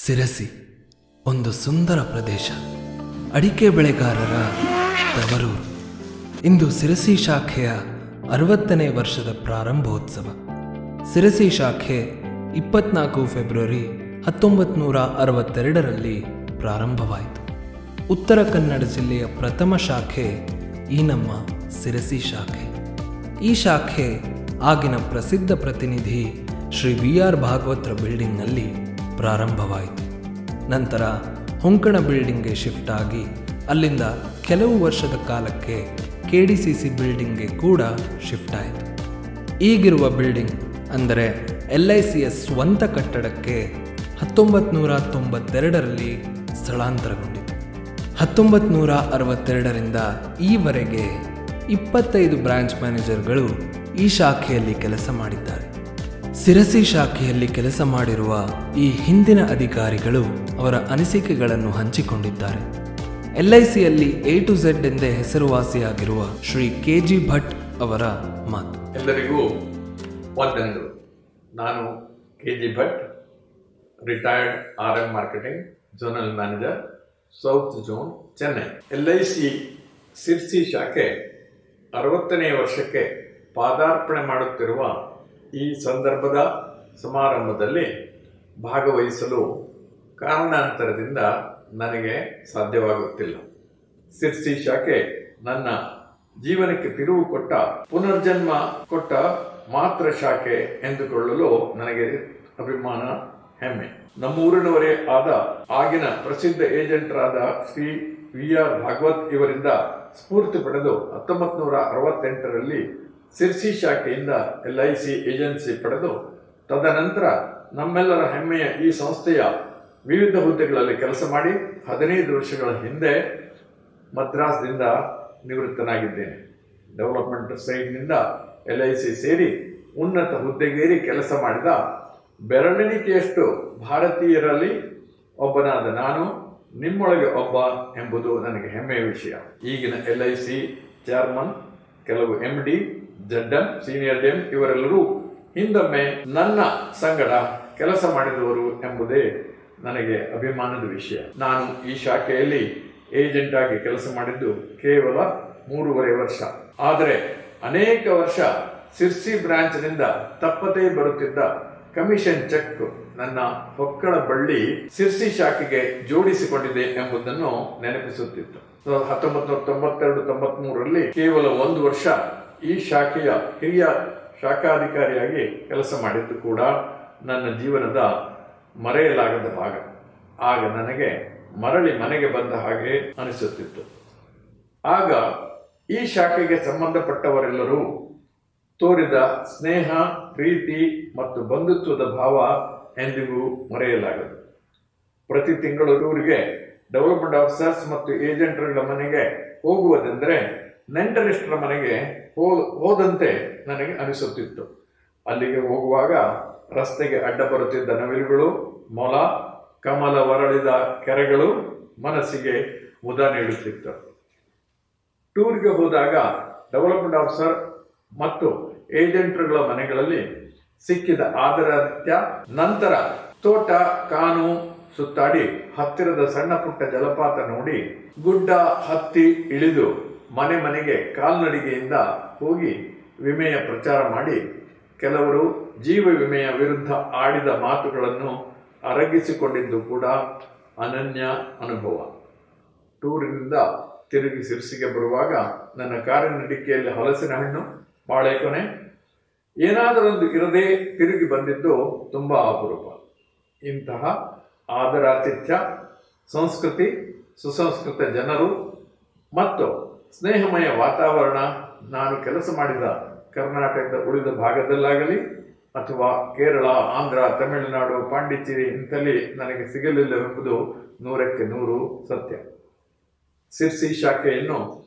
ಸಿರಸಿ ಒಂದು ಸುಂದರ ಪ್ರದೇಶ, ಅಡಿಕೆ ಬೆಳೆಗಾರರ ತವರೂರು. ಇಂದು ಸಿರಸಿ ಶಾಖೆಯ 60ನೇ ವರ್ಷದ ಪ್ರಾರಂಭೋತ್ಸವ. ಸಿರಸಿ ಶಾಖೆ 24 ಫೆಬ್ರವರಿ 1962ರಲ್ಲಿ ಪ್ರಾರಂಭವಾಯಿತು. ಉತ್ತರ ಕನ್ನಡ ಜಿಲ್ಲೆಯ ಪ್ರಥಮ ಶಾಖೆ ಈ ನಮ್ಮ ಸಿರಸಿ ಶಾಖೆ. ಈ ಶಾಖೆ ಆಗಿನ ಪ್ರಸಿದ್ಧ ಪ್ರತಿನಿಧಿ ಶ್ರೀ VR ಭಾಗವತ್ರ ಬಿಲ್ಡಿಂಗ್ನಲ್ಲಿ ಪ್ರಾರಂಭವಾಯಿತು. ನಂತರ ಹೊಂಕಣ ಬಿಲ್ಡಿಂಗ್ಗೆ ಶಿಫ್ಟ್ ಆಗಿ ಅಲ್ಲಿಂದ ಕೆಲವು ವರ್ಷದ ಕಾಲಕ್ಕೆ KDCC ಬಿಲ್ಡಿಂಗ್ಗೆ ಕೂಡ ಶಿಫ್ಟ್ ಆಯಿತು. ಈಗಿರುವ ಬಿಲ್ಡಿಂಗ್ ಅಂದರೆ LICಯ ಸ್ವಂತ ಕಟ್ಟಡಕ್ಕೆ 1992ರಲ್ಲಿ ಸ್ಥಳಾಂತರಗೊಂಡಿತು. 1962ರಿಂದ ಈವರೆಗೆ 25 ಬ್ರಾಂಚ್ ಮ್ಯಾನೇಜರ್ಗಳು ಈ ಶಾಖೆಯಲ್ಲಿ ಕೆಲಸ ಮಾಡಿದ್ದಾರೆ. ಸಿರಸಿ ಶಾಖೆಯಲ್ಲಿ ಕೆಲಸ ಮಾಡಿರುವ ಈ ಹಿಂದಿನ ಅಧಿಕಾರಿಗಳು ಅವರ ಅನಿಸಿಕೆಗಳನ್ನು ಹಂಚಿಕೊಂಡಿದ್ದಾರೆ. LICಯಲ್ಲಿ A to Z ಎಂದೇ ಹೆಸರುವಾಸಿಯಾಗಿರುವ ಶ್ರೀ KG ಭಟ್ ಅವರ ಮಾತು. ಎಲ್ಲರಿಗೂ ವಂದನೆಗಳು. ನಾನು KG Bhat, retired RM marketing zonal manager, south zone, Chennai. LIC Sirsi ಶಾಖೆ 60ನೇ ವರ್ಷಕ್ಕೆ ಪಾದಾರ್ಪಣೆ ಮಾಡುತ್ತಿರುವ ಈ ಸಂದರ್ಭದ ಸಮಾರಂಭದಲ್ಲಿ ಭಾಗವಹಿಸಲು ಕಾರಣಾಂತರದಿಂದ ನನಗೆ ಸಾಧ್ಯವಾಗುತ್ತಿಲ್ಲ. ಸಿರ್ಸಿ ಶಾಖೆ ನನ್ನ ಜೀವನಕ್ಕೆ ತಿರುವು ಕೊಟ್ಟ, ಪುನರ್ಜನ್ಮ ಕೊಟ್ಟ ಮಾತ್ರ ಶಾಖೆ ಎಂದುಕೊಳ್ಳಲು ನನಗೆ ಅಭಿಮಾನ, ಹೆಮ್ಮೆ. ನಮ್ಮೂರಿನವರೇ ಆದ ಆಗಿನ ಪ್ರಸಿದ್ಧ ಏಜೆಂಟರಾದ ಶ್ರೀ VR ಭಾಗವತ್ ಇವರಿಂದ ಸ್ಫೂರ್ತಿ ಪಡೆದು 1968ರಲ್ಲಿ ಸಿರ್ಸಿ ಶಾಖೆಯಿಂದ LIC ಏಜೆನ್ಸಿ ಪಡೆದು, ತದನಂತರ ನಮ್ಮೆಲ್ಲರ ಹೆಮ್ಮೆಯ ಈ ಸಂಸ್ಥೆಯ ವಿವಿಧ ಹುದ್ದೆಗಳಲ್ಲಿ ಕೆಲಸ ಮಾಡಿ 15 ವರ್ಷಗಳ ಹಿಂದೆ ಮದ್ರಾಸ್ದಿಂದ ನಿವೃತ್ತನಾಗಿದ್ದೇನೆ. ಡೆವಲಪ್ಮೆಂಟ್ ಸೈಡ್ನಿಂದ LIC ಸೇರಿ ಉನ್ನತ ಹುದ್ದೆಗೇರಿ ಕೆಲಸ ಮಾಡಿದ ಬೆರಳೆಣಿಕೆಯಷ್ಟು ಭಾರತೀಯರಲ್ಲಿ ಒಬ್ಬನಾದ ನಾನು ನಿಮ್ಮೊಳಗೆ ಒಬ್ಬ ಎಂಬುದು ನನಗೆ ಹೆಮ್ಮೆಯ ವಿಷಯ. ಈಗಿನ LIC ಚೇರ್ಮನ್, ಕೆಲವು MD, ZM, ಸೀನಿಯರ್ DM ಇವರೆಲ್ಲರೂ ಹಿಂದೊಮ್ಮೆ ನನ್ನ ಸಂಗಡ ಕೆಲಸ ಮಾಡಿದವರು ಎಂಬುದೇ ನನಗೆ ಅಭಿಮಾನದ ವಿಷಯ. ನಾನು ಈ ಶಾಖೆಯಲ್ಲಿ ಏಜೆಂಟ್ ಆಗಿ ಕೆಲಸ ಮಾಡಿದ್ದು ಕೇವಲ 3.5 ವರ್ಷ. ಆದರೆ ಅನೇಕ ವರ್ಷ ಸಿರ್ಸಿ ಬ್ರಾಂಚ್ನಿಂದ ತಪ್ಪದೇ ಬರುತ್ತಿದ್ದ ಕಮಿಷನ್ ಚೆಕ್ ನನ್ನ ಹೊಕ್ಕಳ ಬಳ್ಳಿ ಸಿರ್ಸಿ ಶಾಖೆಗೆ ಜೋಡಿಸಿಕೊಂಡಿದೆ ಎಂಬುದನ್ನು ನೆನಪಿಸುತ್ತಿತ್ತು. 1992-93ರಲ್ಲಿ ಕೇವಲ 1 ವರ್ಷ ಈ ಶಾಖೆಯ ಹಿರಿಯ ಶಾಖಾಧಿಕಾರಿಯಾಗಿ ಕೆಲಸ ಮಾಡಿದ್ದು ಕೂಡ ನನ್ನ ಜೀವನದ ಮರೆಯಲಾಗದ ಭಾಗ. ಆಗ ನನಗೆ ಮರಳಿ ಮನೆಗೆ ಬಂದ ಹಾಗೆ ಅನಿಸುತ್ತಿತ್ತು. ಆಗ ಈ ಶಾಖೆಗೆ ಸಂಬಂಧಪಟ್ಟವರೆಲ್ಲರೂ ತೋರಿದ ಸ್ನೇಹ, ಪ್ರೀತಿ ಮತ್ತು ಬಂಧುತ್ವದ ಭಾವ ಎಂದಿಗೂ ಮರೆಯಲಾಗದು. ಪ್ರತಿ ತಿಂಗಳು ಟೂರಿಗೆ ಡೆವಲಪ್ಮೆಂಟ್ ಆಫೀಸರ್ಸ್ ಮತ್ತು ಏಜೆಂಟ್ಗಳ ಮನೆಗೆ ಹೋಗುವುದೆಂದರೆ ನೆಂಟರಿಷ್ಟರ ಮನೆಗೆ ಹೋದಂತೆ ನನಗೆ ಅನಿಸುತ್ತಿತ್ತು. ಅಲ್ಲಿಗೆ ಹೋಗುವಾಗ ರಸ್ತೆಗೆ ಅಡ್ಡ ಬರುತ್ತಿದ್ದ ನವಿಲುಗಳು, ಮೊಲ, ಕಮಲ ಹೊರಳಿದ ಕೆರೆಗಳು ಮನಸ್ಸಿಗೆ ಮುದ ನೀಡುತ್ತಿತ್ತು. ಟೂರ್ಗೆ ಹೋದಾಗ ಡೆವಲಪ್ಮೆಂಟ್ ಆಫೀಸರ್ ಮತ್ತು ಏಜೆಂಟ್ಗಳ ಮನೆಗಳಲ್ಲಿ ಸಿಕ್ಕಿದ ಆದರಾತಿಥ್ಯ, ನಂತರ ತೋಟ, ಕಾನು ಸುತ್ತಾಡಿ ಹತ್ತಿರದ ಸಣ್ಣ ಪುಟ್ಟ ಜಲಪಾತ ನೋಡಿ, ಗುಡ್ಡ ಹತ್ತಿ ಇಳಿದು ಮನೆ ಮನೆಗೆ ಕಾಲ್ನಡಿಗೆಯಿಂದ ಹೋಗಿ ವಿಮೆಯ ಪ್ರಚಾರ ಮಾಡಿ, ಕೆಲವರು ಜೀವ ವಿಮೆಯ ವಿರುದ್ಧ ಆಡಿದ ಮಾತುಗಳನ್ನು ಅರಗಿಸಿಕೊಂಡಿದ್ದು ಕೂಡ ಅನನ್ಯ ಅನುಭವ. ಟೂರಿನಿಂದ ತಿರುಗಿ ಸಿರ್ಸಿಗೆ ಬರುವಾಗ ನನ್ನ ಕಾರಿನ ಡಿಕ್ಕಿಯಲ್ಲಿ ಹಲಸಿನ ಹಣ್ಣು, ಬಾಳೆಕೊನೆ ಏನಾದರೊಂದು ಇರದೆ ತಿರುಗಿ ಬಂದಿದ್ದು ತುಂಬ ಅಪರೂಪ. ಇಂತಹ ಆದರಾತಿಥ್ಯ, ಸಂಸ್ಕೃತಿ, ಸುಸಂಸ್ಕೃತ ಜನರು ಮತ್ತು ಸ್ನೇಹಮಯ ವಾತಾವರಣ ನಾನು ಕೆಲಸ ಮಾಡಿದ ಕರ್ನಾಟಕದ ಉಳಿದ ಭಾಗದಲ್ಲಾಗಲಿ ಅಥವಾ ಕೇರಳ, ಆಂಧ್ರ, ತಮಿಳುನಾಡು, ಪಾಂಡಿಚೇರಿ ಇಂಥಲ್ಲಿ ನನಗೆ ಸಿಗಲಿಲ್ಲವೆಂಬುದು 100ಕ್ಕೆ 100 ಸತ್ಯ. ಸಿರ್ಸಿ ಶಾಖೆಯನ್ನು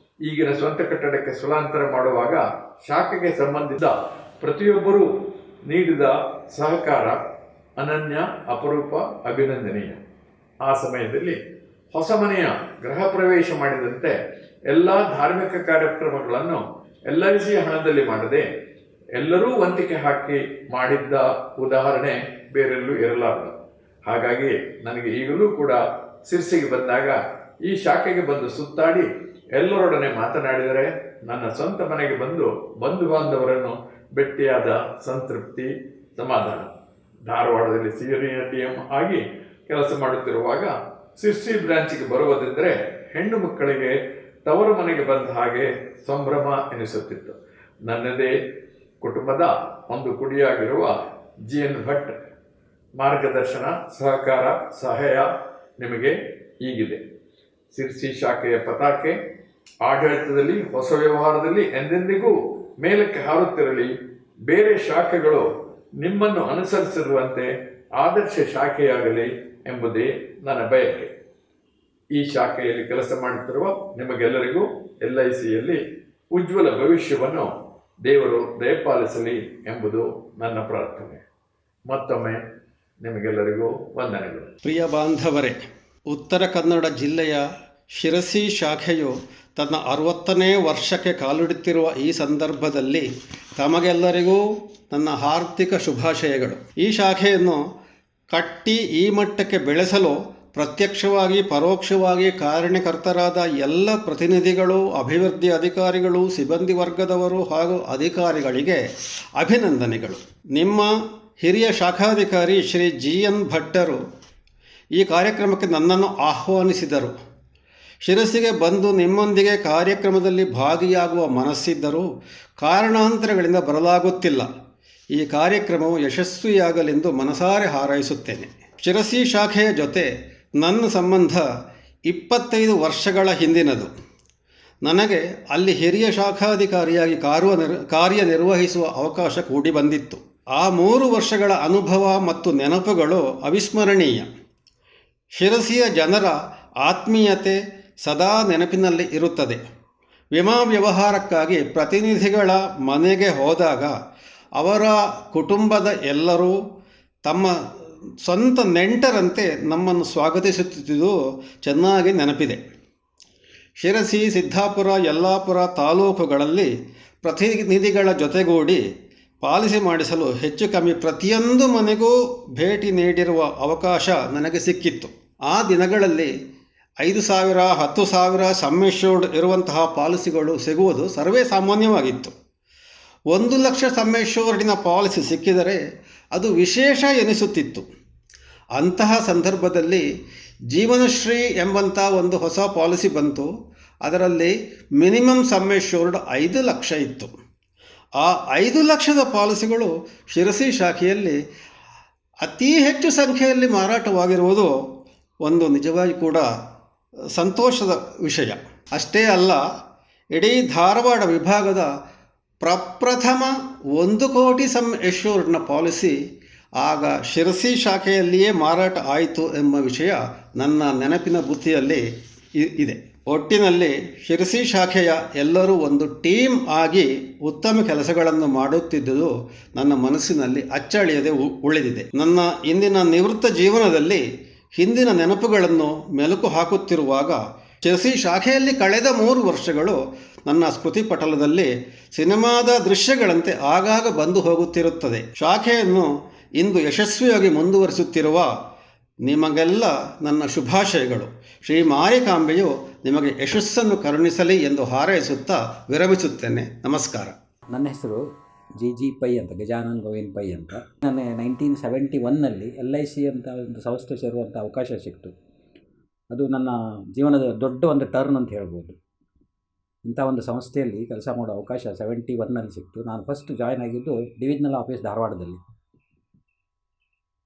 ಈಗಿನ ಸ್ವಂತ ಕಟ್ಟಡಕ್ಕೆ ಸ್ಥಳಾಂತರ ಮಾಡುವಾಗ ಶಾಖೆಗೆ ಸಂಬಂಧಿಸಿದ ಪ್ರತಿಯೊಬ್ಬರೂ ನೀಡಿದ ಸಹಕಾರ ಅನನ್ಯ, ಅಪರೂಪ, ಅಭಿನಂದನೀಯ. ಆ ಸಮಯದಲ್ಲಿ ಹೊಸ ಮನೆಯ ಗೃಹ ಪ್ರವೇಶ ಮಾಡಿದಂತೆ ಎಲ್ಲ ಧಾರ್ಮಿಕ ಕಾರ್ಯಕ್ರಮಗಳನ್ನು LIC ಹಣದಲ್ಲಿ ಮಾಡದೆ ಎಲ್ಲರೂ ವಂತಿಕೆ ಹಾಕಿ ಮಾಡಿದ್ದ ಉದಾಹರಣೆ ಬೇರೆಲ್ಲೂ ಇರಲಾರದು. ಹಾಗಾಗಿ ನನಗೆ ಈಗಲೂ ಕೂಡ ಸಿರ್ಸಿಗೆ ಬಂದಾಗ ಈ ಶಾಖೆಗೆ ಬಂದು ಸುತ್ತಾಡಿ ಎಲ್ಲರೊಡನೆ ಮಾತನಾಡಿದರೆ ನನ್ನ ಸ್ವಂತ ಮನೆಗೆ ಬಂದು ಬಂಧು ಬಾಂಧವರನ್ನು ಭೇಟಿಯಾದ ಸಂತೃಪ್ತಿ, ಸಮಾಧಾನ. ಧಾರವಾಡದಲ್ಲಿ ಸೀನಿಯರ್ DM ಆಗಿ ಕೆಲಸ ಮಾಡುತ್ತಿರುವಾಗ ಸಿರ್ಸಿ ಬ್ರಾಂಚಿಗೆ ಬರುವುದೆಂದರೆ ಹೆಣ್ಣು ಮಕ್ಕಳಿಗೆ ತವರು ಮನೆಗೆ ಬಂದ ಹಾಗೆ ಸಂಭ್ರಮ ಎನಿಸುತ್ತಿತ್ತು. ನನ್ನದೇ ಕುಟುಂಬದ ಒಂದು ಕುಡಿಯಾಗಿರುವ GN ಭಟ್ ಮಾರ್ಗದರ್ಶನ, ಸಹಕಾರ, ಸಹಾಯ ನಿಮಗೆ ಈಗಿದೆ. ಸಿರ್ಸಿ ಶಾಖೆಯ ಪತಾಕೆ ಆಡಳಿತದಲ್ಲಿ, ಹೊಸ ವ್ಯವಹಾರದಲ್ಲಿ ಎಂದೆಂದಿಗೂ ಮೇಲಕ್ಕೆ ಹಾರುತ್ತಿರಲಿ. ಬೇರೆ ಶಾಖೆಗಳು ನಿಮ್ಮನ್ನು ಅನುಸರಿಸಿರುವಂತೆ ಆದರ್ಶ ಶಾಖೆಯಾಗಲಿ ಎಂಬುದೇ ನನ್ನ ಬಯಕೆ. ಈ ಶಾಖೆಯಲ್ಲಿ ಕೆಲಸ ಮಾಡುತ್ತಿರುವ ನಿಮಗೆಲ್ಲರಿಗೂ LICಯಲ್ಲಿ ಉಜ್ವಲ ಭವಿಷ್ಯವನ್ನು ದೇವರು ದಯಪಾಲಿಸಲಿ ಎಂಬುದು ನನ್ನ ಪ್ರಾರ್ಥನೆ. ಮತ್ತೊಮ್ಮೆ ನಿಮಗೆಲ್ಲರಿಗೂ ವಂದನೆಗಳು. ಪ್ರಿಯ ಬಾಂಧವರೇ, ಉತ್ತರ ಕನ್ನಡ ಜಿಲ್ಲೆಯ ಶಿರಸಿ ಶಾಖೆಯು ತನ್ನ 60ನೇ ವರ್ಷಕ್ಕೆ ಕಾಲಿಡುತ್ತಿರುವ ಈ ಸಂದರ್ಭದಲ್ಲಿ ತಮಗೆಲ್ಲರಿಗೂ ನನ್ನ ಹಾರ್ದಿಕ ಶುಭಾಶಯಗಳು. ಈ ಶಾಖೆಯನ್ನು ಕಟ್ಟಿ ಈ ಮಟ್ಟಕ್ಕೆ ಬೆಳೆಸಲು ಪ್ರತ್ಯಕ್ಷವಾಗಿ ಪರೋಕ್ಷವಾಗಿ ಕಾರಣಕರ್ತರಾದ ಎಲ್ಲ ಪ್ರತಿನಿಧಿಗಳು, ಅಭಿವೃದ್ಧಿ ಅಧಿಕಾರಿಗಳು, ಸಿಬ್ಬಂದಿ ವರ್ಗದವರು ಹಾಗೂ ಅಧಿಕಾರಿಗಳಿಗೆ ಅಭಿನಂದನೆಗಳು. ನಿಮ್ಮ ಹಿರಿಯ ಶಾಖಾಧಿಕಾರಿ ಶ್ರೀ GN ಭಟ್ಟರು ಈ ಕಾರ್ಯಕ್ರಮಕ್ಕೆ ನನ್ನನ್ನು ಆಹ್ವಾನಿಸಿದರು. ಶಿರಸಿಗೆ ಬಂದು ನಿಮ್ಮೊಂದಿಗೆ ಕಾರ್ಯಕ್ರಮದಲ್ಲಿ ಭಾಗಿಯಾಗುವ ಮನಸ್ಸಿದ್ದರೂ ಕಾರಣಾಂತರಗಳಿಂದ ಬರಲಾಗುತ್ತಿಲ್ಲ. ಈ ಕಾರ್ಯಕ್ರಮವು ಯಶಸ್ವಿಯಾಗಲೆಂದು ಮನಸಾರೆ ಹಾರೈಸುತ್ತೇನೆ. ಶಿರಸಿ ಶಾಖೆಯ ಜೊತೆ ನನ್ನ ಸಂಬಂಧ 25 ವರ್ಷಗಳ ಹಿಂದಿನದು. ನನಗೆ ಅಲ್ಲಿ ಹಿರಿಯ ಶಾಖಾಧಿಕಾರಿಯಾಗಿ ಕಾರ್ಯನಿರ್ವಹಿಸುವ ಅವಕಾಶ ಕೂಡಿ ಬಂದಿತ್ತು. ಆ 3 ವರ್ಷಗಳ ಅನುಭವ ಮತ್ತು ನೆನಪುಗಳು ಅವಿಸ್ಮರಣೀಯ. ಶಿರಸಿಯ ಜನರ ಆತ್ಮೀಯತೆ ಸದಾ ನೆನಪಿನಲ್ಲಿ ಇರುತ್ತದೆ. ವಿಮಾ ವ್ಯವಹಾರಕ್ಕಾಗಿ ಪ್ರತಿನಿಧಿಗಳ ಮನೆಗೆ ಹೋದಾಗ ಅವರ ಕುಟುಂಬದ ಎಲ್ಲರೂ ತಮ್ಮ ಸ್ವಂತ ನೆಂಟರಂತೆ ನಮ್ಮನ್ನು ಸ್ವಾಗತಿಸುತ್ತಿದ್ದುದು ಚೆನ್ನಾಗಿ ನೆನಪಿದೆ. ಶಿರಸಿ, ಸಿದ್ದಾಪುರ, ಯಲ್ಲಾಪುರ ತಾಲೂಕುಗಳಲ್ಲಿ ಪ್ರತಿನಿಧಿಗಳ ಜೊತೆಗೂಡಿ ಪಾಲಿಸಿ ಮಾಡಿಸಲು ಹೆಚ್ಚು ಕಮ್ಮಿ ಪ್ರತಿಯೊಂದು ಮನೆಗೂ ಭೇಟಿ ನೀಡಿರುವ ಅವಕಾಶ ನನಗೆ ಸಿಕ್ಕಿತ್ತು. ಆ ದಿನಗಳಲ್ಲಿ 5,000, 10,000 ಸಮ್ ಇಶ್ಯೂರ್ಡ್ ಇರುವಂತಹ ಪಾಲಿಸಿಗಳು ಸಿಗುವುದು ಸರ್ವೇ ಸಾಮಾನ್ಯವಾಗಿತ್ತು. 1 ಲಕ್ಷ ಸಮ್ ಇಶ್ಯೂರ್ಡಿನ ಪಾಲಿಸಿ ಸಿಕ್ಕಿದರೆ ಅದು ವಿಶೇಷ ಎನಿಸುತ್ತಿತ್ತು. ಅಂತಹ ಸಂದರ್ಭದಲ್ಲಿ ಜೀವನಶ್ರೀ ಎಂಬಂಥ ಒಂದು ಹೊಸ ಪಾಲಿಸಿ ಬಂತು. ಅದರಲ್ಲಿ ಮಿನಿಮಮ್ ಸಮ್ ಇಶ್ಯೂರ್ಡ್ 5 ಲಕ್ಷ ಇತ್ತು. ಆ 5 ಲಕ್ಷದ ಪಾಲಿಸಿಗಳು ಶಿರಸಿ ಶಾಖೆಯಲ್ಲಿ ಅತಿ ಹೆಚ್ಚು ಸಂಖ್ಯೆಯಲ್ಲಿ ಮಾರಾಟವಾಗಿರುವುದು ಒಂದು ನಿಜವಾಗಿ ಕೂಡ ಸಂತೋಷದ ವಿಷಯ. ಅಷ್ಟೇ ಅಲ್ಲ, ಇಡೀ ಧಾರವಾಡ ವಿಭಾಗದ ಪ್ರಪ್ರಥಮ 1 ಕೋಟಿ ಸಮ್ ಇಶ್ಯೂರ್ಡ್ನ ಪಾಲಿಸಿ ಆಗ ಶಿರಸಿ ಶಾಖೆಯಲ್ಲಿಯೇ ಮಾರಾಟ ಆಯಿತು ಎಂಬ ವಿಷಯ ನನ್ನ ನೆನಪಿನ ಬುತ್ತಿಯಲ್ಲಿ ಇದೆ. ಒಟ್ಟಿನಲ್ಲಿ ಶಿರಸಿ ಶಾಖೆಯ ಎಲ್ಲರೂ ಒಂದು ಟೀಮ್ ಆಗಿ ಉತ್ತಮ ಕೆಲಸಗಳನ್ನು ಮಾಡುತ್ತಿದ್ದುದು ನನ್ನ ಮನಸ್ಸಿನಲ್ಲಿ ಅಚ್ಚಳಿಯದೆ ಉಳಿದಿದೆ. ನನ್ನ ಇಂದಿನ ನಿವೃತ್ತ ಜೀವನದಲ್ಲಿ ಹಿಂದಿನ ನೆನಪುಗಳನ್ನು ಮೆಲುಕು ಹಾಕುತ್ತಿರುವಾಗ ಶಿರಸಿ ಶಾಖೆಯಲ್ಲಿ ಕಳೆದ 3 ವರ್ಷಗಳು ನನ್ನ ಸ್ಮೃತಿ ಪಟಲದಲ್ಲಿ ಸಿನಿಮಾದ ದೃಶ್ಯಗಳಂತೆ ಆಗಾಗ ಬಂದು ಹೋಗುತ್ತಿರುತ್ತದೆ. ಶಾಖೆಯನ್ನು ಇಂದು ಯಶಸ್ವಿಯಾಗಿ ಮುಂದುವರಿಸುತ್ತಿರುವ ನಿಮಗೆಲ್ಲ ನನ್ನ ಶುಭಾಶಯಗಳು. ಶ್ರೀ ಮಾರಿಕಾಂಬೆಯು ನಿಮಗೆ ಯಶಸ್ಸನ್ನು ಕರುಣಿಸಲಿ ಎಂದು ಹಾರೈಸುತ್ತಾ ವಿರಮಿಸುತ್ತೇನೆ. ನಮಸ್ಕಾರ. ನನ್ನ ಹೆಸರು GG ಪೈ ಅಂತ, ಗಜಾನನ್ ಗೋವಿಂದ್ ಪೈ ಅಂತ. ನಾನು 1971ನಲ್ಲಿ LIC ಅಂತ ಒಂದು ಸಂಸ್ಥೆ ಸೇರುವಂಥ ಅವಕಾಶ ಸಿಕ್ತು. ಅದು ನನ್ನ ಜೀವನದ ದೊಡ್ಡ ಒಂದು ಟರ್ನ್ ಅಂತ ಹೇಳ್ಬೋದು. ಇಂಥ ಒಂದು ಸಂಸ್ಥೆಯಲ್ಲಿ ಕೆಲಸ ಮಾಡೋ ಅವಕಾಶ 71ನಲ್ಲಿ ಸಿಕ್ತು. ನಾನು ಫಸ್ಟ್ ಜಾಯ್ನ್ ಆಗಿದ್ದು ಡಿವಿಷನಲ್ ಆಫೀಸ್ ಧಾರವಾಡದಲ್ಲಿ.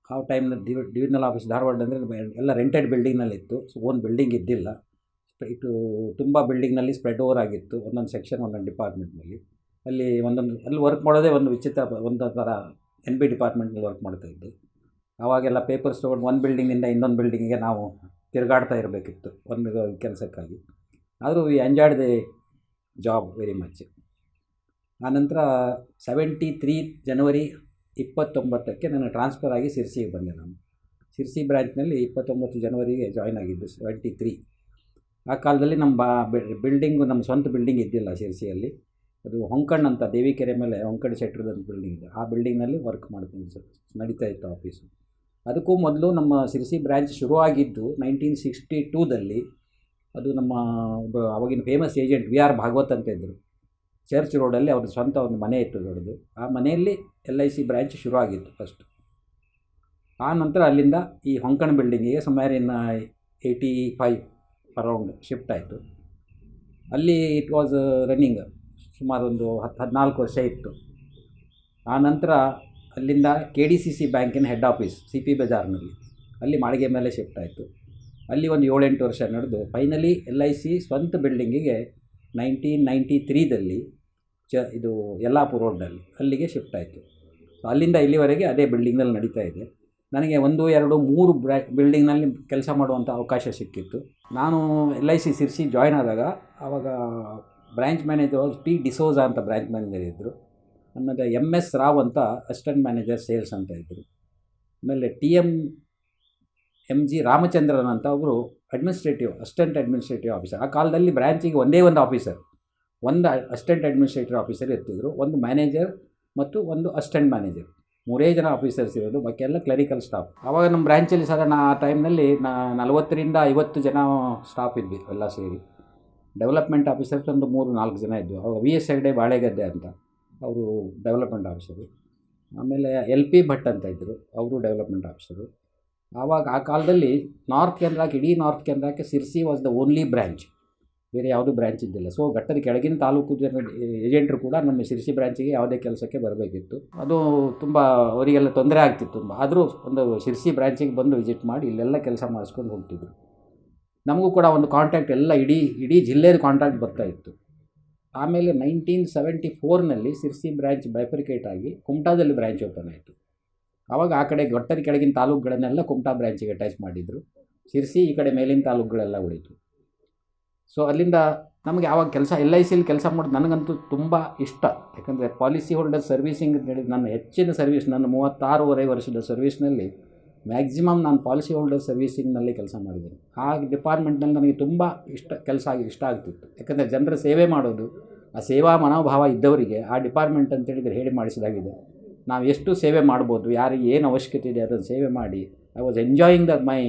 ಆ ಟೈಮ್ನಲ್ಲಿ ಡಿವಿಷನಲ್ ಆಫೀಸ್ ಧಾರವಾಡ ಅಂದರೆ ಎಲ್ಲ ರೆಂಟೆಡ್ ಬಿಲ್ಡಿಂಗ್ನಲ್ಲಿತ್ತು. ಓನ್ ಬಿಲ್ಡಿಂಗ್ ಇದ್ದಿಲ್ಲ. ಇದು ತುಂಬ ಬಿಲ್ಡಿಂಗ್ನಲ್ಲಿ ಸ್ಪ್ರೆಡ್ ಓವರ್ ಆಗಿತ್ತು. ಒಂದೊಂದು ಸೆಕ್ಷನ್, ಒಂದೊಂದು ಡಿಪಾರ್ಟ್ಮೆಂಟ್ನಲ್ಲಿ. ಅಲ್ಲಿ ವರ್ಕ್ ಮಾಡೋದೇ ಒಂದು ವಿಚಿತ್ರ, ಒಂದು ಥರ NB ಡಿಪಾರ್ಟ್ಮೆಂಟ್ನಲ್ಲಿ ವರ್ಕ್ ಮಾಡ್ತಾಯಿದ್ದು. ಆವಾಗೆಲ್ಲ ಪೇಪರ್ಸ್ ತೊಗೊಂಡು ಒಂದು ಬಿಲ್ಡಿಂಗಿಂದ ಇನ್ನೊಂದು ಬಿಲ್ಡಿಂಗಿಗೆ ನಾವು ತಿರುಗಾಡ್ತಾ ಇರಬೇಕಿತ್ತು ಒಂದು ಕೆಲಸಕ್ಕಾಗಿ. ಆದರೂ we enjoyed the job very much. ಆನಂತರ 73 ಜನವರಿ 29ಕ್ಕೆ ನಾನು ಟ್ರಾನ್ಸ್ಫರ್ ಆಗಿ ಸಿರ್ಸಿಗೆ ಬಂದೆ. ನಾನು ಸಿರ್ಸಿ ಬ್ರ್ಯಾಂಚ್ನಲ್ಲಿ 29 ಜನವರಿಗೆ ಜಾಯ್ನ್ ಆಗಿದ್ದು 73. ಆ ಕಾಲದಲ್ಲಿ ನಮ್ಮ ಬಿಲ್ಡಿಂಗು, ನಮ್ಮ ಸ್ವಂತ ಬಿಲ್ಡಿಂಗ್ ಇದ್ದಿಲ್ಲ ಸಿರ್ಸಿಯಲ್ಲಿ. ಅದು ಹೊಂಕಣ್ಣ ಅಂತ, ದೇವಿಕೆರೆ ಮೇಲೆ ಹೊಂಕಣ್ಣ ಶೆಟ್ರದೊಂದು ಬಿಲ್ಡಿಂಗ್ ಇದೆ. ಆ ಬಿಲ್ಡಿಂಗ್ನಲ್ಲಿ ವರ್ಕ್ ಮಾಡ್ತೀನಿ ಸರ್, ನಡೀತಾ ಇತ್ತು ಆಫೀಸು. ಅದಕ್ಕೂ ಮೊದಲು ನಮ್ಮ ಶಿರಸಿ ಬ್ರ್ಯಾಂಚ್ ಶುರುವಾಗಿದ್ದು 1962ದಲ್ಲಿ. ಅದು ನಮ್ಮ ಅವಾಗಿನ ಫೇಮಸ್ ಏಜೆಂಟ್ VR ಭಾಗವತ್ ಅಂತ ಇದ್ದರು. ಚರ್ಚ್ ರೋಡಲ್ಲಿ ಅವ್ರ ಸ್ವಂತ ಒಂದು ಮನೆ ಇತ್ತು ದೊಡ್ಡದು. ಆ ಮನೆಯಲ್ಲಿ LIC ಬ್ರ್ಯಾಂಚ್ ಶುರುವಾಗಿತ್ತು ಫಸ್ಟ್. ಆ ನಂತರ ಅಲ್ಲಿಂದ ಈ ಹೊಂಕಣ ಬಿಲ್ಡಿಂಗಿಗೆ ಸುಮಾರು ಇನ್ನು 85 ಅರೌಂಡ್ ಶಿಫ್ಟ್ ಆಯಿತು. ಅಲ್ಲಿ ಇಟ್ ವಾಸ್ ರನ್ನಿಂಗ್ ಸುಮಾರು ಒಂದು 14 ವರ್ಷ ಇತ್ತು. ಆ ನಂತರ ಅಲ್ಲಿಂದ KDCC ಬ್ಯಾಂಕಿನ ಹೆಡ್ ಆಫೀಸ್ CP ಬಜಾರ್ನಲ್ಲಿ, ಅಲ್ಲಿ ಮಾಳಿಗೆ ಮೇಲೆ ಶಿಫ್ಟ್ ಆಯಿತು. ಅಲ್ಲಿ ಒಂದು 7-8 ವರ್ಷ ನಡೆದು ಫೈನಲಿ LIC ಸ್ವಂತ ಬಿಲ್ಡಿಂಗಿಗೆ 1993ದಲ್ಲಿ ಇದು ಯಲ್ಲಾಪುರ ರೋಡ್ನಲ್ಲಿ ಅಲ್ಲಿಗೆ ಶಿಫ್ಟ್ ಆಯಿತು. ಸೊ ಅಲ್ಲಿಂದ ಇಲ್ಲಿವರೆಗೆ ಅದೇ ಬಿಲ್ಡಿಂಗ್ನಲ್ಲಿ ನಡೀತಾ ಇದೆ. ನನಗೆ 1, 2, 3 ಬಿಲ್ಡಿಂಗ್ನಲ್ಲಿ ಕೆಲಸ ಮಾಡುವಂಥ ಅವಕಾಶ ಸಿಕ್ಕಿತ್ತು. ನಾನು LIC ಶಿರಸಿ ಜಾಯ್ನ್ ಆದಾಗ ಆವಾಗ ಬ್ರ್ಯಾಂಚ್ ಮ್ಯಾನೇಜರ್ P. ಡಿಸೋಜಾ ಅಂತ ಬ್ರ್ಯಾಂಚ್ ಮ್ಯಾನೇಜರ್ ಇದ್ದರು. ಆಮೇಲೆ MS ರಾವ್ ಅಂತ ಅಸಿಸ್ಟೆಂಟ್ ಮ್ಯಾನೇಜರ್ ಸೇಲ್ಸ್ ಅಂತ ಇದ್ದರು. ಆಮೇಲೆ MG ರಾಮಚಂದ್ರನ್ ಅಂತ ಅವರು ಅಸಿಸ್ಟೆಂಟ್ ಅಡ್ಮಿನಿಸ್ಟ್ರೇಟಿವ್ ಆಫೀಸರ್. ಆ ಕಾಲದಲ್ಲಿ ಬ್ರ್ಯಾಂಚಿಗೆ ಒಂದೇ ಒಂದು ಆಫೀಸರ್, ಒಂದು ಅಸಿಸ್ಟೆಂಟ್ ಅಡ್ಮಿನಿಸ್ಟ್ರೇಟಿವ್ ಆಫೀಸರ್ ಇರ್ತಿದ್ರು, ಒಂದು ಮ್ಯಾನೇಜರ್ ಮತ್ತು ಒಂದು ಅಸಿಸ್ಟೆಂಟ್ ಮ್ಯಾನೇಜರ್, 3 ಜನ ಆಫೀಸರ್ಸ್ ಇರೋದು, ಬಾಕಿ ಎಲ್ಲ ಕ್ಲರಿಕಲ್ ಸ್ಟಾಫ್. ಆವಾಗ ನಮ್ಮ ಬ್ರ್ಯಾಂಚಲ್ಲಿ ಸಾಧಾರಣ ಆ ಟೈಮ್ನಲ್ಲಿ 40ರಿಂದ 50 ಜನ ಸ್ಟಾಫ್ ಇದ್ವಿ ಎಲ್ಲ ಸೇರಿ. ಡೆವಲಪ್ಮೆಂಟ್ ಆಫೀಸರ್ಸ್ ಒಂದು 3-4 ಜನ ಇದ್ದರು. ಅವಾಗ VS ಹೆಗ್ಡೆ ಬಾಳೆಗದ್ದೆ ಅಂತ ಅವರು ಡೆವಲಪ್ಮೆಂಟ್ ಆಫೀಸರು. ಆಮೇಲೆ LP ಭಟ್ ಅಂತ ಇದ್ದರು, ಅವರು ಡೆವಲಪ್ಮೆಂಟ್ ಆಫೀಸರು. ಆವಾಗ ಆ ಕಾಲದಲ್ಲಿ ಇಡೀ ನಾರ್ತ್ ಕೇಂದ್ರಕ್ಕೆ Sirsi was the only branch, ಬೇರೆ ಯಾವುದೂ ಬ್ರ್ಯಾಂಚ್ ಇದ್ದಿಲ್ಲ. ಸೊ ಗಟ್ಟದ ಕೆಳಗಿನ ತಾಲೂಕು ಜನ ಏಜೆಂಟ್ರು ಕೂಡ ನಮ್ಮ ಶಿರಸಿ ಬ್ರ್ಯಾಂಚಿಗೆ ಯಾವುದೇ ಕೆಲಸಕ್ಕೆ ಬರಬೇಕಿತ್ತು. ಅದು ತುಂಬ ಅವರಿಗೆಲ್ಲ ತೊಂದರೆ ಆಗ್ತಿತ್ತು ತುಂಬ. ಆದರೂ ಒಂದು ಶಿರಸಿ ಬ್ರ್ಯಾಂಚಿಗೆ ಬಂದು ವಿಸಿಟ್ ಮಾಡಿ ಇಲ್ಲೆಲ್ಲ ಕೆಲಸ ಮಾಡಿಸ್ಕೊಂಡು ಹೋಗ್ತಿದ್ರು. ನಮಗೂ ಕೂಡ ಒಂದು ಕಾಂಟ್ಯಾಕ್ಟ್ ಎಲ್ಲ ಇಡೀ ಜಿಲ್ಲೆಯ ಕಾಂಟ್ಯಾಕ್ಟ್ ಬರ್ತಾಯಿತ್ತು. ಆಮೇಲೆ 1974ನಲ್ಲಿ ಶಿರಸಿ ಬ್ರ್ಯಾಂಚ್ ಬೈಫರ್ಕೇಟ್ ಆಗಿ ಕುಮಟಾದಲ್ಲಿ ಬ್ರ್ಯಾಂಚ್ ಓಪನ್ ಆಯಿತು. ಆವಾಗ ಆ ಕಡೆ ಗಟ್ಟದ ಕೆಳಗಿನ ತಾಲೂಕುಗಳನ್ನೆಲ್ಲ ಕುಮಟಾ ಬ್ರ್ಯಾಂಚಿಗೆ ಅಟ್ಯಾಚ್ ಮಾಡಿದರು. ಶಿರಸಿ ಈ ಕಡೆ ಮೇಲಿನ ತಾಲೂಕುಗಳೆಲ್ಲ ಉಳಿತು. ಸೊ ಅಲ್ಲಿಂದ ನಮಗೆ ಆವಾಗ ಕೆಲಸ LICಯಲ್ಲಿ ಕೆಲಸ ಮಾಡೋದು ನನಗಂತೂ ತುಂಬ ಇಷ್ಟ. ಯಾಕಂದರೆ ಪಾಲಿಸಿ ಹೋಲ್ಡರ್ ಸರ್ವಿಸಿಂಗ್ ಅಂತ ಹೇಳಿದ ನನ್ನ ಹೆಚ್ಚಿನ ಸರ್ವಿಸ್, ನನ್ನ 36 ವರ್ಷದ ಸರ್ವಿಸ್ನಲ್ಲಿ ಮ್ಯಾಕ್ಸಿಮಮ್ ನಾನು ಪಾಲಿಸಿ ಹೋಲ್ಡರ್ ಸರ್ವಿಸಿಂಗ್ನಲ್ಲಿ ಕೆಲಸ ಮಾಡಿದ್ದೀನಿ. ಆ ಡಿಪಾರ್ಟ್ಮೆಂಟ್ನಲ್ಲಿ ನನಗೆ ತುಂಬ ಇಷ್ಟ ಆಗ್ತಿತ್ತು. ಯಾಕಂದರೆ ಜನರ ಸೇವೆ ಮಾಡೋದು, ಆ ಸೇವಾ ಮನೋಭಾವ ಇದ್ದವರಿಗೆ ಆ ಡಿಪಾರ್ಟ್ಮೆಂಟ್ ಅಂತೇಳಿದರೆ ಹೇಳಿ ಮಾಡಿಸಿದಾಗಿದೆ. ನಾವು ಎಷ್ಟು ಸೇವೆ ಮಾಡ್ಬೋದು, ಯಾರಿಗೆ ಏನು ಅವಶ್ಯಕತೆ ಇದೆ ಅದನ್ನು ಸೇವೆ ಮಾಡಿ I was enjoying my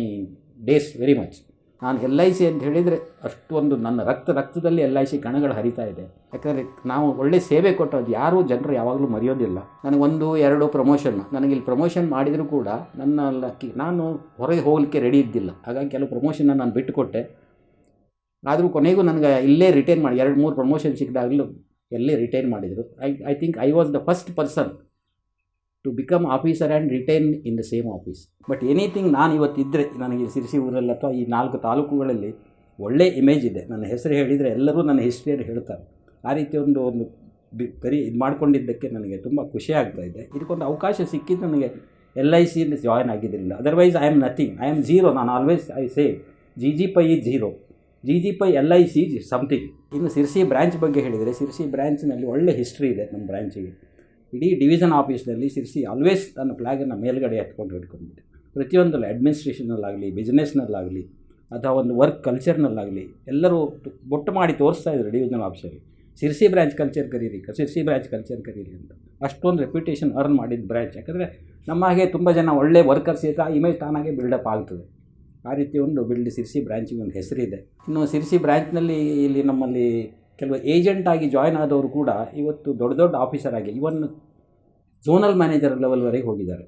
days very much. ನಾನು LIC ಅಂತ ಹೇಳಿದರೆ ಅಷ್ಟೊಂದು ನನ್ನ ರಕ್ತದಲ್ಲಿ LIC ಕಣಗಳು ಹರಿತಾ ಇದೆ. ಯಾಕಂದರೆ ನಾವು ಒಳ್ಳೆ ಸೇವೆ ಕೊಟ್ಟೋದು ಯಾರೂ ಜನರು ಯಾವಾಗಲೂ ಮರೆಯೋದಿಲ್ಲ. ನನಗೆ 1-2 ಪ್ರಮೋಷನ್, ನನಗೆ ಇಲ್ಲಿ ಪ್ರಮೋಷನ್ ಮಾಡಿದರೂ ಕೂಡ ನಾನು ಹೊರಗೆ ಹೋಗಲಿಕ್ಕೆ ರೆಡಿ ಇದ್ದಿಲ್ಲ. ಹಾಗಾಗಿ ಕೆಲವು ಪ್ರಮೋಷನ್ನ ನಾನು ಬಿಟ್ಟುಕೊಟ್ಟೆ. ಆದರೂ ಕೊನೆಗೂ ನನಗೆ ಇಲ್ಲೇ ರಿಟೈನ್ ಮಾಡಿ 2-3 ಪ್ರಮೋಷನ್ ಸಿಕ್ಕಿದಾಗಲೂ ಎಲ್ಲೇ ರಿಟೈನ್ ಮಾಡಿದರು. I think I was the first person to become officer and retain in the same office. But anything ನಾನು ಇವತ್ತಿದ್ದರೆ ನನಗೆ ಶಿರಸಿ ಊರಲ್ಲಿ ಅಥವಾ ಈ 4 ತಾಲೂಕುಗಳಲ್ಲಿ ಒಳ್ಳೆ ಇಮೇಜ್ ಇದೆ. ನನ್ನ ಹೆಸರು ಹೇಳಿದರೆ ಎಲ್ಲರೂ ನನ್ನ ಹಿಸ್ಟ್ರಿಯನ್ನು ಹೇಳ್ತಾರೆ. ಆ ರೀತಿ ಒಂದು ಬರೀ ಇದು ಮಾಡ್ಕೊಂಡಿದ್ದಕ್ಕೆ ನನಗೆ ತುಂಬ ಖುಷಿ ಆಗ್ತಾ ಇದೆ. ಇದಕ್ಕೊಂದು ಅವಕಾಶ ಸಿಕ್ಕಿದ್ದು ನನಗೆ LICಯಲ್ಲಿ ಜಾಯ್ನ್ ಆಗಿದ್ದರಿಂದ. Otherwise I am nothing, I am zero. ನಾನು always I say GG Pai is zero, GG Pai LIC is something. ಇನ್ನು ಶಿರಸಿ ಬ್ರ್ಯಾಂಚ್ ಬಗ್ಗೆ ಹೇಳಿದರೆ, ಶಿರಸಿ ಬ್ರ್ಯಾಂಚ್ನಲ್ಲಿ ಒಳ್ಳೆ ಹಿಸ್ಟ್ರಿ ಇದೆ ನಮ್ಮ ಬ್ರ್ಯಾಂಚಿಗೆ. ಇಡೀ ಡಿವಿಷನ್ ಆಫೀಸ್ನಲ್ಲಿ ಶಿರಸಿ ಆಲ್ವೇಸ್ ನನ್ನ ಫ್ಲ್ಯಾಗನ್ನು ಮೇಲ್ಗಡೆ ಎತ್ಕೊಂಡು ಹಿಡ್ಕೊಂಡಿದ್ದೆ. ಪ್ರತಿಯೊಂದರಲ್ಲಿ ಅಡ್ಮಿನಿಸ್ಟ್ರೇಷನಲ್ಲಾಗಲಿ, ಬಿಸ್ನೆಸ್ನಲ್ಲಾಗಲಿ ಅಥವಾ ಒಂದು ವರ್ಕ್ ಕಲ್ಚರ್ನಲ್ಲಾಗಲಿ ಎಲ್ಲರೂ ಬೊಟ್ಟು ಮಾಡಿ ತೋರಿಸ್ತಾ ಇದ್ರು ಡಿವಿಷನಲ್ ಆಫೀಸರಿಗೆ. ಶಿರಸಿ ಬ್ರ್ಯಾಂಚ್ ಕಲ್ಚರ್ ಕರೀರಿ, ಶಿರಸಿ ಬ್ರ್ಯಾಂಚ್ ಕಲ್ಚರ್ ಕರೀರಿ ಅಂತ. ಅಷ್ಟೊಂದು ರೆಪ್ಯುಟೇಷನ್ ಅರ್ನ್ ಮಾಡಿದ ಬ್ರ್ಯಾಂಚ್. ಯಾಕಂದರೆ ನಮ್ಮ ಹಾಗೆ ತುಂಬ ಜನ ಒಳ್ಳೆ ವರ್ಕರ್ಸ್ ಇದ್ದರೆ ಆ ಇಮೇಜ್ ತಾನಾಗೆ ಬಿಲ್ಡಪ್ ಆಗ್ತದೆ. ಆ ರೀತಿ ಒಂದು ಶಿರಸಿ ಬ್ರ್ಯಾಂಚಿಗೆ ಒಂದು ಹೆಸರಿದೆ. ಇನ್ನು ಶಿರಸಿ ಬ್ರ್ಯಾಂಚ್ನಲ್ಲಿ ಇಲ್ಲಿ ನಮ್ಮಲ್ಲಿ ಕೆಲವು ಏಜೆಂಟಾಗಿ ಜಾಯ್ನ್ ಆದವರು ಕೂಡ ಇವತ್ತು ದೊಡ್ಡ ಆಫೀಸರ್ ಆಗಿ ಇವನ್ ಝೋನಲ್ ಮ್ಯಾನೇಜರ್ ಲೆವೆಲ್ವರೆಗೆ ಹೋಗಿದ್ದಾರೆ.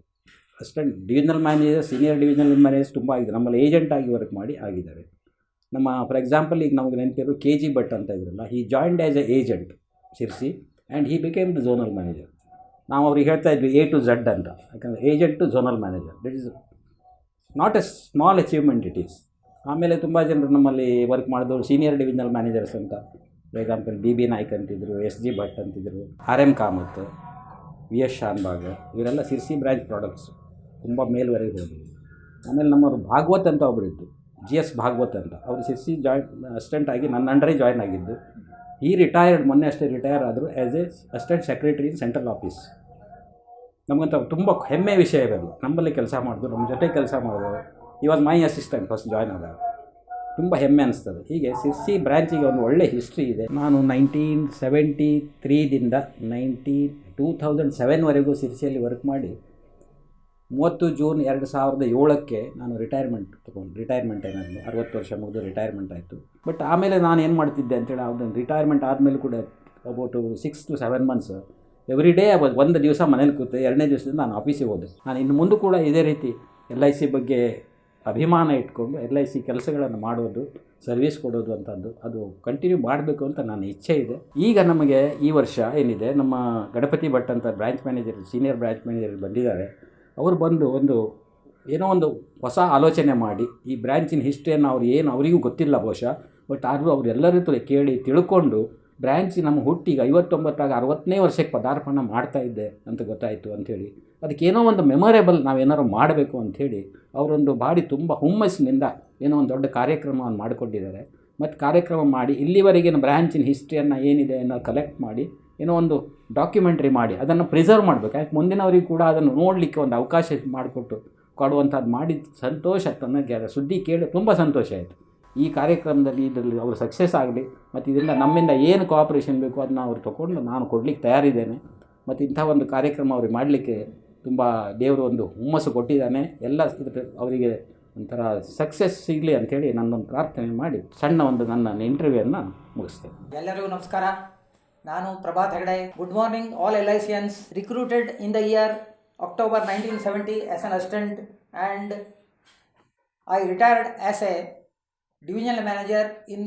Assistant divisional manager, senior divisional manager ತುಂಬ ಆಗಿದೆ. ನಮ್ಮಲ್ಲಿ ಏಜೆಂಟಾಗಿ ವರ್ಕ್ ಮಾಡಿ ಆಗಿದ್ದಾರೆ. ನಮ್ಮ ಫಾರ್ ಎಕ್ಸಾಂಪಲ್ ಈಗ ನಮಗೆ ನೆನಪಿರೋ KG ಭಟ್ ಅಂತ ಇದ್ರಲ್ಲ, he joined as a agent Sirsi and he became the zonal manager. ನಾವು ಅವ್ರಿಗೆ ಹೇಳ್ತಾ ಇದ್ವಿ A to Z ಅಂತ. ಯಾಕಂದರೆ agent to zonal manager, that is not a small achievement it is. ಆಮೇಲೆ ತುಂಬ ಜನರು ನಮ್ಮಲ್ಲಿ ವರ್ಕ್ ಮಾಡಿದವರು ಸೀನಿಯರ್ ಡಿವಿಷನಲ್ ಮ್ಯಾನೇಜರ್ಸ್ ಅಂತ, ಫಾರ್ ಎಕ್ಸಾಂಪಲ್ BB ನಾಯ್ಕ್ ಅಂತಿದ್ರು, SG ಭಟ್ ಅಂತಿದ್ರು, RM ಕಾಮತ್, VS ಶಾನ್ಭಾಗ್, ಇವರೆಲ್ಲ ಶಿರಸಿ ಬ್ರ್ಯಾಂಚ್ ಪ್ರಾಡಕ್ಟ್ಸ್ ತುಂಬ ಮೇಲ್ವರೆಗೆ ಹೋದರು. ಆಮೇಲೆ ನಮ್ಮವರು ಭಾಗವತ್ ಅಂತ ಒಬ್ಬರು ಇತ್ತು, GS ಭಾಗವತ್ ಅಂತ. ಅವರು ಶಿರಸಿ ಅಸಿಸ್ಟೆಂಟ್ ಆಗಿ ನನ್ನ ಅಂಡರೇ ಜಾಯ್ನ್ ಆಗಿದ್ದು. ಈ ರಿಟೈರ್ಡ್, ಮೊನ್ನೆ ಅಷ್ಟೇ ರಿಟೈರ್ ಆದರು as a assistant secretary in central office. ನಮಗಂತ ತುಂಬ ಹೆಮ್ಮೆ ವಿಷಯ ಇರೋದು. ನಮ್ಮಲ್ಲಿ ಕೆಲಸ ಮಾಡಿದ್ರು, ನಮ್ಮ ಜೊತೆ ಕೆಲಸ ಮಾಡಿದ್ರು. ಈ was my assistant first join ಆದಾಗ. ತುಂಬ ಹೆಮ್ಮೆ ಅನಿಸ್ತದೆ. ಹೀಗೆ ಶಿರಸಿ ಬ್ರ್ಯಾಂಚಿಗೆ ಒಂದು ಒಳ್ಳೆ ಹಿಸ್ಟ್ರಿ ಇದೆ. ನಾನು 1973ದಿಂದ 2007ವರೆಗೂ ಶಿರಸಿಯಲ್ಲಿ ವರ್ಕ್ ಮಾಡಿ 30 ಜೂನ್ 2007ಕ್ಕೆ ನಾನು ರಿಟೈರ್ಮೆಂಟ್ ಏನಾದ್ರು 60 ವರ್ಷ ಮುಗಿದು ರಿಟೈರ್ಮೆಂಟ್ ಆಯಿತು. ಬಟ್ ಆಮೇಲೆ ನಾನು ಏನು ಮಾಡ್ತಿದ್ದೆ ಅಂತೇಳಿ ಅದನ್ನು ರಿಟೈರ್ಮೆಂಟ್ ಆದಮೇಲೆ ಕೂಡ about 6 to 7 months every day ಒಂದು ದಿವಸ ಮನೇಲಿ ಕೂತೆ, 2ನೇ ದಿವಸದಿಂದ ನಾನು ಆಫೀಸಿಗೆ ಹೋದೆ. ನಾನು ಇನ್ನು ಮುಂದೆ ಕೂಡ ಇದೇ ರೀತಿ LIC ಬಗ್ಗೆ ಅಭಿಮಾನ ಇಟ್ಕೊಂಡು LIC ಕೆಲಸಗಳನ್ನು ಮಾಡೋದು, ಸರ್ವಿಸ್ ಕೊಡೋದು ಅಂತಂದು ಅದು ಕಂಟಿನ್ಯೂ ಮಾಡಬೇಕು ಅಂತ ನನ್ನ ಇಚ್ಛೆ ಇದೆ. ಈಗ ನಮಗೆ ಈ ವರ್ಷ ಏನಿದೆ, ನಮ್ಮ ಗಣಪತಿ ಭಟ್ ಅಂತ branch manager, senior branch manager ಬಂದಿದ್ದಾರೆ. ಅವರು ಬಂದು ಏನೋ ಒಂದು ಹೊಸ ಆಲೋಚನೆ ಮಾಡಿ ಈ ಬ್ರ್ಯಾಂಚಿನ ಹಿಸ್ಟ್ರಿಯನ್ನು ಅವರಿಗೂ ಗೊತ್ತಿಲ್ಲ ಬಹುಶಃ, ಬಟ್ ಆದರೂ ಅವರೆಲ್ಲರೂ ಕೇಳಿ ತಿಳ್ಕೊಂಡು ಬ್ರ್ಯಾಂಚ್ ನಮ್ಮ ಹುಟ್ಟಿಗೆ 59 60ನೇ ವರ್ಷಕ್ಕೆ ಪದಾರ್ಪಣೆ ಮಾಡ್ತಾ ಇದ್ದೆ ಅಂತ ಗೊತ್ತಾಯಿತು ಅಂಥೇಳಿ. ಅದಕ್ಕೇನೋ ಒಂದು ಮೆಮೊರೇಬಲ್ ನಾವೇನಾದ್ರು ಮಾಡಬೇಕು ಅಂಥೇಳಿ ಅವರೊಂದು ಬಾಡಿ ತುಂಬ ಹುಮ್ಮಸ್ಸಿನಿಂದ ಏನೋ ಒಂದು ದೊಡ್ಡ ಕಾರ್ಯಕ್ರಮವನ್ನು ಮಾಡಿಕೊಂಡಿದ್ದಾರೆ. ಮತ್ತು ಕಾರ್ಯಕ್ರಮ ಮಾಡಿ ಇಲ್ಲಿವರೆಗಿನ ಬ್ರ್ಯಾಂಚಿನ ಹಿಸ್ಟ್ರಿಯನ್ನು ಏನಿದೆ ಅನ್ನೋ ಕಲೆಕ್ಟ್ ಮಾಡಿ ಏನೋ ಒಂದು ಡಾಕ್ಯುಮೆಂಟ್ರಿ ಮಾಡಿ ಅದನ್ನು ಪ್ರಿಸರ್ವ್ ಮಾಡಬೇಕು. ಯಾಕೆ ಮುಂದಿನವರಿಗೆ ಕೂಡ ಅದನ್ನು ನೋಡಲಿಕ್ಕೆ ಒಂದು ಅವಕಾಶ ಮಾಡಿಕೊಟ್ಟು ಕೊಡುವಂಥದ್ದು ಮಾಡಿದ ಸಂತೋಷ, ನನಗೆ ಅದರ ಸುದ್ದಿ ಕೇಳಿ ತುಂಬ ಸಂತೋಷ ಆಯಿತು. ಈ ಕಾರ್ಯಕ್ರಮದಲ್ಲಿ ಇದರಲ್ಲಿ ಅವರು ಸಕ್ಸಸ್ ಆಗಲಿ, ಮತ್ತು ಇದರಿಂದ ನಮ್ಮಿಂದ ಏನು ಕೋಆಪ್ರೇಷನ್ ಬೇಕು ಅದನ್ನ ಅವ್ರು ತೊಗೊಂಡು ನಾನು ಕೊಡಲಿಕ್ಕೆ ತಯಾರಿದ್ದೇನೆ. ಮತ್ತು ಇಂಥ ಒಂದು ಕಾರ್ಯಕ್ರಮ ಅವ್ರಿಗೆ ಮಾಡಲಿಕ್ಕೆ ತುಂಬ ದೇವರು ಒಂದು ಹುಮ್ಮಸ್ಸು ಕೊಟ್ಟಿದ್ದಾನೆ. ಎಲ್ಲ ಅವರಿಗೆ ಒಂಥರ ಸಕ್ಸಸ್ ಸಿಗಲಿ ಅಂಥೇಳಿ ನನ್ನೊಂದು ಪ್ರಾರ್ಥನೆ ಮಾಡಿ ನನ್ನ ಇಂಟರ್ವ್ಯೂವನ್ನು ಮುಗಿಸ್ತೇನೆ. ಎಲ್ಲರಿಗೂ ನಮಸ್ಕಾರ. ನಾನು Prabhat Hegde. Good morning all LICians. Recruited in the year October 1970 as an assistant, and I retired as a divisional manager in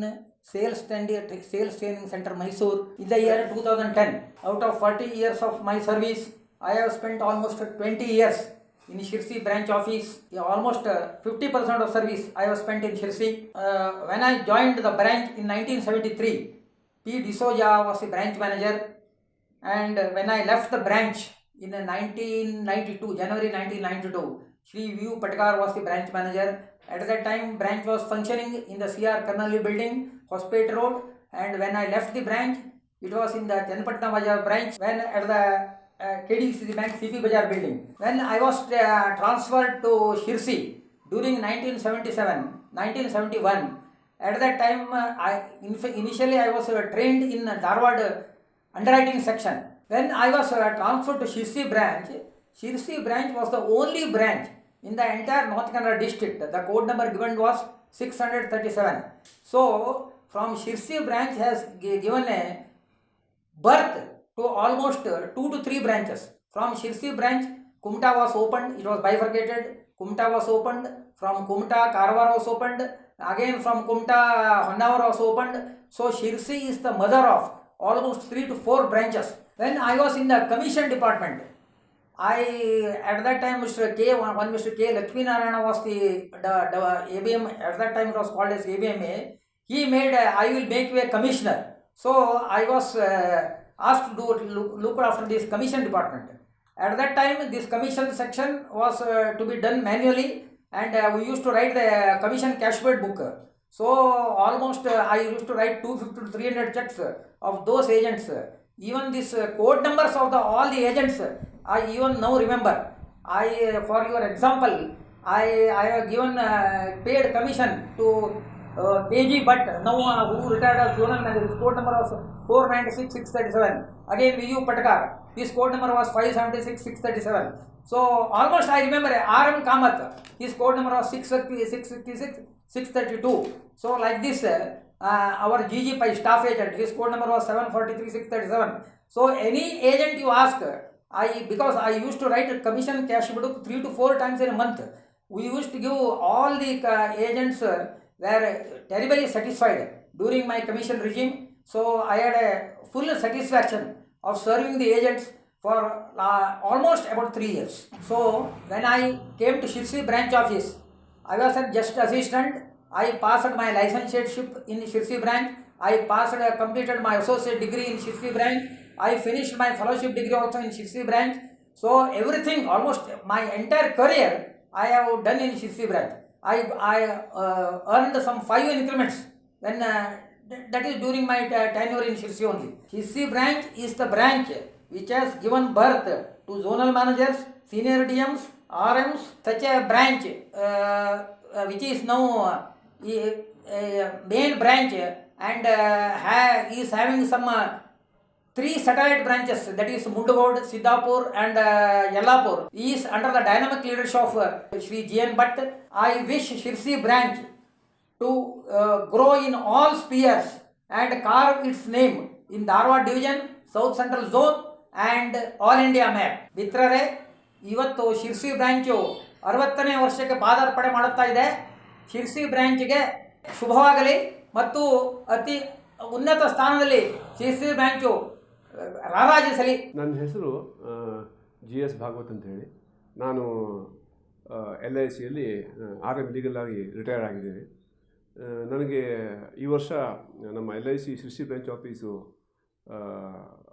Sales Training Center, Mysore, in the year 2010. Out of 40 years of my service, I have spent almost 20 years in Shirsi branch office. Almost 50% of service I have spent in Shirsi. When I joined the branch in 1973, P. D'Souza was the branch manager, and when I left the branch in 1992, January 1992, Shri V. Patkar was the branch manager. At that time, branch was functioning in the C.R. Karnali building, Hospet Road, and when I left the branch, it was in the Janpatna Bazaar branch, when at the KDCC Bank CP Bazaar building. When I was transferred to Shirsi during 1971, at that time, initially I was trained in Dharwad underwriting section. When I was transferred to Shirsi branch was the only branch in the entire North Kannada district. The code number given was 637. So, from Shirsi branch has given a birth to almost 2 to 3 branches. From Shirsi branch, Kumta was opened, it was bifurcated. Kumta was opened. From Kumta, Karwar was opened. Again from Kumta, Honnavar was opened. So, Shirsi is the mother of almost 3 to 4 branches. When I was in the commission department, at that time Mr. K. Lakshmi Narayana was the ABM. At that time it was called as ABMA. He made I will make you a commissioner. So I was asked to look after this commission department. At that time this commission section was to be done manually, and we used to write the commission cashboard book. So almost I used to write 250 to 300 checks of those agents. Even this code numbers of all the agents I even now remember. For your example, I have given paid commission to KG Bhatt, now who retired as zonal manager. His code number was 496,637. Again VU Patkar, his code number was 576,637. So almost I remember RM Kamath, his code number was 656,632. So like this, our GG Pai staff agent, his code number was 743,637. So any agent you ask, because I used to write a commission cash book 3 to 4 times in a month. We used to give all the agents were terribly satisfied during my commission regime. So I had a full satisfaction of serving the agents for almost about 3 years. So when I came to Shirsi branch office, I was a just assistant. I passed my licentiateship in Shirsi branch. I completed my associate degree in Shirsi branch. I finished my fellowship degree also in Shirsi branch. So everything, almost my entire career I have done in Shirsi branch. I earned some 5 increments when that is during my tenure in Shirsi only. Shirsi branch is the branch which has given birth to zonal managers, senior DMs, RMs. Such a branch which is now a main branch and is having some 3 satellite branches, that is Mundugod, Siddhapur and Yellapur, is under the dynamic leadership of Shri G.N. Bhatt. I wish Shirsi branch to grow in all spheres and carve its name in Dharwad division, South Central zone and all India map. ಮಿತ್ರರೇ, ಇವತ್ತು Sirsi branch 60ನೇ ವರ್ಷಕ್ಕೆ ಪಾದಾರ್ಪಣೆ ಮಾಡುತ್ತಾ ಇದೆ. ಶಿರ್ಸಿ ಬ್ರಾಂಚ್ಗೆ ಶುಭವಾಗಲಿ ಮತ್ತು ಅತಿ ಉನ್ನತ ಸ್ಥಾನದಲ್ಲಿ ಶಿರ್ಸಿ ಬ್ರಾಂಚು ರಾರಾಜಿಸಲಿ. ನನ್ನ ಹೆಸರು GS ಭಾಗವತ್ ಅಂತ ಹೇಳಿ. ನಾನು LICಯಲ್ಲಿ RM ಲೀಗಲ್ ಆಗಿ ರಿಟೈರ್ ಆಗಿದ್ದೇನೆ. ನನಗೆ ಈ ವರ್ಷ ನಮ್ಮ LIC ಶಿರ್ಸಿ ಬ್ರಾಂಚ್ ಆಫೀಸು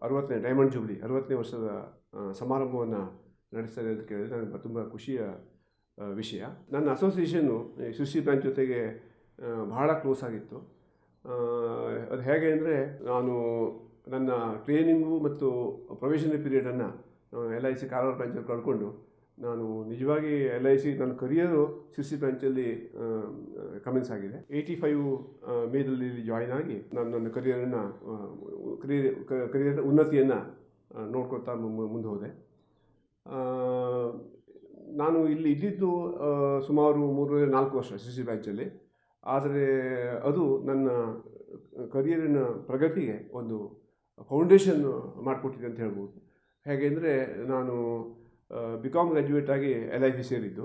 60ನೇ ಡೈಮಂಡ್ ಜೂಬ್ಲಿ 60ನೇ ವರ್ಷದ ಸಮಾರಂಭವನ್ನು ನಡೆಸ್ತಾರೆ ಅಂತ ಕೇಳಿದ್ರೆ ನನಗೆ ತುಂಬ ಖುಷಿಯ ವಿಷಯ. ನನ್ನ ಅಸೋಸಿಯೇಷನ್ನು ಶಿರ್ಸಿ ಬ್ರಾಂಚ್ ಜೊತೆಗೆ ಬಹಳ ಕ್ಲೋಸ್ ಆಗಿತ್ತು. ಅದು ಹೇಗೆ ಅಂದರೆ, ನಾನು ನನ್ನ ಟ್ರೈನಿಂಗು ಮತ್ತು ಪ್ರೊಬೇಷನರಿ ಪೀರಿಯಡನ್ನು LIC ಕಾರವಾರ ಬ್ರಾಂಚಲ್ಲಿ ಕಳ್ಕೊಂಡು ನಾನು ನಿಜವಾಗಿ LIC ನನ್ನ ಕರಿಯರು ಶಿರ್ಸಿ ಬ್ರಾಂಚಲ್ಲಿ ಕಮೆನ್ಸ್ ಆಗಿದೆ. 85 ಮೇದಲ್ಲಿ ಜಾಯಿನ್ ಆಗಿ ನಾನು ನನ್ನ ಕರಿಯರ್ ಉನ್ನತಿಯನ್ನು ನೋಡ್ಕೊಳ್ತಾ ಮುಂದೆ ಹೋದೆ. ನಾನು ಇದ್ದಿದ್ದು ಸುಮಾರು 3-4 ವರ್ಷ ಶಿರ್ಸಿ ಬ್ರಾಂಚಲ್ಲಿ. ಆದರೆ ಅದು ನನ್ನ ಕರಿಯರಿನ ಪ್ರಗತಿಗೆ ಒಂದು ಫೌಂಡೇಶನ್ ಮಾಡಿಕೊಟ್ಟಿದೆ ಅಂತ ಹೇಳ್ಬೋದು. ಹೇಗೆ ಅಂದರೆ, ನಾನು BCom ಗ್ರ್ಯಾಜುಯೇಟ್ ಆಗಿ LIC ಸೇರಿದ್ದು.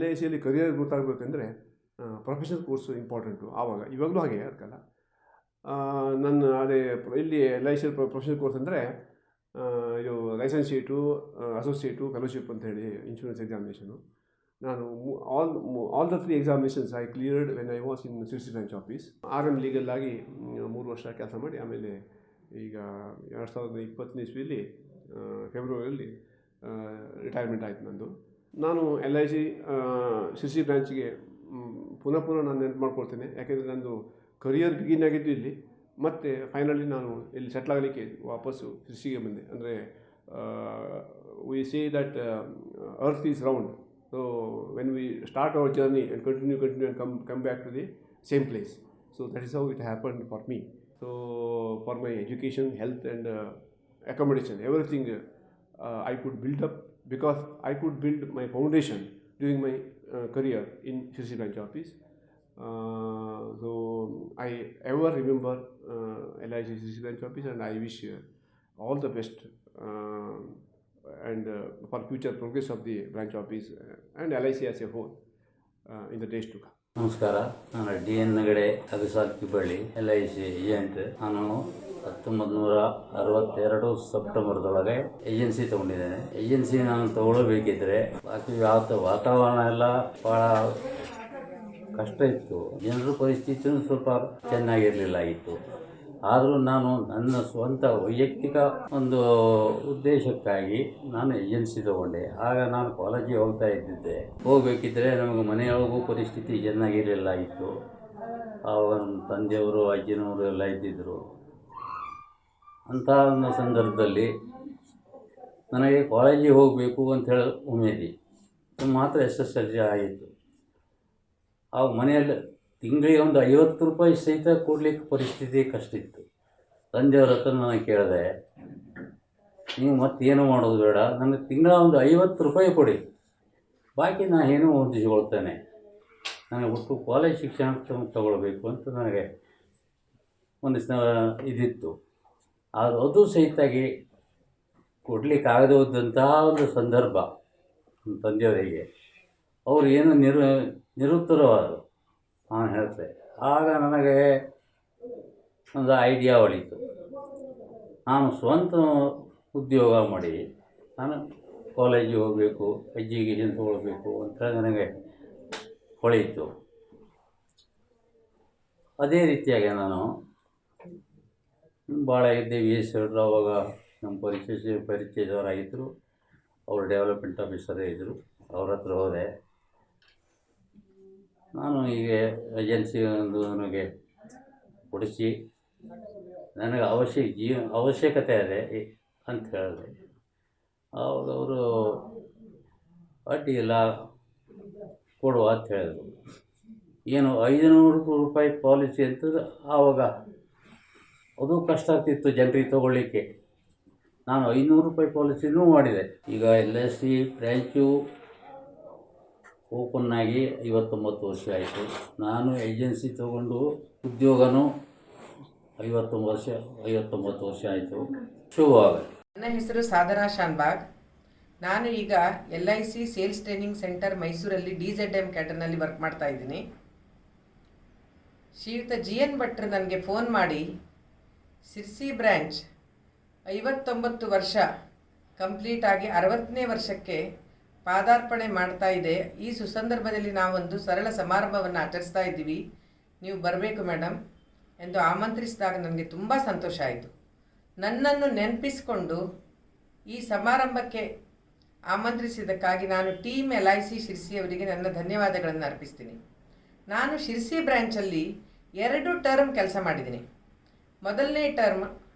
LICಯಲ್ಲಿ ಕರಿಯರ್ ಗೊತ್ತಾಗಬೇಕಂದ್ರೆ ಪ್ರೊಫೆಷನಲ್ ಕೋರ್ಸು ಇಂಪಾರ್ಟೆಂಟು. ಇವಾಗಲೂ ಹಾಗೆ ಅದಕ್ಕಲ್ಲ. ನನ್ನ ಇಲ್ಲಿ LIC ಪ್ರೊಫೆಷನಲ್ ಕೋರ್ಸ್ ಅಂದರೆ ಇದು ಲೈಸೆನ್ಸಿಯೇಟು, ಅಸೋಸಿಯೇಟು, ಫೆಲೋಶಿಪ್ ಅಂತ ಹೇಳಿ ಇನ್ಶೂರೆನ್ಸ್ ಎಕ್ಸಾಮಿನೇಷನು. ನಾನು all the 3 examinations I cleared when I was in Sirsi branch office. RM legal ಆಗಿ 3 ವರ್ಷ ಕೆಲಸ ಮಾಡಿ ಆಮೇಲೆ ಈಗ 2020ನೇ ಇಸ್ವಿಯಲ್ಲಿ ಫೆಬ್ರವರಿಯಲ್ಲಿ ರಿಟೈರ್ಮೆಂಟ್ ಆಯಿತು ನಂದು. ನಾನು LIC ಶಿರ್ಸಿ ಬ್ರಾಂಚಿಗೆ ಪುನಃ ನಾನು ನೆನಪು ಮಾಡ್ಕೊಳ್ತೇನೆ. ಯಾಕೆಂದರೆ ನಂದು ಕರಿಯರ್ ಬಿಗಿನ್ ಆಗಿದ್ದು ಇಲ್ಲಿ, ಮತ್ತು ಫೈನಲಿ ನಾನು ಇಲ್ಲಿ ಸೆಟ್ಲ್ ಆಗಲಿಕ್ಕೆ ವಾಪಸ್ಸು ಶಿರ್ಸಿಗೆ ಬಂದೆ. ಅಂದರೆ we say that earth is round. So when we start our journey and continue and come back to the same place. So that is how it happened for me. So for my education, health and accommodation, everything I could build up because I could build my foundation during my career in Shirsi branch office. So I ever remember LIC Shirsi branch office, and I wish all the best and for future progress of the branch office and LIC as a whole in the days to come. ನಮಸ್ಕಾರ, ನಾನು DN ನಗಡೆ ಅಗಸಾಲ್ ಕಿಬ್ಬಳ್ಳಿ, LIC agent. ನಾನು 1962 ಸೆಪ್ಟೆಂಬರ್ದೊಳಗೆ agency ತೊಗೊಂಡಿದ್ದೇನೆ. Agency ನಾನು ತೊಗೊಳ್ಬೇಕಿದ್ರೆ ಬಾಕಿ ವಾತಾವರಣ ಎಲ್ಲ ಭಾಳ ಕಷ್ಟ ಇತ್ತು. ಜನರ ಪರಿಸ್ಥಿತಿಯೂ ಸ್ವಲ್ಪ ಚೆನ್ನಾಗಿರಲಿಲ್ಲ ಆಗಿತ್ತು. ಆದರೂ ನಾನು ನನ್ನ ಸ್ವಂತ ವೈಯಕ್ತಿಕ ಒಂದು ಉದ್ದೇಶಕ್ಕಾಗಿ ನಾನು ಏಜೆನ್ಸಿ ತೊಗೊಂಡೆ. ಆಗ ನಾನು ಕಾಲೇಜಿಗೆ ಹೋಗಬೇಕಿದ್ದರೆ ನಮಗೆ ಮನೆಯೊಳಗೂ ಪರಿಸ್ಥಿತಿ ಚೆನ್ನಾಗಿರಲಿಲ್ಲ ಇತ್ತು. ಆವಾಗ ನಮ್ಮ ತಂದೆಯವರು, ಅಜ್ಜಿನವರು ಎಲ್ಲ ಇದ್ದಿದ್ದರು. ಅಂಥ ಒಂದು ಸಂದರ್ಭದಲ್ಲಿ ನನಗೆ ಕಾಲೇಜಿಗೆ ಹೋಗಬೇಕು ಅಂಥೇಳಿ ಉಮೇದಿ ಮಾತ್ರ SSLC ಆಗಿತ್ತು. ಆವಾಗ ಮನೆಯಲ್ಲಿ ತಿಂಗಳಿಗೆ ಒಂದು 50 ರೂಪಾಯಿ ಸಹಿತ ಕೊಡಲಿಕ್ಕೆ ಪರಿಸ್ಥಿತಿ ಕಷ್ಟ ಇತ್ತು. ತಂದೆಯವ್ರ ಹತ್ರ ನಾನು ಕೇಳಿದೆ, ನೀವು ಮತ್ತೇನು ಮಾಡೋದು ಬೇಡ, ನನಗೆ ತಿಂಗಳ ಒಂದು 50 ರೂಪಾಯಿ ಕೊಡಿ, ಬಾಕಿ ನಾನು ಏನೂ ಹೊಂದಿಸಿಕೊಳ್ತೇನೆ, ನನಗೆ ಒಟ್ಟು ಕಾಲೇಜ್ ಶಿಕ್ಷಣ ತಗೊಳ್ಬೇಕು ಅಂತ ನನಗೆ ಒಂದು ಇದಿತ್ತು. ಅದು ಸಹಿತಾಗಿ ಕೊಡಲಿಕ್ಕಾಗದೇ ಹೋದಂತಹ ಒಂದು ಸಂದರ್ಭ ನಮ್ಮ ತಂದೆಯವರಿಗೆ. ಅವರು ಏನು ನಿರುತ್ತರವಾದರು. ನಾನು ಹೇಳ್ತೆ, ಆಗ ನನಗೆ ಒಂದು ಐಡಿಯಾ ಹೊಳೀತು. ನಾನು ಸ್ವಂತ ಉದ್ಯೋಗ ಮಾಡಿ ನಾನು ಕಾಲೇಜಿಗೆ ಹೋಗಬೇಕು, ಎಜುಕೇಷನ್ ತೊಗೊಳ್ಬೇಕು ಅಂತ ನನಗೆ ಹೊಳೆಯಿತು. ಅದೇ ರೀತಿಯಾಗಿ ನಾನು ಭಾಳ VS ಹೇಳಿದ್ರು. ಅವಾಗ ನಮ್ಮ ಪರಿಚಯದವರಾಗಿದ್ದರು. ಅವರು ಡೆವಲಪ್ಮೆಂಟ್ ಆಫೀಸರೇ ಇದ್ದರು. ಅವ್ರ ಹತ್ರ ಹೋದೆ. ನಾನು ಹೀಗೆ ಏಜೆನ್ಸಿ ಒಂದು ನನಗೆ ಕೊಡಿಸಿ ನನಗೆ ಅವಶ್ಯಕತೆ ಇದೆ ಅಂತ ಹೇಳಿದೆ. ಆವಾಗ ಅವರು ಅಡ್ಡಿ ಇಲ್ಲ ಕೊಡುವ ಅಂತ ಹೇಳಿದರು. ಏನು 500 ರೂಪಾಯಿ ಪಾಲಿಸಿ ಅಂತ ಆವಾಗ ಅದು ಕಷ್ಟ ಆಗ್ತಿತ್ತು ಜನರಿಗೆ ತೊಗೊಳ್ಳಿಕ್ಕೆ. ನಾನು 500 ರೂಪಾಯಿ ಪಾಲಿಸಿನೂ ಮಾಡಿದೆ. ಈಗ LIC ಬ್ರ್ಯಾಂಚು ಓಪನ್ ಆಗಿ 59 ವರ್ಷ ಆಯಿತು. ನಾನು ಏಜೆನ್ಸಿ ತೊಗೊಂಡು ಉದ್ಯೋಗನೂ 59 ವರ್ಷ ಆಯಿತು. ಶುಭವಾಗಲಿ. ನನ್ನ ಹೆಸರು ಸಾಧನಾ ಶಾನ್ಬಾಗ್. ನಾನು ಈಗ LIC ಸೇಲ್ಸ್ ಟ್ರೈನಿಂಗ್ ಸೆಂಟರ್ ಮೈಸೂರಲ್ಲಿ DZM ಕ್ಯಾಟರ್ನಲ್ಲಿ ವರ್ಕ್ ಮಾಡ್ತಾ ಇದ್ದೀನಿ. ಶ್ರೀಯುತ GN ಭಟ್ರು ನನಗೆ ಫೋನ್ ಮಾಡಿ ಸಿರ್ಸಿ ಬ್ರ್ಯಾಂಚ್ 59 ವರ್ಷ ಕಂಪ್ಲೀಟ್ ಆಗಿ 60ನೇ ವರ್ಷಕ್ಕೆ ಪಾದಾರ್ಪಣೆ ಮಾಡ್ತಾ ಇದೆ. ಈ ಸುಸಂದರ್ಭದಲ್ಲಿ ನಾವೊಂದು ಸರಳ ಸಮಾರಂಭವನ್ನು ಆಚರಿಸ್ತಾ ಇದ್ದೀವಿ, ನೀವು ಬರಬೇಕು ಮೇಡಮ್ ಎಂದು ಆಮಂತ್ರಿಸಿದಾಗ ನನಗೆ ತುಂಬ ಸಂತೋಷ ಆಯಿತು. ನನ್ನನ್ನು ನೆನಪಿಸಿಕೊಂಡು ಈ ಸಮಾರಂಭಕ್ಕೆ ಆಮಂತ್ರಿಸಿದ್ದಕ್ಕಾಗಿ ನಾನು ಟೀಮ್ LIC ಶಿರ್ಸಿಯವರಿಗೆ ನನ್ನ ಧನ್ಯವಾದಗಳನ್ನು ಅರ್ಪಿಸ್ತೀನಿ. ನಾನು ಶಿರ್ಸಿ ಬ್ರ್ಯಾಂಚಲ್ಲಿ 2 ಟರ್ಮ್ ಕೆಲಸ ಮಾಡಿದ್ದೀನಿ. ಮೊದಲನೇ ಟರ್ಮ್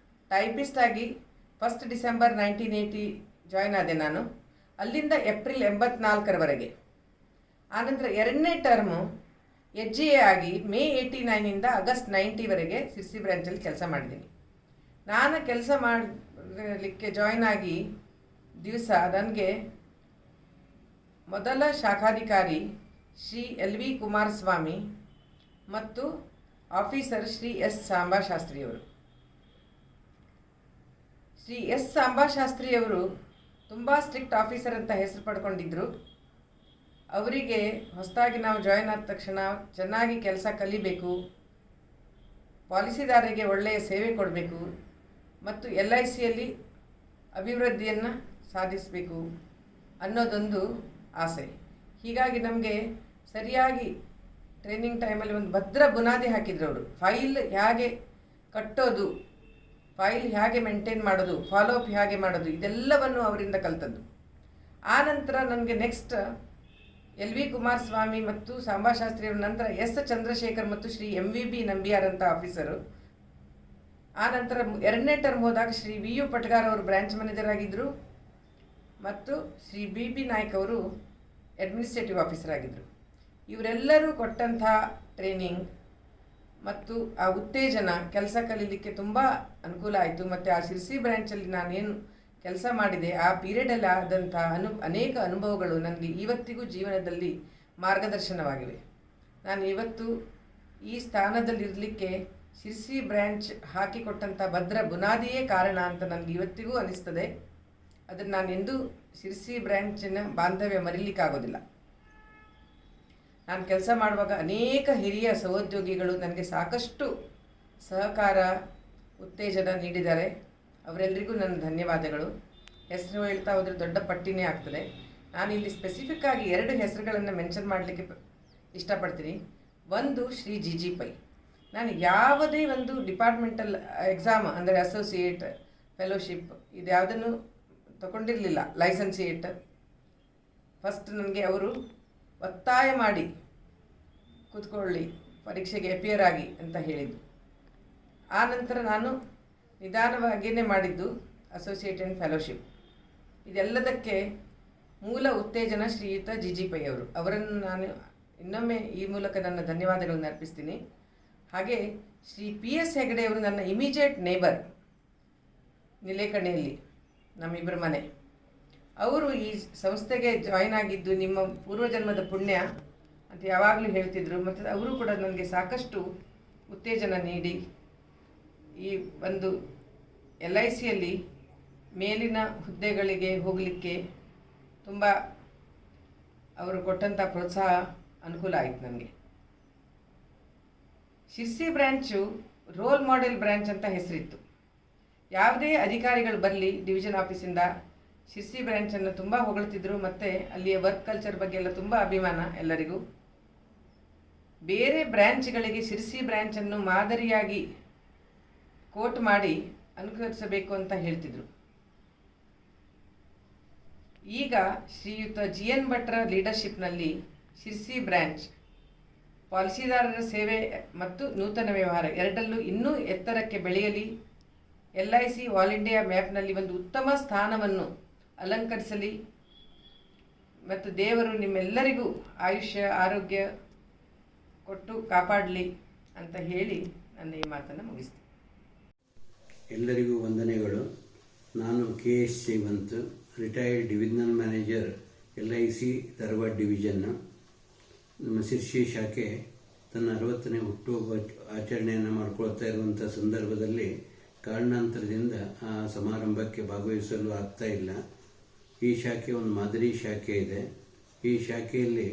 ಟೈಪಿಸ್ಟ್ ಆಗಿ 1 ಡಿಸೆಂಬರ್ 1980 ಜಾಯ್ನ್ ಆದೆ ನಾನು, ಅಲ್ಲಿಂದ ಏಪ್ರಿಲ್ 84ರವರೆಗೆ. ಆನಂತರ 2ನೇ ಟರ್ಮು HGA ಆಗಿ ಮೇ 89ಇಂದ ಆಗಸ್ಟ್ 90ವರೆಗೆ ಸಿರ್ಸಿ ಬ್ರ್ಯಾಂಚಲ್ಲಿ ಕೆಲಸ ಮಾಡಿದ್ದೀನಿ. ನಾನು ಕೆಲಸ ಮಾಡಲಿಕ್ಕೆ ಜಾಯ್ನ್ ಆಗಿ ದಿವಸ ನನಗೆ ಮೊದಲ ಶಾಖಾಧಿಕಾರಿ ಶ್ರೀ LV ಕುಮಾರಸ್ವಾಮಿ ಮತ್ತು ಆಫೀಸರ್ ಶ್ರೀ S ಸಾಂಬಾಶಾಸ್ತ್ರಿಯವರು. ಶ್ರೀ S ಸಾಂಬಾಶಾಸ್ತ್ರಿಯವರು ತುಂಬ ಸ್ಟ್ರಿಕ್ಟ್ ಆಫೀಸರ್ ಅಂತ ಹೆಸರು ಪಡ್ಕೊಂಡಿದ್ದರು. ಅವರಿಗೆ ಹೊಸದಾಗಿ ನಾವು ಜಾಯ್ನ್ ಆದ ತಕ್ಷಣ ಚೆನ್ನಾಗಿ ಕೆಲಸ ಕಲಿಬೇಕು, ಪಾಲಿಸಿದಾರರಿಗೆ ಒಳ್ಳೆಯ ಸೇವೆ ಕೊಡಬೇಕು ಮತ್ತು LICಯಲ್ಲಿ ಅಭಿವೃದ್ಧಿಯನ್ನು ಸಾಧಿಸಬೇಕು ಅನ್ನೋದೊಂದು ಆಸೆ. ಹೀಗಾಗಿ ನಮಗೆ ಸರಿಯಾಗಿ ಟ್ರೈನಿಂಗ್ ಟೈಮಲ್ಲಿ ಒಂದು ಭದ್ರ ಬುನಾದಿ ಹಾಕಿದ್ರು ಅವರು. ಫೈಲ್ ಹೇಗೆ ಕಟ್ಟೋದು, ಫೈಲ್ ಹೇಗೆ ಮೇಂಟೈನ್ ಮಾಡೋದು, ಫಾಲೋಅಪ್ ಹೇಗೆ ಮಾಡೋದು, ಇದೆಲ್ಲವನ್ನು ಅವರಿಂದ ಕಲಿತದ್ದು. ಆ ನಂತರ ನನಗೆ ನೆಕ್ಸ್ಟ್ LV ಕುಮಾರಸ್ವಾಮಿ ಮತ್ತು ಸಾಂಬಾಶಾಸ್ತ್ರಿಯವರ ನಂತರ S ಚಂದ್ರಶೇಖರ್ ಮತ್ತು ಶ್ರೀ MVB ನಂಬಿಯಾರ್ ಅಂತ ಆಫೀಸರು. ಆ ನಂತರ 2ನೇ ಟರ್ಮ್ ಹೋದಾಗ ಶ್ರೀ VU ಪಟ್ಗಾರ್ ಅವರು ಬ್ರ್ಯಾಂಚ್ ಮ್ಯಾನೇಜರ್ ಆಗಿದ್ದರು ಮತ್ತು ಶ್ರೀ BB ನಾಯ್ಕ್ ಅವರು ಅಡ್ಮಿನಿಸ್ಟ್ರೇಟಿವ್ ಆಫೀಸರ್ ಆಗಿದ್ದರು. ಇವರೆಲ್ಲರೂ ಕೊಟ್ಟಂಥ ಟ್ರೈನಿಂಗ್ ಮತ್ತು ಆ ಉತ್ತೇಜನ ಕೆಲಸ ಕಲೀಲಿಕ್ಕೆ ತುಂಬ ಅನುಕೂಲ ಆಯಿತು. ಮತ್ತು ಆ ಶಿರ್ಸಿ ಬ್ರ್ಯಾಂಚಲ್ಲಿ ನಾನೇನು ಕೆಲಸ ಮಾಡಿದೆ ಆ ಪೀರಿಯಡಲ್ಲಿ ಆದಂಥ ಅನೇಕ ಅನುಭವಗಳು ನನಗೆ ಇವತ್ತಿಗೂ ಜೀವನದಲ್ಲಿ ಮಾರ್ಗದರ್ಶನವಾಗಿವೆ. ನಾನು ಇವತ್ತು ಈ ಸ್ಥಾನದಲ್ಲಿರಲಿಕ್ಕೆ ಶಿರ್ಸಿ ಬ್ರ್ಯಾಂಚ್ ಹಾಕಿಕೊಟ್ಟಂಥ ಭದ್ರ ಬುನಾದಿಯೇ ಕಾರಣ ಅಂತ ನನಗೆ ಇವತ್ತಿಗೂ ಅನಿಸ್ತದೆ. ಅದನ್ನು ನಾನು ಎಂದೂ ಶಿರ್ಸಿ ಬ್ರ್ಯಾಂಚಿನ ಬಾಂಧವ್ಯ ಮರೀಲಿಕ್ಕಾಗೋದಿಲ್ಲ. ನಾನು ಕೆಲಸ ಮಾಡುವಾಗ ಅನೇಕ ಹಿರಿಯ ಸಹೋದ್ಯೋಗಿಗಳು ನನಗೆ ಸಾಕಷ್ಟು ಸಹಕಾರ ಉತ್ತೇಜನ ನೀಡಿದ್ದಾರೆ. ಅವರೆಲ್ಲರಿಗೂ ನನ್ನ ಧನ್ಯವಾದಗಳು. ಹೆಸರು ಹೇಳ್ತಾ ಹೋದರೆ ದೊಡ್ಡ ಪಟ್ಟಿನೇ ಆಗ್ತದೆ. ನಾನು ಇಲ್ಲಿ ಸ್ಪೆಸಿಫಿಕ್ ಆಗಿ 2 ಹೆಸರುಗಳನ್ನು ಮೆನ್ಷನ್ ಮಾಡಲಿಕ್ಕೆ ಇಷ್ಟಪಡ್ತೀನಿ. ಒಂದು ಶ್ರೀ GG ಪೈ. ನಾನು ಯಾವುದೇ ಒಂದು ಡಿಪಾರ್ಟ್ಮೆಂಟಲ್ ಎಕ್ಸಾಮ್ ಅಂದರೆ ಅಸೋಸಿಯೇಟ್, ಫೆಲೋಶಿಪ್ ಇದ್ಯಾವುದನ್ನು ತಗೊಂಡಿರಲಿಲ್ಲ. ಲೈಸೆನ್ಸಿಯೇಟ್ ಫಸ್ಟ್ ನನಗೆ ಅವರು ಒತ್ತಾಯ ಮಾಡಿ ಕೂತ್ಕೊಳ್ಳಿ ಪರೀಕ್ಷೆಗೆ ಅಪಿಯರ್ ಆಗಿ ಅಂತ ಹೇಳಿದ್ದು. ಆ ನಂತರ ನಾನು ನಿಧಾನವಾಗಿಯೇ ಮಾಡಿದ್ದು ಅಸೋಸಿಯೇಟ್ ಆ್ಯಂಡ್ ಫೆಲೋಶಿಪ್. ಇದೆಲ್ಲದಕ್ಕೆ ಮೂಲ ಉತ್ತೇಜನ ಶ್ರೀಯುತ GG ಪೈ ಅವರು. ಅವರನ್ನು ನಾನು ಇನ್ನೊಮ್ಮೆ ಈ ಮೂಲಕ ನನ್ನ ಧನ್ಯವಾದಗಳನ್ನು ಅರ್ಪಿಸ್ತೀನಿ. ಹಾಗೆ ಶ್ರೀ PS ಹೆಗಡೆ ಅವರು ನನ್ನ ಇಮಿಡಿಯೇಟ್ ನೇಬರ್, ನಿಲೇಕಣಿಯಲ್ಲಿ ನಮ್ಮಿಬ್ಬರ ಮನೆ. ಅವರು ಈ ಸಂಸ್ಥೆಗೆ ಜಾಯ್ನ್ ಆಗಿದ್ದು ನಿಮ್ಮ ಪೂರ್ವಜನ್ಮದ ಪುಣ್ಯ ಅಂತ ಯಾವಾಗಲೂ ಹೇಳ್ತಿದ್ರು. ಮತ್ತು ಅವರು ಕೂಡ ನನಗೆ ಸಾಕಷ್ಟು ಉತ್ತೇಜನ ನೀಡಿ ಈ ಒಂದು LICಯಲ್ಲಿ ಮೇಲಿನ ಹುದ್ದೆಗಳಿಗೆ ಹೋಗಲಿಕ್ಕೆ ತುಂಬ ಅವರು ಕೊಟ್ಟಂಥ ಪ್ರೋತ್ಸಾಹ ಅನುಕೂಲ ಆಯಿತು ನನಗೆ. Sirsi branch role model branch ಅಂತ ಹೆಸರಿತ್ತು. ಯಾವುದೇ ಅಧಿಕಾರಿಗಳು ಬರಲಿ ಡಿವಿಷನ್ ಆಫೀಸಿಂದ ಶಿರ್ಸಿ ಬ್ರ್ಯಾಂಚನ್ನು ತುಂಬ ಹೊಗಳ್ತಿದ್ರು. ಮತ್ತು ಅಲ್ಲಿಯ ವರ್ಕ್ ಕಲ್ಚರ್ ಬಗ್ಗೆ ಎಲ್ಲ ತುಂಬ ಅಭಿಮಾನ ಎಲ್ಲರಿಗೂ. ಬೇರೆ ಬ್ರ್ಯಾಂಚ್ಗಳಿಗೆ ಶಿರ್ಸಿ ಬ್ರ್ಯಾಂಚನ್ನು ಮಾದರಿಯಾಗಿ ಕೋಟ್ ಮಾಡಿ ಅನುಕರಿಸಬೇಕು ಅಂತ ಹೇಳ್ತಿದ್ರು. ಈಗ ಶ್ರೀಯುತ GN ಭಟ್ರ ಲೀಡರ್ಶಿಪ್ನಲ್ಲಿ ಶಿರ್ಸಿ ಬ್ರ್ಯಾಂಚ್ ಪಾಲಿಸಿದಾರರ ಸೇವೆ ಮತ್ತು ನೂತನ ವ್ಯವಹಾರ ಎರಡಲ್ಲೂ ಇನ್ನೂ ಎತ್ತರಕ್ಕೆ ಬೆಳೆಯಲಿ, LIC ಆಲ್ ಇಂಡಿಯಾ ಮ್ಯಾಪ್ನಲ್ಲಿ ಒಂದು ಉತ್ತಮ ಸ್ಥಾನವನ್ನು ಅಲಂಕರಿಸಲಿ ಮತ್ತು ದೇವರು ನಿಮ್ಮೆಲ್ಲರಿಗೂ ಆಯುಷ್ಯ ಆರೋಗ್ಯ ಕೊಟ್ಟು ಕಾಪಾಡಲಿ ಅಂತ ಹೇಳಿ ನನ್ನ ಈ ಮಾತನ್ನು ಮುಗಿಸ್ತೀನಿ. ಎಲ್ಲರಿಗೂ ವಂದನೆಗಳು. ನಾನು KS Jayavant, retired divisional manager LIC Dharwad division. ನಮ್ಮ ಶಿರ್ಸಿ ಶಾಖೆ ತನ್ನ 60ನೇ ಹುಟ್ಟುಹಬ್ಬ ಆಚರಣೆಯನ್ನು ಮಾಡಿಕೊಳ್ತಾ ಇರುವಂಥ ಸಂದರ್ಭದಲ್ಲಿ ಕಾರಣಾಂತರದಿಂದ ಆ ಸಮಾರಂಭಕ್ಕೆ ಭಾಗವಹಿಸಲು ಆಗ್ತಾ ಇಲ್ಲ. ಈ ಶಾಖೆ ಒಂದು ಮಾದರಿ ಶಾಖೆ ಇದೆ. ಈ ಶಾಖೆಯಲ್ಲಿ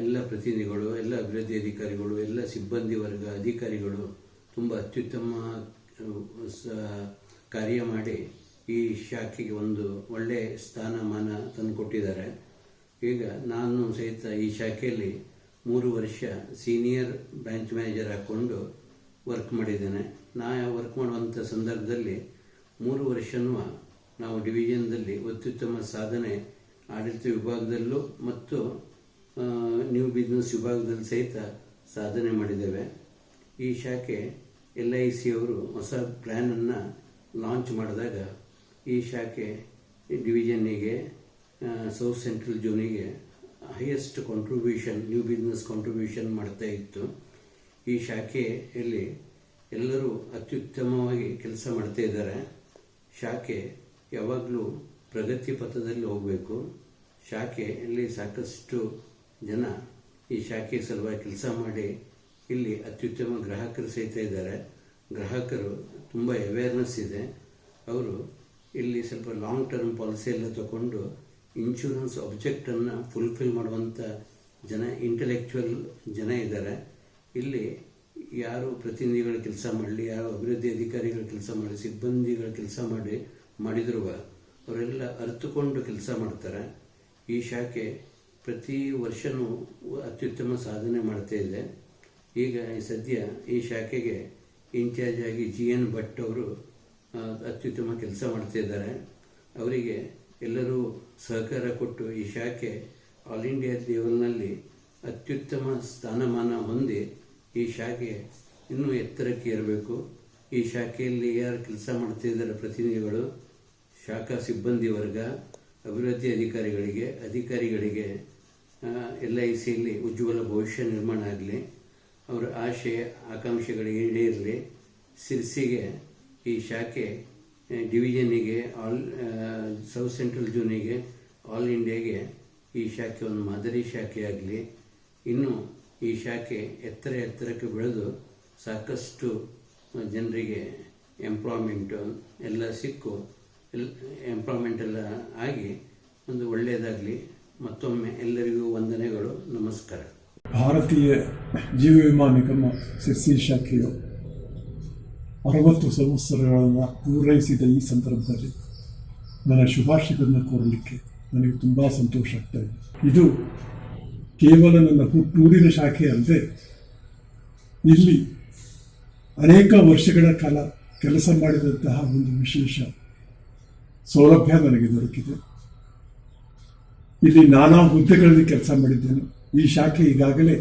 ಎಲ್ಲ ಪ್ರತಿನಿಧಿಗಳು, ಎಲ್ಲ ಅಭಿವೃದ್ಧಿ ಅಧಿಕಾರಿಗಳು, ಎಲ್ಲ ಸಿಬ್ಬಂದಿ ವರ್ಗ ಅಧಿಕಾರಿಗಳು ತುಂಬ ಅತ್ಯುತ್ತಮ ಕಾರ್ಯ ಮಾಡಿ ಈ ಶಾಖೆಗೆ ಒಂದು ಒಳ್ಳೆಯ ಸ್ಥಾನಮಾನ ತಂದುಕೊಟ್ಟಿದ್ದಾರೆ. ಈಗ ನಾನು ಸಹಿತ ಈ ಶಾಖೆಯಲ್ಲಿ 3 ವರ್ಷ ಸೀನಿಯರ್ ಬ್ರಾಂಚ್ ಮ್ಯಾನೇಜರ್ ಹಾಕ್ಕೊಂಡು ವರ್ಕ್ ಮಾಡಿದ್ದೇನೆ. ವರ್ಕ್ ಮಾಡುವಂಥ ಸಂದರ್ಭದಲ್ಲಿ 3 ವರ್ಷವೂ ನಾವು ಡಿವಿಷನ್ದಲ್ಲಿ ಅತ್ಯುತ್ತಮ ಸಾಧನೆ ಆಡಳಿತ ವಿಭಾಗದಲ್ಲೂ ಮತ್ತು ನ್ಯೂ ಬಿಸ್ನೆಸ್ ವಿಭಾಗದಲ್ಲಿ ಸಹಿತ ಸಾಧನೆ ಮಾಡಿದ್ದೇವೆ. ಈ ಶಾಖೆ LIC ಅವರು ಹೊಸ ಪ್ಲ್ಯಾನನ್ನು ಲಾಂಚ್ ಮಾಡಿದಾಗ ಈ ಶಾಖೆ ಡಿವಿಷನ್ನಿಗೆ ಸೌತ್ ಸೆಂಟ್ರಲ್ ಝೋನಿಗೆ highest contribution, new business contribution ಮಾಡ್ತಾ ಇತ್ತು. ಈ ಶಾಖೆಯಲ್ಲಿ ಎಲ್ಲರೂ ಅತ್ಯುತ್ತಮವಾಗಿ ಕೆಲಸ ಮಾಡ್ತಾ ಇದ್ದಾರೆ. ಶಾಖೆ ಯಾವಾಗಲೂ ಪ್ರಗತಿ ಪಥದಲ್ಲಿ ಹೋಗಬೇಕು. ಶಾಖೆಯಲ್ಲಿ ಸಾಕಷ್ಟು ಜನ ಈ ಶಾಖೆ ಸಲುವಾಗಿ ಕೆಲಸ ಮಾಡಿ ಇಲ್ಲಿ ಅತ್ಯುತ್ತಮ ಗ್ರಾಹಕರು ಸಹಿತ ಇದ್ದಾರೆ. ಗ್ರಾಹಕರು ತುಂಬ ಅವೇರ್ನೆಸ್ ಇದೆ. ಅವರು ಇಲ್ಲಿ ಸ್ವಲ್ಪ ಲಾಂಗ್ ಟರ್ಮ್ ಪಾಲಿಸಿ ಎಲ್ಲ ತಗೊಂಡು ಇನ್ಶೂರೆನ್ಸ್ ಆಬ್ಜೆಕ್ಟನ್ನು ಫುಲ್ಫಿಲ್ ಮಾಡುವಂಥ ಜನ, ಇಂಟೆಲೆಕ್ಚುವಲ್ ಜನ ಇದ್ದಾರೆ. ಇಲ್ಲಿ ಯಾರು ಪ್ರತಿನಿಧಿಗಳ ಕೆಲಸ ಮಾಡಲಿ, ಯಾರು ಅಭಿವೃದ್ಧಿ ಅಧಿಕಾರಿಗಳ ಕೆಲಸ ಮಾಡಲಿ, ಸಿಬ್ಬಂದಿಗಳ ಕೆಲಸ ಮಾಡಿದರೂ ಅವರೆಲ್ಲ ಅರ್ಥಕೊಂಡು ಕೆಲಸ ಮಾಡ್ತಾರೆ. ಈ ಶಾಖೆ ಪ್ರತಿ ವರ್ಷವೂ ಅತ್ಯುತ್ತಮ ಸಾಧನೆ ಮಾಡ್ತಾ ಇದೆ. ಈಗ ಸದ್ಯ ಈ ಶಾಖೆಗೆ ಇನ್ಚಾರ್ಜ್ ಆಗಿ GN ಭಟ್ ಅವರು ಅತ್ಯುತ್ತಮ ಕೆಲಸ ಮಾಡ್ತಿದ್ದಾರೆ. ಅವರಿಗೆ ಎಲ್ಲರೂ ಸಹಕಾರ ಕೊಟ್ಟು ಈ ಶಾಖೆ ಆಲ್ ಇಂಡಿಯಾ ಲೆವೆಲ್ನಲ್ಲಿ ಅತ್ಯುತ್ತಮ ಸ್ಥಾನಮಾನ ಹೊಂದಿ ಈ ಶಾಖೆ ಇನ್ನೂ ಎತ್ತರಕ್ಕೆ ಇರಬೇಕು. ಈ ಶಾಖೆಯಲ್ಲಿ ಯಾರು ಕೆಲಸ ಮಾಡ್ತಿದ್ದಾರೆ ಪ್ರತಿನಿಧಿಗಳು, ಶಾಖಾ ಸಿಬ್ಬಂದಿ ವರ್ಗ, ಅಭಿವೃದ್ಧಿ ಅಧಿಕಾರಿಗಳಿಗೆ LICಯಲ್ಲಿ ಉಜ್ವಲ ಭವಿಷ್ಯ ನಿರ್ಮಾಣ ಆಗಲಿ, ಅವರ ಆಶಯ ಆಕಾಂಕ್ಷೆಗಳಿಗೆ ಈಡೇರಲಿ. ಸಿರ್ಸಿಗೆ ಈ ಶಾಖೆ ಡಿವಿಷನ್ನಿಗೆ, ಸೌತ್ ಸೆಂಟ್ರಲ್ ಝೋನಿಗೆ, ಆಲ್ ಇಂಡಿಯಾಗೆ ಈ ಶಾಖೆ ಒಂದು ಮಾದರಿ ಶಾಖೆ ಆಗಲಿ. ಇನ್ನು ಈ ಶಾಖೆ ಎತ್ತರಕ್ಕೆ ಬೆಳೆದು ಸಾಕಷ್ಟು ಜನರಿಗೆ ಎಂಪ್ಲಾಯ್ಮೆಂಟು ಎಲ್ಲ ಸಿಕ್ಕು ಎಂಪ್ಲಾಯ್ಮೆಂಟ್ ಎಲ್ಲ ಆಗಿ ಒಂದು ಒಳ್ಳೆಯದಾಗಲಿ. ಮತ್ತೊಮ್ಮೆ ಎಲ್ಲರಿಗೂ ವಂದನೆಗಳು, ನಮಸ್ಕಾರ. ಭಾರತೀಯ ಜೀವ ವಿಮಾ ನಿಗಮ ಸಿರ್ಸಿ ಶಾಖೆಯು 60 ಸಂವತ್ಸರಗಳನ್ನು ಪೂರೈಸಿದ ಈ ಸಂದರ್ಭದಲ್ಲಿ ನನ್ನ ಶುಭಾಶಯಗಳನ್ನು ಕೋರಲಿಕ್ಕೆ ನನಗೆ ತುಂಬ ಸಂತೋಷ ಆಗ್ತಾ ಇದೆ. ಇದು ಕೇವಲ ನನ್ನ ಹುಟ್ಟೂರಿನ ಶಾಖೆ ಅಲ್ಲದೆ ಇಲ್ಲಿ ಅನೇಕ ವರ್ಷಗಳ ಕಾಲ ಕೆಲಸ ಮಾಡಿದಂತಹ ಒಂದು ವಿಶೇಷ ಸೌಲಭ್ಯ ನನಗೆ ದೊರಕಿದೆ. ಇಲ್ಲಿ ನಾನಾ ಹುದ್ದೆಗಳಲ್ಲಿ ಕೆಲಸ ಮಾಡಿದ್ದೇನೆ. ಈ ಶಾಖೆ ಈಗಾಗಲೇ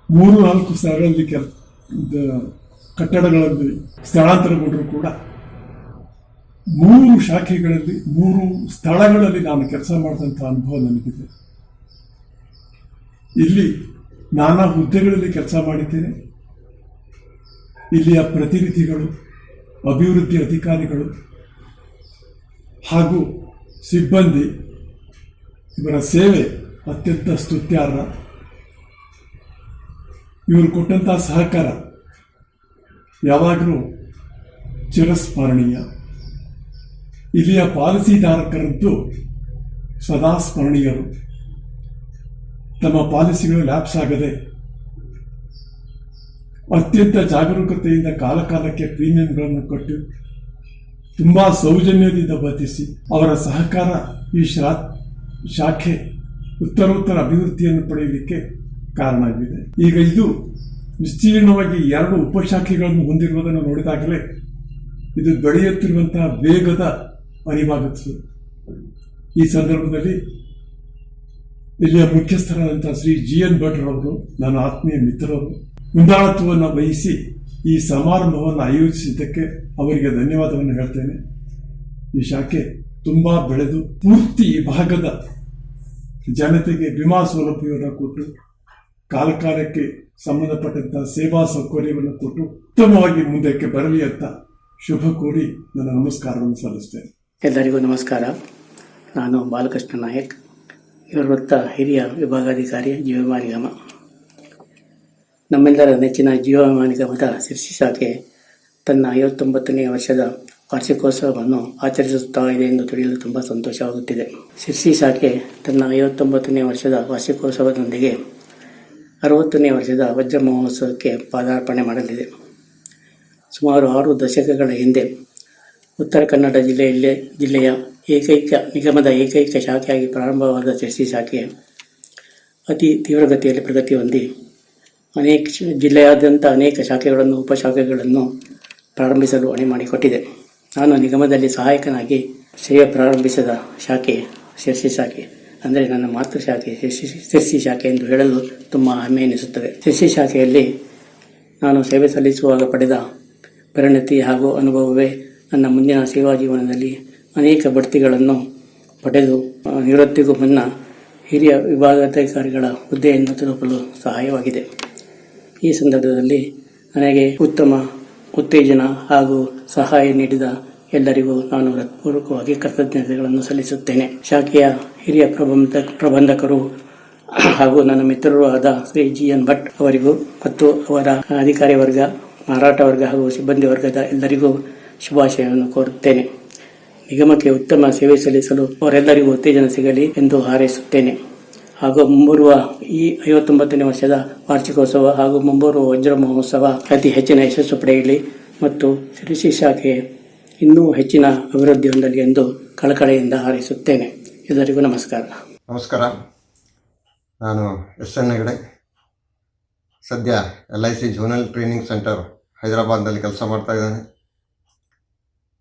3-4 ಸ್ಥಳಗಳಲ್ಲಿ ಕಟ್ಟಡಗಳಲ್ಲಿ ಸ್ಥಳಾಂತರಗೊಂಡರೂ ಕೂಡ 3 ಶಾಖೆಗಳಲ್ಲಿ 3 ಸ್ಥಳಗಳಲ್ಲಿ ನಾನು ಕೆಲಸ ಮಾಡಿದಂಥ ಅನುಭವ ನನಗಿದೆ. ಇಲ್ಲಿ ನಾನಾ ಹುದ್ದೆಗಳಲ್ಲಿ ಕೆಲಸ ಮಾಡಿದ್ದೇನೆ. ಇಲ್ಲಿಯ ಪ್ರತಿನಿಧಿಗಳು, ಅಭಿವೃದ್ಧಿ ಅಧಿಕಾರಿಗಳು ಹಾಗೂ ಸಿಬ್ಬಂದಿ ಇವರ ಸೇವೆ ಅತ್ಯಂತ ಸ್ತುತ್ಯಾರ್ಹ. ಇವರು ಕೊಟ್ಟಂಥ ಸಹಕಾರ ಯಾವಾಗಲೂ ಚಿರಸ್ಮರಣೀಯ. ಇಲ್ಲಿಯ ಪಾಲಿಸಿಧಾರಕರಂತೂ ಸದಾ ಸ್ಮರಣೀಯರು. ತಮ್ಮ ಪಾಲಿಸಿಗಳು ಲ್ಯಾಪ್ಸ್ ಆಗದೆ ಅತ್ಯಂತ ಜಾಗರೂಕತೆಯಿಂದ ಕಾಲಕಾಲಕ್ಕೆ ಪ್ರೀಮಿಯಂಗಳನ್ನು ಕೊಟ್ಟು ತುಂಬ ಸೌಜನ್ಯದಿಂದ ವರ್ತಿಸಿ ಅವರ ಸಹಕಾರ ಈ ಶಾಖೆ ಉತ್ತರೋತ್ತರ ಅಭಿವೃದ್ಧಿಯನ್ನು ಪಡೆಯಲಿಕ್ಕೆ ಕಾರಣ ಆಗಿದೆ. ಈಗ ಇದು ವಿಸ್ತೀರ್ಣವಾಗಿ 2 ಉಪಶಾಖೆಗಳನ್ನು ಹೊಂದಿರುವುದನ್ನು ನೋಡಿದಾಗಲೇ ಇದು ಬೆಳೆಯುತ್ತಿರುವಂತಹ ವೇಗದ ಅರಿವಾಗುತ್ತದೆ. ಈ ಸಂದರ್ಭದಲ್ಲಿ ಇಲ್ಲಿಯ ಮುಖ್ಯಸ್ಥರಾದಂತಹ ಶ್ರೀ GN ಭಟ್ರವರು, ನನ್ನ ಆತ್ಮೀಯ ಮಿತ್ರರು, ಮುಂದಾಳತ್ವವನ್ನು ವಹಿಸಿ ಈ ಸಮಾರಂಭವನ್ನು ಆಯೋಜಿಸಿದ್ದಕ್ಕೆ ಅವರಿಗೆ ಧನ್ಯವಾದವನ್ನು ಹೇಳ್ತೇನೆ. ಈ ಶಾಖೆ ತುಂಬ ಬೆಳೆದು ಪೂರ್ತಿ ಈ ಭಾಗದ ಜನತೆಗೆ ವಿಮಾ ಸೌಲಭ್ಯವನ್ನು ಕೊಟ್ಟು ಕಾಲಕಾಲಕ್ಕೆ ಸಂಬಂಧಪಟ್ಟಂತಹ ಸೇವಾ ಸೌಕರ್ಯವನ್ನು ಕೊಟ್ಟು ಉತ್ತಮವಾಗಿ ಮುಂದಕ್ಕೆ ಬರಲಿ ಅಂತ ಶುಭ ಕೋರಿ ನನ್ನ ನಮಸ್ಕಾರವನ್ನು ಸಲ್ಲಿಸ್ತೇನೆ. ಎಲ್ಲರಿಗೂ ನಮಸ್ಕಾರ. ನಾನು ಬಾಲಕೃಷ್ಣ ನಾಯಕ್, ನಿವೃತ್ತ ಹಿರಿಯ ವಿಭಾಗಾಧಿಕಾರಿ ಜೀವ ವಿಮಾ ನಿಗಮ. ನಮ್ಮೆಲ್ಲರ ನೆಚ್ಚಿನ ಜೀವ ವಿಮಾ ನಿಗಮದ ಶಿರ್ಸಿ ಶಾಖೆ ತನ್ನ 59ನೇ ವರ್ಷದ ವಾರ್ಷಿಕೋತ್ಸವವನ್ನು ಆಚರಿಸುತ್ತಾ ಇದೆ ಎಂದು ತಿಳಿಯಲು ತುಂಬ ಸಂತೋಷವಾಗುತ್ತಿದೆ. ಶಿರ್ಸಿ ಶಾಖೆ ತನ್ನ 59ನೇ ವರ್ಷದ ವಾರ್ಷಿಕೋತ್ಸವದೊಂದಿಗೆ 60ನೇ ವರ್ಷದ ವಜ್ರ ಮಹೋತ್ಸವಕ್ಕೆ ಪಾದಾರ್ಪಣೆ ಮಾಡಲಿದೆ. ಸುಮಾರು 6 ದಶಕಗಳ ಹಿಂದೆ ಉತ್ತರ ಕನ್ನಡ ಜಿಲ್ಲೆಯ ನಿಗಮದ ಏಕೈಕ ಶಾಖೆಯಾಗಿ ಪ್ರಾರಂಭವಾದ ಶಿರ್ಸಿ ಶಾಖೆ ಅತಿ ತೀವ್ರಗತಿಯಲ್ಲಿ ಪ್ರಗತಿ ಹೊಂದಿ ಜಿಲ್ಲೆಯಾದ್ಯಂತ ಅನೇಕ ಶಾಖೆಗಳನ್ನು ಉಪಶಾಖೆಗಳನ್ನು ಪ್ರಾರಂಭಿಸಲು ಹೊಣೆ ಮಾಡಿಕೊಟ್ಟಿದೆ. ನಾನು ನಿಗಮದಲ್ಲಿ ಸಹಾಯಕನಾಗಿ ಸೇವೆ ಪ್ರಾರಂಭಿಸಿದ ಶಾಖೆ ಶಿರ್ಸಿ ಶಾಖೆ, ಅಂದರೆ ನನ್ನ ಮಾತೃ ಶಾಖೆ ಶಿರ್ಸಿ ಶಾಖೆ ಎಂದು ಹೇಳಲು ತುಂಬ ಹೆಮ್ಮೆ ಎನಿಸುತ್ತದೆ. ಶಿರ್ಸಿ ಶಾಖೆಯಲ್ಲಿ ನಾನು ಸೇವೆ ಸಲ್ಲಿಸುವಾಗ ಪಡೆದ ಪರಿಣತಿ ಹಾಗೂ ಅನುಭವವೇ ನನ್ನ ಮುಂದಿನ ಸೇವಾ ಜೀವನದಲ್ಲಿ ಅನೇಕ ಬಡ್ತಿಗಳನ್ನು ಪಡೆದು ನಿವೃತ್ತಿಗೂ ಮುನ್ನ ಹಿರಿಯ ವಿಭಾಗಾಧಿಕಾರಿಗಳ ಹುದ್ದೆಯನ್ನು ತಲುಪಲು ಸಹಾಯವಾಗಿದೆ. ಈ ಸಂದರ್ಭದಲ್ಲಿ ನನಗೆ ಉತ್ತಮ ಉತ್ತೇಜನ ಹಾಗೂ ಸಹಾಯ ನೀಡಿದ ಎಲ್ಲರಿಗೂ ನಾನು ಹೃತ್ಪೂರ್ವಕವಾಗಿ ಕೃತಜ್ಞತೆಗಳನ್ನು ಸಲ್ಲಿಸುತ್ತೇನೆ. ಶಾಖೆಯ ಹಿರಿಯ ಪ್ರಬಂಧಕರು ಹಾಗೂ ನನ್ನ ಮಿತ್ರರೂ ಆದ ಶ್ರೀ GN ಭಟ್ ಅವರಿಗೂ ಮತ್ತು ಅವರ ಅಧಿಕಾರಿ ವರ್ಗ, ಮಾರಾಟ ವರ್ಗ ಹಾಗೂ ಸಿಬ್ಬಂದಿ ವರ್ಗದ ಎಲ್ಲರಿಗೂ ಶುಭಾಶಯವನ್ನು ಕೋರುತ್ತೇನೆ. ನಿಗಮಕ್ಕೆ ಉತ್ತಮ ಸೇವೆ ಸಲ್ಲಿಸಲು ಅವರೆಲ್ಲರಿಗೂ ಉತ್ತೇಜನ ಸಿಗಲಿ ಎಂದು ಹಾರೈಸುತ್ತೇನೆ. ಹಾಗೂ ಮುಂಬರುವ ಈ 59ನೇ ವರ್ಷದ ವಾರ್ಷಿಕೋತ್ಸವ ಹಾಗೂ ಮುಂಬರುವ ವಜ್ರ ಮಹೋತ್ಸವ ಅತಿ ಹೆಚ್ಚಿನ ಯಶಸ್ಸು ಪಡೆಯಲಿ ಮತ್ತು ಶಿರ್ಸಿ ಶಾಖೆ ಇನ್ನೂ ಹೆಚ್ಚಿನ ಅಭಿವೃದ್ಧಿ ಹೊಂದಲಿ ಎಂದು ಕಳಕಳಿಯಿಂದ ಹಾರೈಸುತ್ತೇನೆ. ಎಲ್ಲರಿಗೂ ನಮಸ್ಕಾರ. ನಮಸ್ಕಾರ. ನಾನು SN ಹೆಗಡೆ. ಸದ್ಯ LIC ಝೋನಲ್ ಟ್ರೈನಿಂಗ್ ಸೆಂಟರ್ ಹೈದರಾಬಾದ್ನಲ್ಲಿ ಕೆಲಸ ಮಾಡ್ತಾ ಇದ್ದೇನೆ.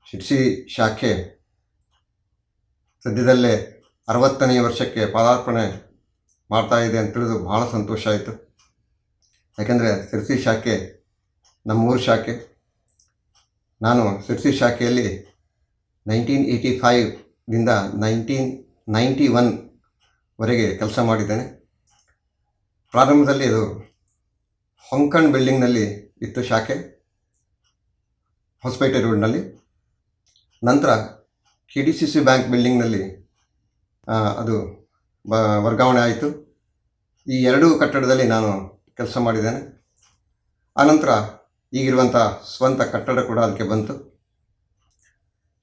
ಶಿರ್ಸಿ ಶಾಖೆ ಸದ್ಯದಲ್ಲೇ 60ನೇ ವರ್ಷಕ್ಕೆ ಪಾದಾರ್ಪಣೆ ಮಾಡ್ತಾ ಇದೆ ಅಂತ ತಿಳಿದು ಭಾಳ ಸಂತೋಷ ಆಯಿತು. ಯಾಕೆಂದರೆ ಶಿರ್ಸಿ ಶಾಖೆ ನಮ್ಮೂರು ಶಾಖೆ. ನಾನು ಶಿರ್ಸಿ ಶಾಖೆಯಲ್ಲಿ 1985ದಿಂದ 1991ವರೆಗೆ ಕೆಲಸ ಮಾಡಿದ್ದೇನೆ. ಪ್ರಾರಂಭದಲ್ಲಿ ಅದು ಹೊಂಕಣ್ ಬಿಲ್ಡಿಂಗ್ನಲ್ಲಿ ಇತ್ತು ಶಾಖೆ, ಹೊಸಪೇಟೆ ರೋಡ್ನಲ್ಲಿ. ನಂತರ KDCC ಬ್ಯಾಂಕ್ ಬಿಲ್ಡಿಂಗ್ನಲ್ಲಿ ಅದು ವರ್ಗಾವಣೆ ಆಯಿತು. ಈ ಎರಡೂ ಕಟ್ಟಡದಲ್ಲಿ ನಾನು ಕೆಲಸ ಮಾಡಿದ್ದೇನೆ. ಆನಂತರ ಈಗಿರುವಂಥ ಸ್ವಂತ ಕಟ್ಟಡ ಕೂಡ ಅದಕ್ಕೆ ಬಂತು.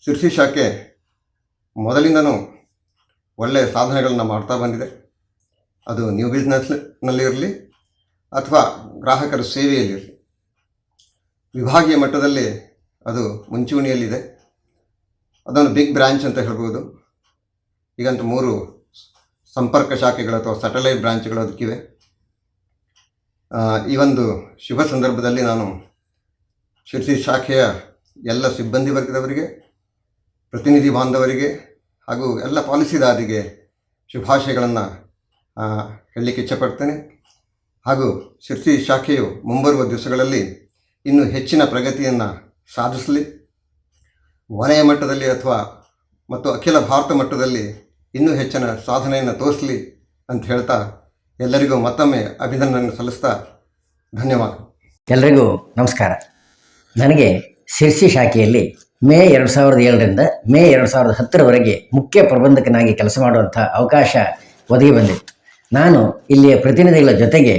ಶಿರ್ಸಿ ಶಾಖೆ ಮೊದಲಿಂದನೂ ಒಳ್ಳೆಯ ಸಾಧನೆಗಳನ್ನು ಮಾಡ್ತಾ ಬಂದಿದೆ. ಅದು ನ್ಯೂ ಬಿಸ್ನೆಸ್ನಲ್ಲಿರಲಿ ಅಥವಾ ಗ್ರಾಹಕರ ಸೇವೆಯಲ್ಲಿರಲಿ, ವಿಭಾಗೀಯ ಮಟ್ಟದಲ್ಲಿ ಅದು ಮುಂಚೂಣಿಯಲ್ಲಿದೆ. ಅದೊಂದು ಬಿಗ್ ಬ್ರಾಂಚ್ ಅಂತ ಹೇಳ್ಬೋದು. ಈಗಂತೂ 3 ಸಂಪರ್ಕ ಶಾಖೆಗಳು ಅಥವಾ ಸ್ಯಾಟಲೈಟ್ ಬ್ರಾಂಚ್ಗಳು ಅದಕ್ಕಿವೆ. ಈ ಒಂದು ಶುಭ ಸಂದರ್ಭದಲ್ಲಿ ನಾನು ಶಿರ್ಸಿ ಶಾಖೆಯ ಎಲ್ಲ ಸಿಬ್ಬಂದಿ ವರ್ಗದವರಿಗೆ, ಪ್ರತಿನಿಧಿ ಬಾಂಧವರಿಗೆ ಹಾಗೂ ಎಲ್ಲ ಪಾಲಿಸಿದಾರರಿಗೆ ಶುಭಾಶಯಗಳನ್ನು ಹೇಳಲಿಕ್ಕೆ ಇಚ್ಛಪಡ್ತೇನೆ. ಹಾಗೂ ಶಿರ್ಸಿ ಶಾಖೆಯು ಮುಂಬರುವ ದಿವಸಗಳಲ್ಲಿ ಇನ್ನೂ ಹೆಚ್ಚಿನ ಪ್ರಗತಿಯನ್ನು ಸಾಧಿಸಲಿ, ವಲಯ ಮಟ್ಟದಲ್ಲಿ ಮತ್ತು ಅಖಿಲ ಭಾರತ ಮಟ್ಟದಲ್ಲಿ ಇನ್ನೂ ಹೆಚ್ಚಿನ ಸಾಧನೆಯನ್ನು ತೋರಿಸಲಿ ಅಂತ ಹೇಳ್ತಾ ಎಲ್ಲರಿಗೂ ಮತ್ತೊಮ್ಮೆ ಅಭಿನಂದನೆ ಸಲ್ಲಿಸ್ತಾ ಧನ್ಯವಾದ. ಎಲ್ಲರಿಗೂ ನಮಸ್ಕಾರ. ನನಗೆ ಶಿರ್ಸಿ ಶಾಖೆಯಲ್ಲಿ ಮೇ 2007ರಿಂದ ಮೇ 2010ರವರೆಗೆ ಮುಖ್ಯ ಪ್ರಬಂಧಕನಾಗಿ ಕೆಲಸ ಮಾಡುವಂಥ ಅವಕಾಶ ಒದಗಿ ಬಂದಿತ್ತು. ನಾನು ಇಲ್ಲಿಯ ಪ್ರತಿನಿಧಿಗಳ ಜೊತೆಗೆ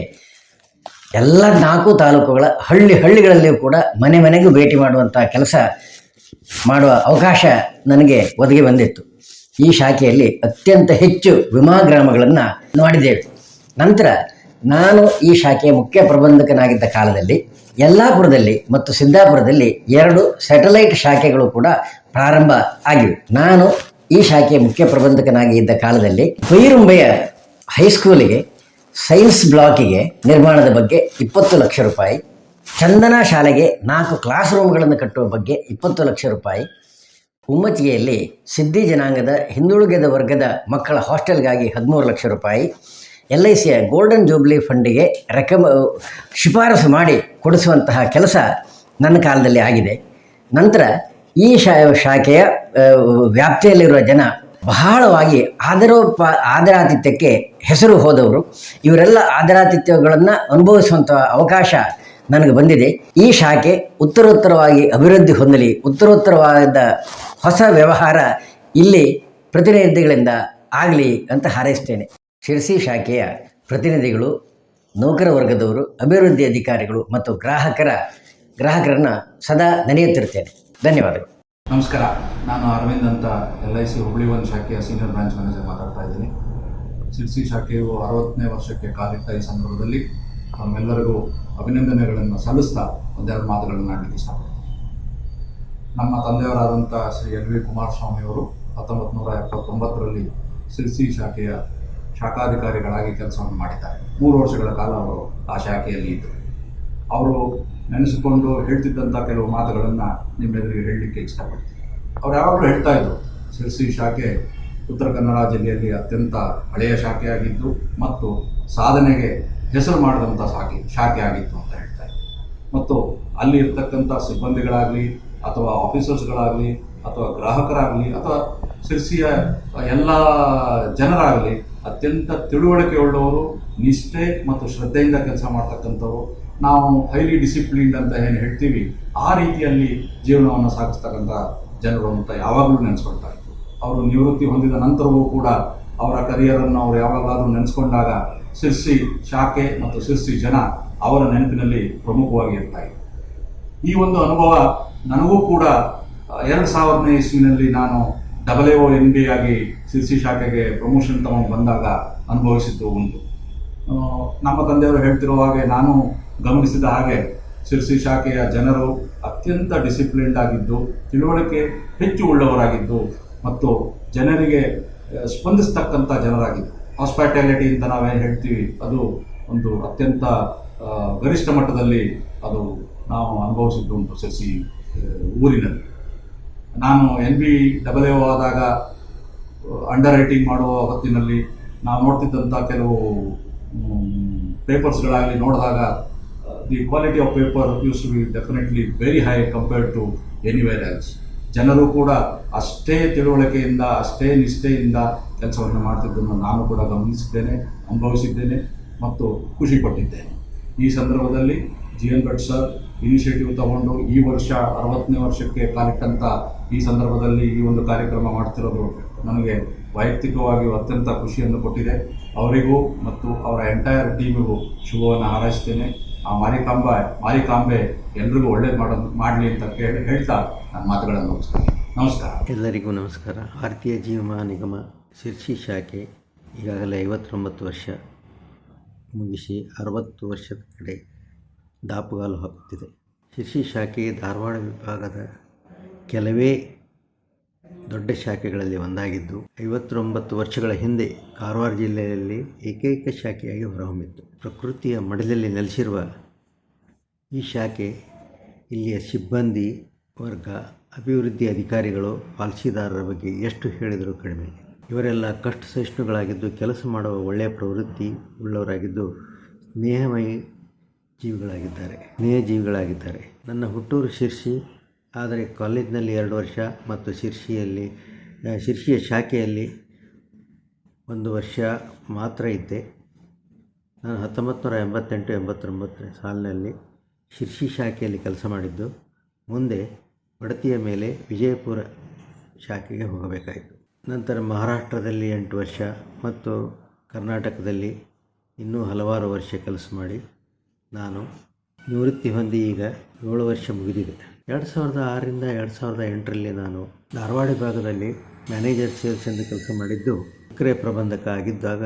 ಎಲ್ಲ 4 ತಾಲೂಕುಗಳ ಹಳ್ಳಿಗಳಲ್ಲಿಯೂ ಕೂಡ ಮನೆಗೂ ಭೇಟಿ ಮಾಡುವಂಥ ಕೆಲಸ ಮಾಡುವ ಅವಕಾಶ ನನಗೆ ಒದಗಿ ಬಂದಿತ್ತು. ಈ ಶಾಖೆಯಲ್ಲಿ ಅತ್ಯಂತ ಹೆಚ್ಚು ವಿಮಾ ಗ್ರಾಮಗಳನ್ನು ಮಾಡಿದ್ದೇವೆ. ನಂತರ ನಾನು ಈ ಶಾಖೆಯ ಮುಖ್ಯ ಪ್ರಬಂಧಕನಾಗಿದ್ದ ಕಾಲದಲ್ಲಿ ಯಲ್ಲಾಪುರದಲ್ಲಿ ಮತ್ತು ಸಿದ್ದಾಪುರದಲ್ಲಿ 2 ಸ್ಯಾಟಲೈಟ್ ಶಾಖೆಗಳು ಕೂಡ ಪ್ರಾರಂಭ ಆಗಿವೆ. ನಾನು ಈ ಶಾಖೆಯ ಮುಖ್ಯ ಪ್ರಬಂಧಕನಾಗಿ ಇದ್ದ ಕಾಲದಲ್ಲಿ ಬೈರುಂಬೆಯ ಹೈಸ್ಕೂಲಿಗೆ ಸೈನ್ಸ್ ಬ್ಲಾಕಿಗೆ ನಿರ್ಮಾಣದ ಬಗ್ಗೆ 20 ಲಕ್ಷ ರೂಪಾಯಿ, ಚಂದನ ಶಾಲೆಗೆ 4 ಕ್ಲಾಸ್ ರೂಮ್ಗಳನ್ನು ಕಟ್ಟುವ ಬಗ್ಗೆ 20 ಲಕ್ಷ ರೂಪಾಯಿ, ಉಮ್ಮಚಿಗೆಯಲ್ಲಿ ಸಿದ್ಧಿ ಜನಾಂಗದ ಹಿಂದುಳಿದ ವರ್ಗದ ಮಕ್ಕಳ ಹಾಸ್ಟೆಲ್ಗಾಗಿ 13 ಲಕ್ಷ ರೂಪಾಯಿ, LICಯ ಗೋಲ್ಡನ್ ಜೂಬ್ಲಿ ಫಂಡಿಗೆ ಶಿಫಾರಸು ಮಾಡಿ ಕೊಡಿಸುವಂತಹ ಕೆಲಸ ನನ್ನ ಕಾಲದಲ್ಲಿ ಆಗಿದೆ. ನಂತರ ಈ ಶಾಖೆಯ ವ್ಯಾಪ್ತಿಯಲ್ಲಿರುವ ಜನ ಬಹಳವಾಗಿ ಆದರಾತಿಥ್ಯಕ್ಕೆ ಹೆಸರು ಹೋದವರು. ಇವರೆಲ್ಲ ಆದರಾತಿಥ್ಯಗಳನ್ನು ಅನುಭವಿಸುವಂಥ ಅವಕಾಶ ನನಗೆ ಬಂದಿದೆ. ಈ ಶಾಖೆ ಉತ್ತರೋತ್ತರವಾಗಿ ಅಭಿವೃದ್ಧಿ ಹೊಂದಲಿ, ಉತ್ತರೋತ್ತರವಾದ ಹೊಸ ವ್ಯವಹಾರ ಇಲ್ಲಿ ಪ್ರತಿನಿಧಿಗಳಿಂದ ಆಗಲಿ ಅಂತ ಹಾರೈಸ್ತೇನೆ. ಶಿರಸಿ ಶಾಖೆಯ ಪ್ರತಿನಿಧಿಗಳು, ನೌಕರ ವರ್ಗದವರು, ಅಭಿವೃದ್ಧಿ ಅಧಿಕಾರಿಗಳು ಮತ್ತು ಗ್ರಾಹಕರನ್ನು ಸದಾ ನೆನೆಯುತ್ತಿರುತ್ತೇನೆ. ಧನ್ಯವಾದಗಳು. ನಮಸ್ಕಾರ, ನಾನು ಅರವಿಂದ್ ಅಂತ LIC ಹುಬ್ಳಿ 1 ಶಾಖೆಯ ಸೀನಿಯರ್ ಬ್ರಾಂಚ್ ಮ್ಯಾನೇಜರ್ ಮಾತಾಡ್ತಾ ಇದ್ದೀನಿ. ಶಿರಸಿ ಶಾಖೆಯು 60ನೇ ವರ್ಷಕ್ಕೆ ಕಾಲಿಟ್ಟ ಈ ಸಂದರ್ಭದಲ್ಲಿ ನಮ್ಮೆಲ್ಲರಿಗೂ ಅಭಿನಂದನೆಗಳನ್ನು ಸಲ್ಲಿಸ್ತಾ ಒಂದೆರಡು ಮಾತುಗಳನ್ನು ಆಡಲಿಕ್ಕೆ ಇಷ್ಟಪಡ್ತೀನಿ. ನಮ್ಮ ತಂದೆಯವರಾದಂಥ ಶ್ರೀ LV ಕುಮಾರಸ್ವಾಮಿಯವರು 1979ರಲ್ಲಿ ಶಿರಸಿ ಶಾಖೆಯ ಶಾಖಾಧಿಕಾರಿಗಳಾಗಿ ಕೆಲಸವನ್ನು ಮಾಡಿದ್ದಾರೆ. 3 ವರ್ಷಗಳ ಕಾಲ ಅವರು ಆ ಶಾಖೆಯಲ್ಲಿ ಇದ್ದರು. ಅವರು ನೆನೆಸಿಕೊಂಡು ಹೇಳ್ತಿದ್ದಂಥ ಕೆಲವು ಮಾತುಗಳನ್ನು ನಿಮ್ಮೆದುರಿಗೆ ಹೇಳಲಿಕ್ಕೆ ಇಷ್ಟಪಡ್ತೀನಿ. ಅವ್ರು ಯಾವಾಗಲೂ ಹೇಳ್ತಾ ಇದ್ದರು, ಶಿರಸಿ ಶಾಖೆ ಉತ್ತರ ಕನ್ನಡ ಜಿಲ್ಲೆಯಲ್ಲಿ ಅತ್ಯಂತ ಹಳೆಯ ಶಾಖೆಯಾಗಿದ್ದು ಮತ್ತು ಸಾಧನೆಗೆ ಹೆಸರು ಮಾಡಿದಂಥ ಶಾಖೆ ಆಗಿತ್ತು ಅಂತ ಹೇಳ್ತಾ ಇದ್ದರು. ಮತ್ತು ಅಲ್ಲಿ ಇರ್ತಕ್ಕಂಥ ಸಿಬ್ಬಂದಿಗಳಾಗಲಿ ಅಥವಾ ಆಫೀಸರ್ಸ್ಗಳಾಗಲಿ ಅಥವಾ ಗ್ರಾಹಕರಾಗಲಿ ಅಥವಾ ಶಿರಸಿಯ ಎಲ್ಲ ಜನರಾಗಲಿ ಅತ್ಯಂತ ತಿಳುವಳಿಕೆ ಉಳ್ಳವರು, ನಿಷ್ಠೆ ಮತ್ತು ಶ್ರದ್ಧೆಯಿಂದ ಕೆಲಸ ಮಾಡ್ತಕ್ಕಂಥವ್ರು. ನಾವು ಹೈಲಿ ಡಿಸಿಪ್ಲಿನ್ಡ್ ಅಂತ ಏನು ಹೇಳ್ತೀವಿ, ಆ ರೀತಿಯಲ್ಲಿ ಜೀವನವನ್ನು ಸಾಗಿಸ್ತಕ್ಕಂಥ ಜನರು ಅಂತ ಯಾವಾಗಲೂ ನೆನೆಸ್ಕೊಳ್ತಾ ಇದ್ರು. ಅವರು ನಿವೃತ್ತಿ ಹೊಂದಿದ ನಂತರವೂ ಕೂಡ ಅವರ ಕರಿಯರನ್ನು ಅವರು ಯಾವಾಗಲಾದರೂ ನೆನೆಸ್ಕೊಂಡಾಗ ಶಿರಸಿ ಶಾಖೆ ಮತ್ತು ಶಿರಸಿ ಜನ ಅವರ ನೆನಪಿನಲ್ಲಿ ಪ್ರಮುಖವಾಗಿ ಇರ್ತಾ ಇತ್ತು. ಈ ಒಂದು ಅನುಭವ ನನಗೂ ಕೂಡ 2000ನೇ ಇಸ್ವಿನಲ್ಲಿ ನಾನು AAO-MB ಆಗಿ ಶಿರಸಿ ಶಾಖೆಗೆ ಪ್ರಮೋಷನ್ ತಗೊಂಡು ಬಂದಾಗ ಅನುಭವಿಸಿದ್ದು ಉಂಟು. ನಮ್ಮ ತಂದೆಯವರು ಹೇಳ್ತಿರೋ ಹಾಗೆ ನಾನು ಗಮನಿಸಿದ ಹಾಗೆ ಶಿರಸಿ ಶಾಖೆಯ ಜನರು ಅತ್ಯಂತ ಡಿಸಿಪ್ಲಿನ್ಡ್ ಆಗಿದ್ದು, ತಿಳುವಳಿಕೆ ಹೆಚ್ಚು ಉಳ್ಳವರಾಗಿದ್ದು ಮತ್ತು ಜನರಿಗೆ ಸ್ಪಂದಿಸ್ತಕ್ಕಂಥ ಜನರಾಗಿದ್ದು. ಹಾಸ್ಪಿಟಾಲಿಟಿ ಅಂತ ನಾವೇನು ಹೇಳ್ತೀವಿ, ಅದು ಒಂದು ಅತ್ಯಂತ ಗರಿಷ್ಠ ಮಟ್ಟದಲ್ಲಿ ಅದು ನಾವು ಅನುಭವಿಸಿದ್ದುಂಟು ಶಿರಸಿ ಊರಿನಲ್ಲಿ. ನಾನು NBAO ಆದಾಗ ಅಂಡರ್ ರೈಟಿಂಗ್ ಮಾಡುವ ಹೊತ್ತಿನಲ್ಲಿ ನಾವು ನೋಡ್ತಿದ್ದಂಥ ಕೆಲವು ಪೇಪರ್ಸ್ಗಳಾಗಲಿ ನೋಡಿದಾಗ the quality of paper used to be definitely very high compared to anywhere else. ಜನರು ಕೂಡ ಅಷ್ಟೇ ತಿಳುವಳಿಕೆಯಿಂದ, ಅಷ್ಟೇ ನಿಷ್ಠೆಯಿಂದ ಕೆಲಸವನ್ನು ಮಾಡ್ತಿದ್ದನ್ನು ನಾನು ಕೂಡ ಗಮನಿಸಿದ್ದೇನೆ, ಅನುಭವಿಸಿದ್ದೇನೆ ಮತ್ತು ಖುಷಿಪಟ್ಟಿದ್ದೇನೆ. ಈ ಸಂದರ್ಭದಲ್ಲಿ GN ಭಟ್ ಸರ್ ಇನಿಷಿಯೇಟಿವ್ ತಗೊಂಡು ಈ ವರ್ಷ 60ನೇ ವರ್ಷಕ್ಕೆ ಕಾಲಿಟ್ಟಂಥ ಈ ಸಂದರ್ಭದಲ್ಲಿ ಈ ಒಂದು ಕಾರ್ಯಕ್ರಮ ಮಾಡ್ತಿರೋದು ನನಗೆ ವೈಯಕ್ತಿಕವಾಗಿ ಅತ್ಯಂತ ಖುಷಿಯನ್ನು ಕೊಟ್ಟಿದೆ. ಅವರಿಗೂ ಮತ್ತು ಅವರ ಎಂಟೈರ್ ಟೀಮಿಗೂ ಶುಭವನ್ನು ಹಾರೈಸ್ತೇನೆ. ಆ ಮಾರಿಕಾಂಬೆ ಎಲ್ರಿಗೂ ಒಳ್ಳೇದು ಮಾಡಲಿ ಅಂತ ಹೇಳ್ತಾ ನನ್ನ ಮಾತುಗಳನ್ನು ಮುಗಿಸ್ತೇನೆ. ನಮಸ್ಕಾರ. ಎಲ್ಲರಿಗೂ ನಮಸ್ಕಾರ. ಭಾರತೀಯ ಜೀವವಿಮಾ ನಿಗಮ ಶಿರಸಿ ಶಾಖೆ ಈಗಾಗಲೇ 59 ವರ್ಷ ಮುಗಿಸಿ 60 ವರ್ಷದ ಕಡೆ ದಾಪುಗಾಲು ಹಾಕುತ್ತಿದೆ. ಶಿರಸಿ ಶಾಖೆ ಧಾರವಾಡ ವಿಭಾಗದ ಕೆಲವೇ ದೊಡ್ಡ ಶಾಖೆಗಳಲ್ಲಿ ಒಂದಾಗಿದ್ದು 59 ವರ್ಷಗಳ ಹಿಂದೆ ಕಾರವಾರ ಜಿಲ್ಲೆಯಲ್ಲಿ ಏಕೈಕ ಶಾಖೆಯಾಗಿ ಹೊರಹೊಮ್ಮಿತ್ತು. ಪ್ರಕೃತಿಯ ಮಡಿಲಲ್ಲಿ ನೆಲೆಸಿರುವ ಈ ಶಾಖೆ ಇಲ್ಲಿಯ ಸಿಬ್ಬಂದಿ ವರ್ಗ, ಅಭಿವೃದ್ಧಿ ಅಧಿಕಾರಿಗಳು, ಪಾಲಿಸಿದಾರರ ಬಗ್ಗೆ ಎಷ್ಟು ಹೇಳಿದರೂ ಕಡಿಮೆ. ಇವರೆಲ್ಲ ಕಷ್ಟ ಸಹಿಷ್ಣುಗಳಾಗಿದ್ದು, ಕೆಲಸ ಮಾಡುವ ಒಳ್ಳೆಯ ಪ್ರವೃತ್ತಿ ಉಳ್ಳವರಾಗಿದ್ದು, ಸ್ನೇಹ ಜೀವಿಗಳಾಗಿದ್ದಾರೆ. ನನ್ನ ಹುಟ್ಟೂರು ಶಿರಸಿ, ಆದರೆ ಕಾಲೇಜಿನಲ್ಲಿ 2 ವರ್ಷ ಮತ್ತು ಶಿರಸಿಯ ಶಾಖೆಯಲ್ಲಿ 1 ವರ್ಷ ಮಾತ್ರ ಇದ್ದೆ. ನಾನು 1988-89 ಸಾಲಿನಲ್ಲಿ ಶಿರಸಿ ಶಾಖೆಯಲ್ಲಿ ಕೆಲಸ ಮಾಡಿದ್ದು. ಮುಂದೆ ಬಡ್ತಿಯ ಮೇಲೆ ವಿಜಯಪುರ ಶಾಖೆಗೆ ಹೋಗಬೇಕಾಯಿತು. ನಂತರ ಮಹಾರಾಷ್ಟ್ರದಲ್ಲಿ 8 ವರ್ಷ ಮತ್ತು ಕರ್ನಾಟಕದಲ್ಲಿ ಇನ್ನೂ ಹಲವಾರು ವರ್ಷ ಕೆಲಸ ಮಾಡಿ ನಾನು ನಿವೃತ್ತಿ ಹೊಂದಿ ಈಗ 7 ವರ್ಷ ಮುಗಿದಿದೆ. 2006ರಿಂದ 2008ರಲ್ಲಿ ನಾನು ಧಾರವಾಡ ವಿಭಾಗದಲ್ಲಿ ಮ್ಯಾನೇಜರ್ ಸೇಲ್ಸ್ ಎಂದು ಕೆಲಸ ಮಾಡಿದ್ದು. ಸಕ್ಕರೆ ಪ್ರಬಂಧಕ ಆಗಿದ್ದಾಗ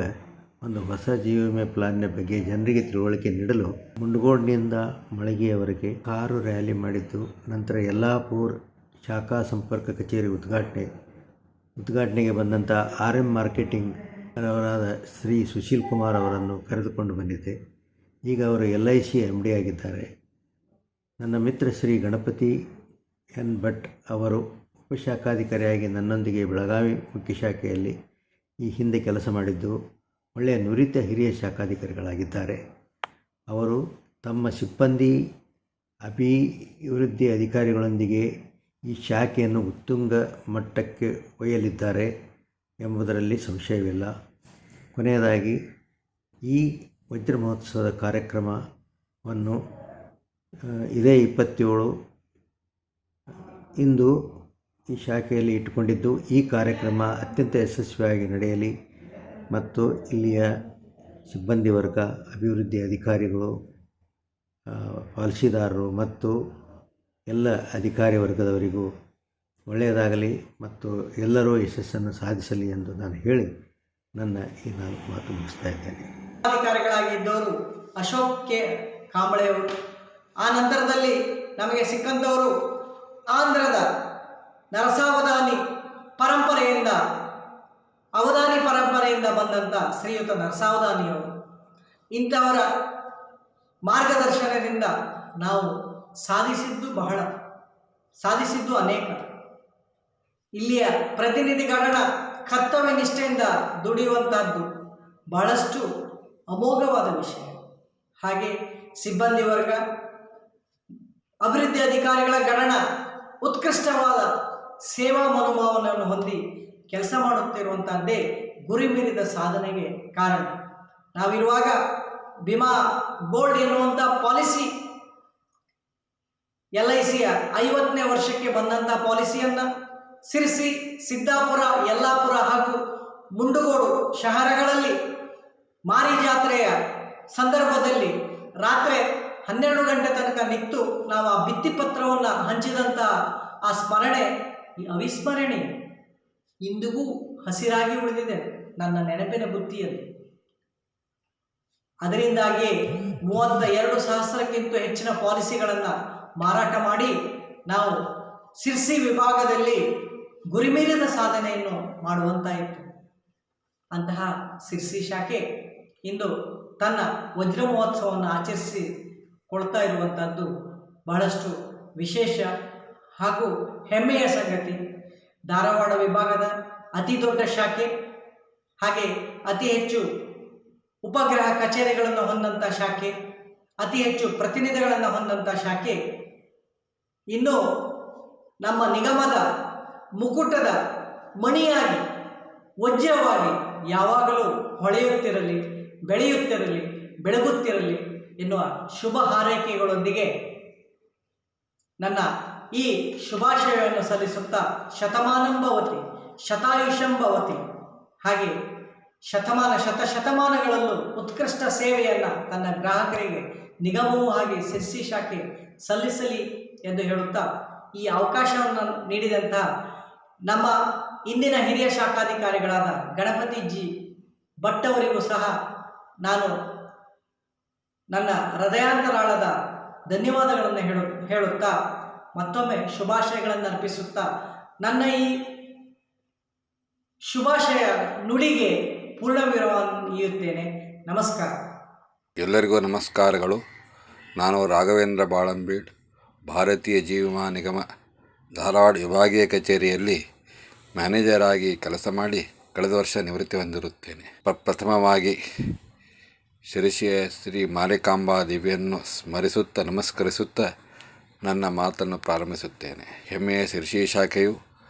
ಒಂದು ಹೊಸ ಜೀವ ವಿಮೆ ಪ್ಲಾನ್ನ ಬಗ್ಗೆ ಜನರಿಗೆ ತಿಳುವಳಿಕೆ ನೀಡಲು ಮುಂಡಗೋಡ್ನಿಂದ ಮಳಗಿಯವರೆಗೆ ಕಾರು ರ್ಯಾಲಿ ಮಾಡಿದ್ದು. ನಂತರ ಯಲ್ಲಾಪುರ ಶಾಖಾ ಸಂಪರ್ಕ ಕಚೇರಿ ಉದ್ಘಾಟನೆಗೆ ಬಂದಂಥ RM ಮಾರ್ಕೆಟಿಂಗ್ ಅವರಾದ ಶ್ರೀ ಸುಶೀಲ್ ಕುಮಾರ್ ಅವರನ್ನು ಕರೆದುಕೊಂಡು ಬಂದಿದ್ದೆ. ಈಗ ಅವರು LIC MD ಆಗಿದ್ದಾರೆ. ನನ್ನ ಮಿತ್ರ ಶ್ರೀ ಗಣಪತಿ N ಭಟ್ ಅವರು ಉಪಶಾಖಾಧಿಕಾರಿಯಾಗಿ ನನ್ನೊಂದಿಗೆ ಬೆಳಗಾವಿ ಮುಖ್ಯ ಶಾಖೆಯಲ್ಲಿ ಈ ಹಿಂದೆ ಕೆಲಸ ಮಾಡಿದ್ದು. ಒಳ್ಳೆಯ ನುರಿತ ಹಿರಿಯ ಶಾಖಾಧಿಕಾರಿಗಳಾಗಿದ್ದಾರೆ. ಅವರು ತಮ್ಮ ಸಿಬ್ಬಂದಿ, ಅಭಿವೃದ್ಧಿ ಅಧಿಕಾರಿಗಳೊಂದಿಗೆ ಈ ಶಾಖೆಯನ್ನು ಉತ್ತುಂಗ ಮಟ್ಟಕ್ಕೆ ಒಯ್ಯಲಿದ್ದಾರೆ. ಎಂಬುದರಲ್ಲಿ ಸಂಶಯವಿಲ್ಲ. ಕೊನೆಯದಾಗಿ ಈ ವಜ್ರ ಮಹೋತ್ಸವದ ಕಾರ್ಯಕ್ರಮವನ್ನು ಇದೇ 27 ಇಂದು ಈ ಶಾಖೆಯಲ್ಲಿ ಇಟ್ಟುಕೊಂಡಿದ್ದು, ಈ ಕಾರ್ಯಕ್ರಮ ಅತ್ಯಂತ ಯಶಸ್ವಿಯಾಗಿ ನಡೆಯಲಿ ಮತ್ತು ಇಲ್ಲಿಯ ಸಿಬ್ಬಂದಿ ವರ್ಗ, ಅಭಿವೃದ್ಧಿ ಅಧಿಕಾರಿಗಳು, ಪಾಲಿಸಿದಾರರು ಮತ್ತು ಎಲ್ಲ ಅಧಿಕಾರಿ ವರ್ಗದವರಿಗೂ ಒಳ್ಳೆಯದಾಗಲಿ ಮತ್ತು ಎಲ್ಲರೂ ಯಶಸ್ಸನ್ನು ಸಾಧಿಸಲಿ ಎಂದು ನಾನು ಹೇಳಿ ನನ್ನ ಈ 4 ಮಾತು ಮುಗಿಸ್ತಾ ಇದ್ದೇನೆ. ಅಧಿಕಾರಿಗಳಾಗಿದ್ದವರು ಅಶೋಕ್ ಕೆ ಕಾಂಬಳೆಯವರು. ಆ ನಂತರದಲ್ಲಿ ನಮಗೆ ಸಿಕ್ಕಂಥವರು ಆಂಧ್ರದ ನರಸಾವಧಾನಿ ಪರಂಪರೆಯಿಂದ ಬಂದಂಥ ಶ್ರೀಯುತ ನರಸಾವಧಾನಿಯವರು. ಇಂಥವರ ಮಾರ್ಗದರ್ಶನದಿಂದ ನಾವು ಸಾಧಿಸಿದ್ದು ಅನೇಕ. ಇಲ್ಲಿಯ ಪ್ರತಿನಿಧಿಗಳನ್ನ ಕರ್ತವ್ಯ ನಿಷ್ಠೆಯಿಂದ ದುಡಿಯುವಂಥದ್ದು ಬಹಳಷ್ಟು ಅಮೋಘವಾದ ವಿಷಯ. ಹಾಗೆ ಸಿಬ್ಬಂದಿ ವರ್ಗ, ಅಭಿವೃದ್ಧಿ ಅಧಿಕಾರಿಗಳ ಗಣನ ಉತ್ಕೃಷ್ಟವಾದ ಸೇವಾ ಮನೋಭಾವನೆಯನ್ನು ಹೊಂದಿ ಕೆಲಸ ಮಾಡುತ್ತಿರುವಂಥದ್ದೇ ಗುರಿ ಮೀರಿದ ಸಾಧನೆಗೆ ಕಾರಣ. ನಾವಿರುವಾಗ ವಿಮಾ ಗೋಲ್ಡ್ ಎನ್ನುವಂಥ ಪಾಲಿಸಿ LICಯ 50ನೇ ವರ್ಷಕ್ಕೆ ಬಂದಂಥ ಪಾಲಿಸಿಯನ್ನು ಸಿರ್ಸಿ, ಸಿದ್ದಾಪುರ, ಯಲ್ಲಾಪುರ ಹಾಗೂ ಮುಂಡಗೋಡು ಶಹರಗಳಲ್ಲಿ ಮಾರಿ ಜಾತ್ರೆಯ ಸಂದರ್ಭದಲ್ಲಿ ರಾತ್ರಿ 12 ಗಂಟೆ ತನಕ ನಿಂತು ನಾವು ಆ ಭಿತ್ತಿಪತ್ರವನ್ನು ಹಂಚಿದಂಥ ಆ ಸ್ಮರಣೆ ಅವಿಸ್ಮರಣೀಯ. ಇಂದಿಗೂ ಹಸಿರಾಗಿ ಉಳಿದಿದೆ ನನ್ನ ನೆನಪಿನ ಬುತ್ತಿಯಲ್ಲಿ. ಅದರಿಂದಾಗಿ 32,000ಕ್ಕಿಂತ ಹೆಚ್ಚಿನ ಪಾಲಿಸಿಗಳನ್ನು ಮಾರಾಟ ಮಾಡಿ ನಾವು ಸಿರ್ಸಿ ವಿಭಾಗದಲ್ಲಿ ಗುರಿಮೀರಿದ ಸಾಧನೆಯನ್ನು ಮಾಡುವಂತಾಯಿತು. ಅಂತಹ ಸಿರ್ಸಿ ಶಾಖೆ ಇಂದು ತನ್ನ ವಜ್ರ ಮಹೋತ್ಸವವನ್ನು ಆಚರಿಸಿಕೊಳ್ತಾ ಇರುವಂಥದ್ದು ಬಹಳಷ್ಟು ವಿಶೇಷ ಹಾಗೂ ಹೆಮ್ಮೆಯ ಸಂಗತಿ. ಧಾರವಾಡ ವಿಭಾಗದ ಅತಿ ದೊಡ್ಡ ಶಾಖೆ, ಹಾಗೆ ಅತಿ ಹೆಚ್ಚು ಉಪಗ್ರಹ ಕಚೇರಿಗಳನ್ನು ಹೊಂದಂಥ ಶಾಖೆ, ಅತಿ ಹೆಚ್ಚು ಪ್ರತಿನಿಧಿಗಳನ್ನು ಹೊಂದಂಥ ಶಾಖೆ ಇನ್ನು ನಮ್ಮ ನಿಗಮದ ಮುಕುಟದ ಮಣಿಯಾಗಿ ವಜ್ರವಾಗಿ ಯಾವಾಗಲೂ ಹೊಳೆಯುತ್ತಿರಲಿ, ಬೆಳೆಯುತ್ತಿರಲಿ, ಬೆಳಗುತ್ತಿರಲಿ ಎನ್ನುವ ಶುಭ ಹಾರೈಕೆಗಳೊಂದಿಗೆ ನನ್ನ ಈ ಶುಭಾಶಯವನ್ನು ಸಲ್ಲಿಸುತ್ತಾ ಶತಮಾನಂಭವತಿ ಶತಾಯುಷಂಭವತಿ, ಹಾಗೆ ಶತಮಾನಗಳಲ್ಲೂ ಉತ್ಕೃಷ್ಟ ಸೇವೆಯನ್ನು ತನ್ನ ಗ್ರಾಹಕರಿಗೆ ನಿಗಮವೂ ಹಾಗೆ ಸಿರ್ಸಿ ಶಾಖೆ ಸಲ್ಲಿಸಲಿ ಎಂದು ಹೇಳುತ್ತಾ ಈ ಅವಕಾಶವನ್ನು ನೀಡಿದಂಥ ನಮ್ಮ ಇಂದಿನ ಹಿರಿಯ ಶಾಖಾಧಿಕಾರಿಗಳಾದ ಗಣಪತಿ ಜಿ ಭಟ್ ಅವರಿಗೂ ಸಹ ನಾನು ನನ್ನ ಹೃದಯಾಂತರಾಳದ ಧನ್ಯವಾದಗಳನ್ನು ಹೇಳುತ್ತಾ ಮತ್ತೊಮ್ಮೆ ಶುಭಾಶಯಗಳನ್ನು ಅರ್ಪಿಸುತ್ತಾ ನನ್ನ ಈ ಶುಭಾಶಯ ನುಡಿಗೆ ಪೂರ್ಣವಿರಾಮವನ್ನು ನೀಡುತ್ತೇನೆ. ನಮಸ್ಕಾರ. ಎಲ್ಲರಿಗೂ ನಮಸ್ಕಾರಗಳು. ನಾನು ರಾಘವೇಂದ್ರ ಬಾಳಂಬೀಡ್, ಭಾರತೀಯ ಜೀವ ವಿಮಾ ನಿಗಮ ಧಾರವಾಡ ವಿಭಾಗೀಯ ಕಚೇರಿಯಲ್ಲಿ ಮ್ಯಾನೇಜರ್ ಆಗಿ ಕೆಲಸ ಮಾಡಿ ಕಳೆದ ವರ್ಷ ನಿವೃತ್ತಿ ಹೊಂದಿರುತ್ತೇನೆ. ಪ್ರಥಮವಾಗಿ ಶಿರಸಿಯ ಶ್ರೀ ಮಾರಿಕಾಂಬಾ ದೇವಿಯನ್ನು ಸ್ಮರಿಸುತ್ತಾ ನಮಸ್ಕರಿಸುತ್ತಾ ನನ್ನ ಮಾತನ್ನು ಪ್ರಾರಂಭಿಸುತ್ತೇನೆ. ಹೆಮ್ಮೆಯ ಶಿರಸಿ ಶಾಖೆಯು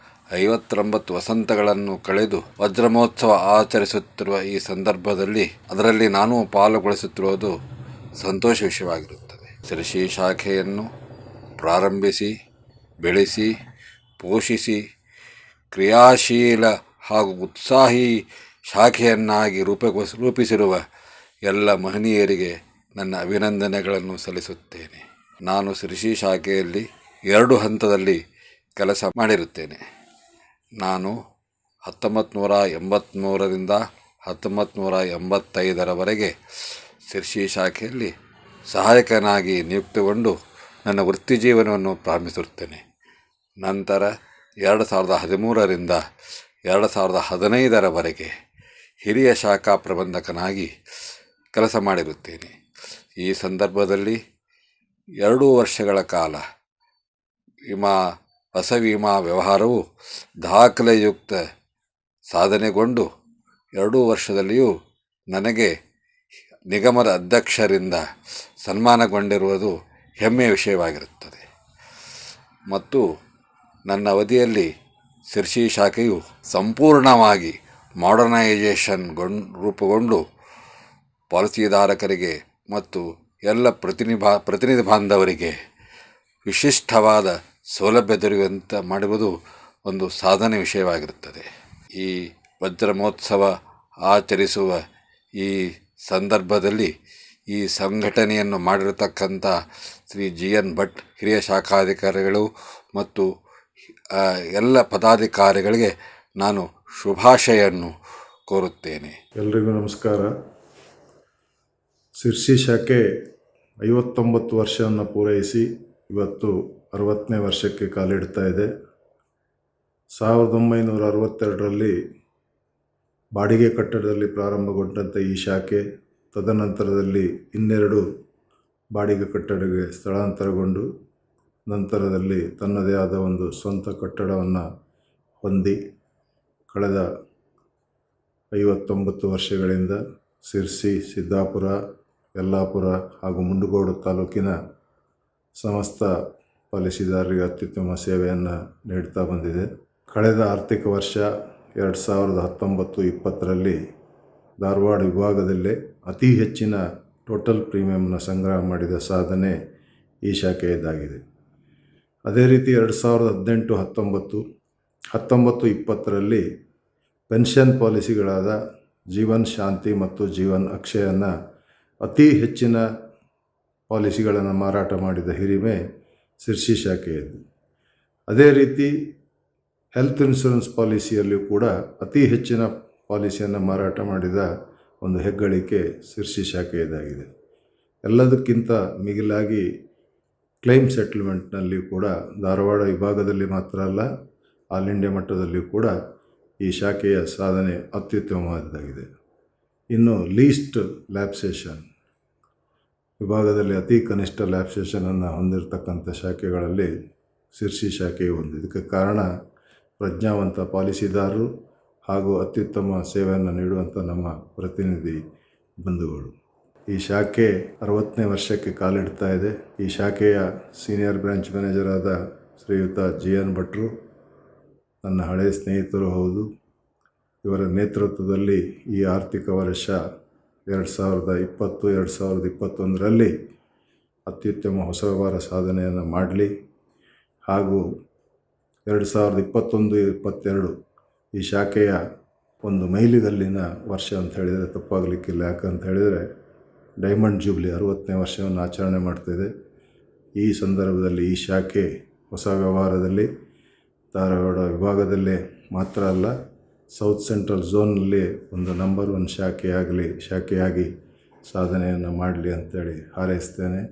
59 ವಸಂತಗಳನ್ನು ಕಳೆದು ವಜ್ರ ಮಹೋತ್ಸವ ಆಚರಿಸುತ್ತಿರುವ ಈ ಸಂದರ್ಭದಲ್ಲಿ ಅದರಲ್ಲಿ ನಾನು ಪಾಲುಗೊಳಿಸುತ್ತಿರುವುದು ಸಂತೋಷ ವಿಷಯವಾಗಿರುತ್ತದೆ. ಶಿರಸಿ ಶಾಖೆಯನ್ನು ಪ್ರಾರಂಭಿಸಿ, ಬೆಳೆಸಿ, ಪೋಷಿಸಿ, ಕ್ರಿಯಾಶೀಲ ಹಾಗೂ ಉತ್ಸಾಹಿ ಶಾಖೆಯನ್ನಾಗಿ ರೂಪಿಸಿರುವ ಎಲ್ಲ ಮಹನೀಯರಿಗೆ ನನ್ನ ಅಭಿನಂದನೆಗಳನ್ನು ಸಲ್ಲಿಸುತ್ತೇನೆ. ನಾನು ಶಿರಸಿ ಶಾಖೆಯಲ್ಲಿ 2 ಹಂತದಲ್ಲಿ ಕೆಲಸ ಮಾಡಿರುತ್ತೇನೆ. ನಾನು 1983ರಿಂದ 1985ರವರೆಗೆ ಶಿರಸಿ ಶಾಖೆಯಲ್ಲಿ ಸಹಾಯಕನಾಗಿ ನಿಯುಕ್ತಿಗೊಂಡು ನನ್ನ ವೃತ್ತಿ ಜೀವನವನ್ನು ಪ್ರಾರಂಭಿಸುತ್ತೇನೆ. ನಂತರ 2013ರಿಂದ 2015ರವರೆಗೆ ಹಿರಿಯ ಶಾಖಾ ಪ್ರಬಂಧಕನಾಗಿ ಕೆಲಸ ಮಾಡಿರುತ್ತೇನೆ. ಈ ಸಂದರ್ಭದಲ್ಲಿ 2 ವರ್ಷಗಳ ಕಾಲ ಹೊಸ ವಿಮಾ ವ್ಯವಹಾರವು ದಾಖಲೆಯುಕ್ತ ಸಾಧನೆಗೊಂಡು 2 ವರ್ಷದಲ್ಲಿಯೂ ನನಗೆ ನಿಗಮದ ಅಧ್ಯಕ್ಷರಿಂದ ಸನ್ಮಾನಗೊಂಡಿರುವುದು ಹೆಮ್ಮೆಯ ವಿಷಯವಾಗಿರುತ್ತದೆ. ಮತ್ತು ನನ್ನ ಅವಧಿಯಲ್ಲಿ ಶಿರಸಿ ಶಾಖೆಯು ಸಂಪೂರ್ಣವಾಗಿ ರೂಪುಗೊಂಡು ಪಾಲಿಸಿದಾರಕರಿಗೆ ಮತ್ತು ಎಲ್ಲ ಪ್ರತಿನಿಧಿ ಬಾಂಧವರಿಗೆ ವಿಶಿಷ್ಟವಾದ ಸೌಲಭ್ಯ ದೊರೆಯುವಂತೆ ಮಾಡುವುದು ಒಂದು ಸಾಧನೆ ವಿಷಯವಾಗಿರುತ್ತದೆ. ಈ ವಜ್ರ ಮಹೋತ್ಸವ ಆಚರಿಸುವ ಈ ಸಂದರ್ಭದಲ್ಲಿ ಈ ಸಂಘಟನೆಯನ್ನು ಮಾಡಿರತಕ್ಕಂಥ ಶ್ರೀ GN ಭಟ್ ಹಿರಿಯ ಶಾಖಾಧಿಕಾರಿಗಳು ಮತ್ತು ಎಲ್ಲ ಪದಾಧಿಕಾರಿಗಳಿಗೆ ನಾನು ಶುಭಾಶಯನ್ನು ಕೋರುತ್ತೇನೆ. ಎಲ್ರಿಗೂ ನಮಸ್ಕಾರ. ಶಿರ್ಸಿ ಶಾಖೆ 59 ವರ್ಷವನ್ನು ಪೂರೈಸಿ ಇವತ್ತು 60ನೇ ವರ್ಷಕ್ಕೆ ಕಾಲಿಡ್ತಾ ಇದೆ. 1962ರಲ್ಲಿ ಬಾಡಿಗೆ ಕಟ್ಟಡದಲ್ಲಿ ಪ್ರಾರಂಭಗೊಂಡಂಥ ಈ ಶಾಖೆ ತದನಂತರದಲ್ಲಿ 2 ಬಾಡಿಗೆ ಕಟ್ಟಡಕ್ಕೆ ಸ್ಥಳಾಂತರಗೊಂಡು ನಂತರದಲ್ಲಿ ತನ್ನದೇ ಆದ ಒಂದು ಸ್ವಂತ ಕಟ್ಟಡವನ್ನು ಹೊಂದಿ ಕಳೆದ 59 ವರ್ಷಗಳಿಂದ ಶಿರ್ಸಿ, ಸಿದ್ದಾಪುರ, ಯಲ್ಲಾಪುರ ಹಾಗೂ ಮುಂಡಗೋಡು ತಾಲೂಕಿನ ಸಮಸ್ತ ಪಾಲಿಸಿದಾರರಿಗೆ ಅತ್ಯುತ್ತಮ ಸೇವೆಯನ್ನು ನೀಡ್ತಾ ಬಂದಿದೆ. ಕಳೆದ ಆರ್ಥಿಕ ವರ್ಷ 2019-20ರಲ್ಲಿ ಧಾರವಾಡ ವಿಭಾಗದಲ್ಲೇ ಅತಿ ಹೆಚ್ಚಿನ ಟೋಟಲ್ ಪ್ರೀಮಿಯಂನ ಸಂಗ್ರಹ ಮಾಡಿದ ಸಾಧನೆ ಈ ಶಾಖೆಯದ್ದಾಗಿದೆ. ಅದೇ ರೀತಿ 2018-19, 19-20ರಲ್ಲಿ ಪೆನ್ಷನ್ ಪಾಲಿಸಿಗಳಾದ ಜೀವನ್ ಶಾಂತಿ ಮತ್ತು ಜೀವನ್ ಅಕ್ಷಯನ ಅತಿ ಹೆಚ್ಚಿನ ಪಾಲಿಸಿಗಳನ್ನು ಮಾರಾಟ ಮಾಡಿದ ಹಿರಿಮೆ ಶಿರ್ಸಿ ಶಾಖೆಯದ್ದು. ಅದೇ ರೀತಿ ಹೆಲ್ತ್ ಇನ್ಶೂರೆನ್ಸ್ ಪಾಲಿಸಿಯಲ್ಲಿಯೂ ಕೂಡ ಅತಿ ಹೆಚ್ಚಿನ ಪಾಲಿಸಿಯನ್ನು ಮಾರಾಟ ಮಾಡಿದ ಒಂದು ಹೆಗ್ಗಳಿಕೆ ಶಿರ್ಸಿ ಶಾಖೆಯದಾಗಿದೆ. ಎಲ್ಲದಕ್ಕಿಂತ ಮಿಗಿಲಾಗಿ ಕ್ಲೈಮ್ ಸೆಟಲ್ಮೆಂಟ್ನಲ್ಲಿ ಕೂಡ ಧಾರವಾಡ ವಿಭಾಗದಲ್ಲಿ ಮಾತ್ರ ಅಲ್ಲ, ಆಲ್ ಇಂಡಿಯಾ ಮಟ್ಟದಲ್ಲಿಯೂ ಕೂಡ ಈ ಶಾಖೆಯ ಸಾಧನೆ ಅತ್ಯುತ್ತಮವಾದದ್ದಾಗಿದೆ. ಇನ್ನು ಲೀಸ್ಟ್ ಲ್ಯಾಪ್ಸೇಷನ್ ವಿಭಾಗದಲ್ಲಿ ಅತಿ ಕನಿಷ್ಠ ಲ್ಯಾಪ್ಸೇಷನನ್ನು ಹೊಂದಿರತಕ್ಕಂಥ ಶಾಖೆಗಳಲ್ಲಿ ಶಿರ್ಸಿ ಶಾಖೆಯು ಒಂದು. ಇದಕ್ಕೆ ಕಾರಣ ಪ್ರಜ್ಞಾವಂತ ಪಾಲಿಸಿದಾರರು ಹಾಗೂ ಅತ್ಯುತ್ತಮ ಸೇವೆಯನ್ನು ನೀಡುವಂಥ ನಮ್ಮ ಪ್ರತಿನಿಧಿ ಬಂಧುಗಳು. ಈ ಶಾಖೆ 60ನೇ ವರ್ಷಕ್ಕೆ ಕಾಲಿಡ್ತಾ ಇದೆ. ಈ ಶಾಖೆಯ ಸೀನಿಯರ್ ಬ್ರಾಂಚ್ ಮ್ಯಾನೇಜರ್ ಆದ ಶ್ರೀಯುತ GN ಭಟ್ರು ನನ್ನ ಹಳೆಯ ಸ್ನೇಹಿತರು ಹೌದು. ಇವರ ನೇತೃತ್ವದಲ್ಲಿ ಈ ಆರ್ಥಿಕ ವರ್ಷ 2020-2021ರಲ್ಲಿ ಅತ್ಯುತ್ತಮ ಹೊಸ ವ್ಯವಹಾರ ಸಾಧನೆಯನ್ನು ಮಾಡಲಿ ಹಾಗೂ 2021-22 ಈ ಶಾಖೆಯ ಒಂದು ಮೈಲಿಗಲ್ಲಿನ ವರ್ಷ ಅಂತ ಹೇಳಿದರೆ ತಪ್ಪಾಗಲಿಕ್ಕಿಲ್ಲ. ಯಾಕಂತ ಹೇಳಿದರೆ ಡೈಮಂಡ್ ಜೂಬ್ಲಿ 60ನೇ ವರ್ಷವನ್ನು ಆಚರಣೆ ಮಾಡ್ತಾಯಿದೆ. ಈ ಸಂದರ್ಭದಲ್ಲಿ ಈ ಶಾಖೆ ಹೊಸ ವ್ಯವಹಾರದಲ್ಲಿ ಧಾರವಾಡ ವಿಭಾಗದಲ್ಲೇ ಮಾತ್ರ ಅಲ್ಲ, ಸೌತ್ ಸೆಂಟ್ರಲ್ ಝೋನ್ನಲ್ಲಿ ಒಂದು ನಂಬರ್ 1 ಶಾಖೆಯಾಗಿ ಸಾಧನೆಯನ್ನು ಮಾಡಲಿ ಅಂತೇಳಿ ಹಾರೈಸ್ತೇನೆ.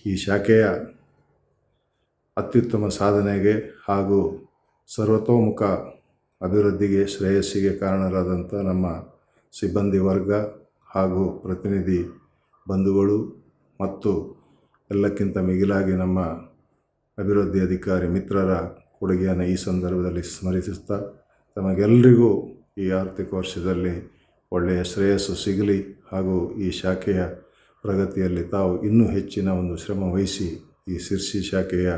ಈ ಶಾಖೆಯ ಅತ್ಯುತ್ತಮ ಸಾಧನೆಗೆ ಹಾಗೂ ಸರ್ವತೋಮುಖ ಅಭಿವೃದ್ಧಿಗೆ, ಶ್ರೇಯಸ್ಸಿಗೆ ಕಾರಣರಾದಂಥ ನಮ್ಮ ಸಿಬ್ಬಂದಿ ವರ್ಗ ಹಾಗೂ ಪ್ರತಿನಿಧಿ ಬಂಧುಗಳು ಮತ್ತು ಎಲ್ಲಕ್ಕಿಂತ ಮಿಗಿಲಾಗಿ ನಮ್ಮ ಅಭಿವೃದ್ಧಿ ಅಧಿಕಾರಿ ಮಿತ್ರರ ಕೊಡುಗೆಯನ್ನು ಈ ಸಂದರ್ಭದಲ್ಲಿ ಸ್ಮರಿಸುತ್ತಾ ತಮಗೆಲ್ಲರಿಗೂ ಈ ಆರ್ಥಿಕ ವರ್ಷದಲ್ಲಿ ಒಳ್ಳೆಯ ಶ್ರೇಯಸ್ಸು ಸಿಗಲಿ ಹಾಗೂ ಈ ಶಾಖೆಯ ಪ್ರಗತಿಯಲ್ಲಿ ತಾವು ಇನ್ನೂ ಹೆಚ್ಚಿನ ಒಂದು ಶ್ರಮ ವಹಿಸಿ ಈ ಶಿರ್ಸಿ ಶಾಖೆಯ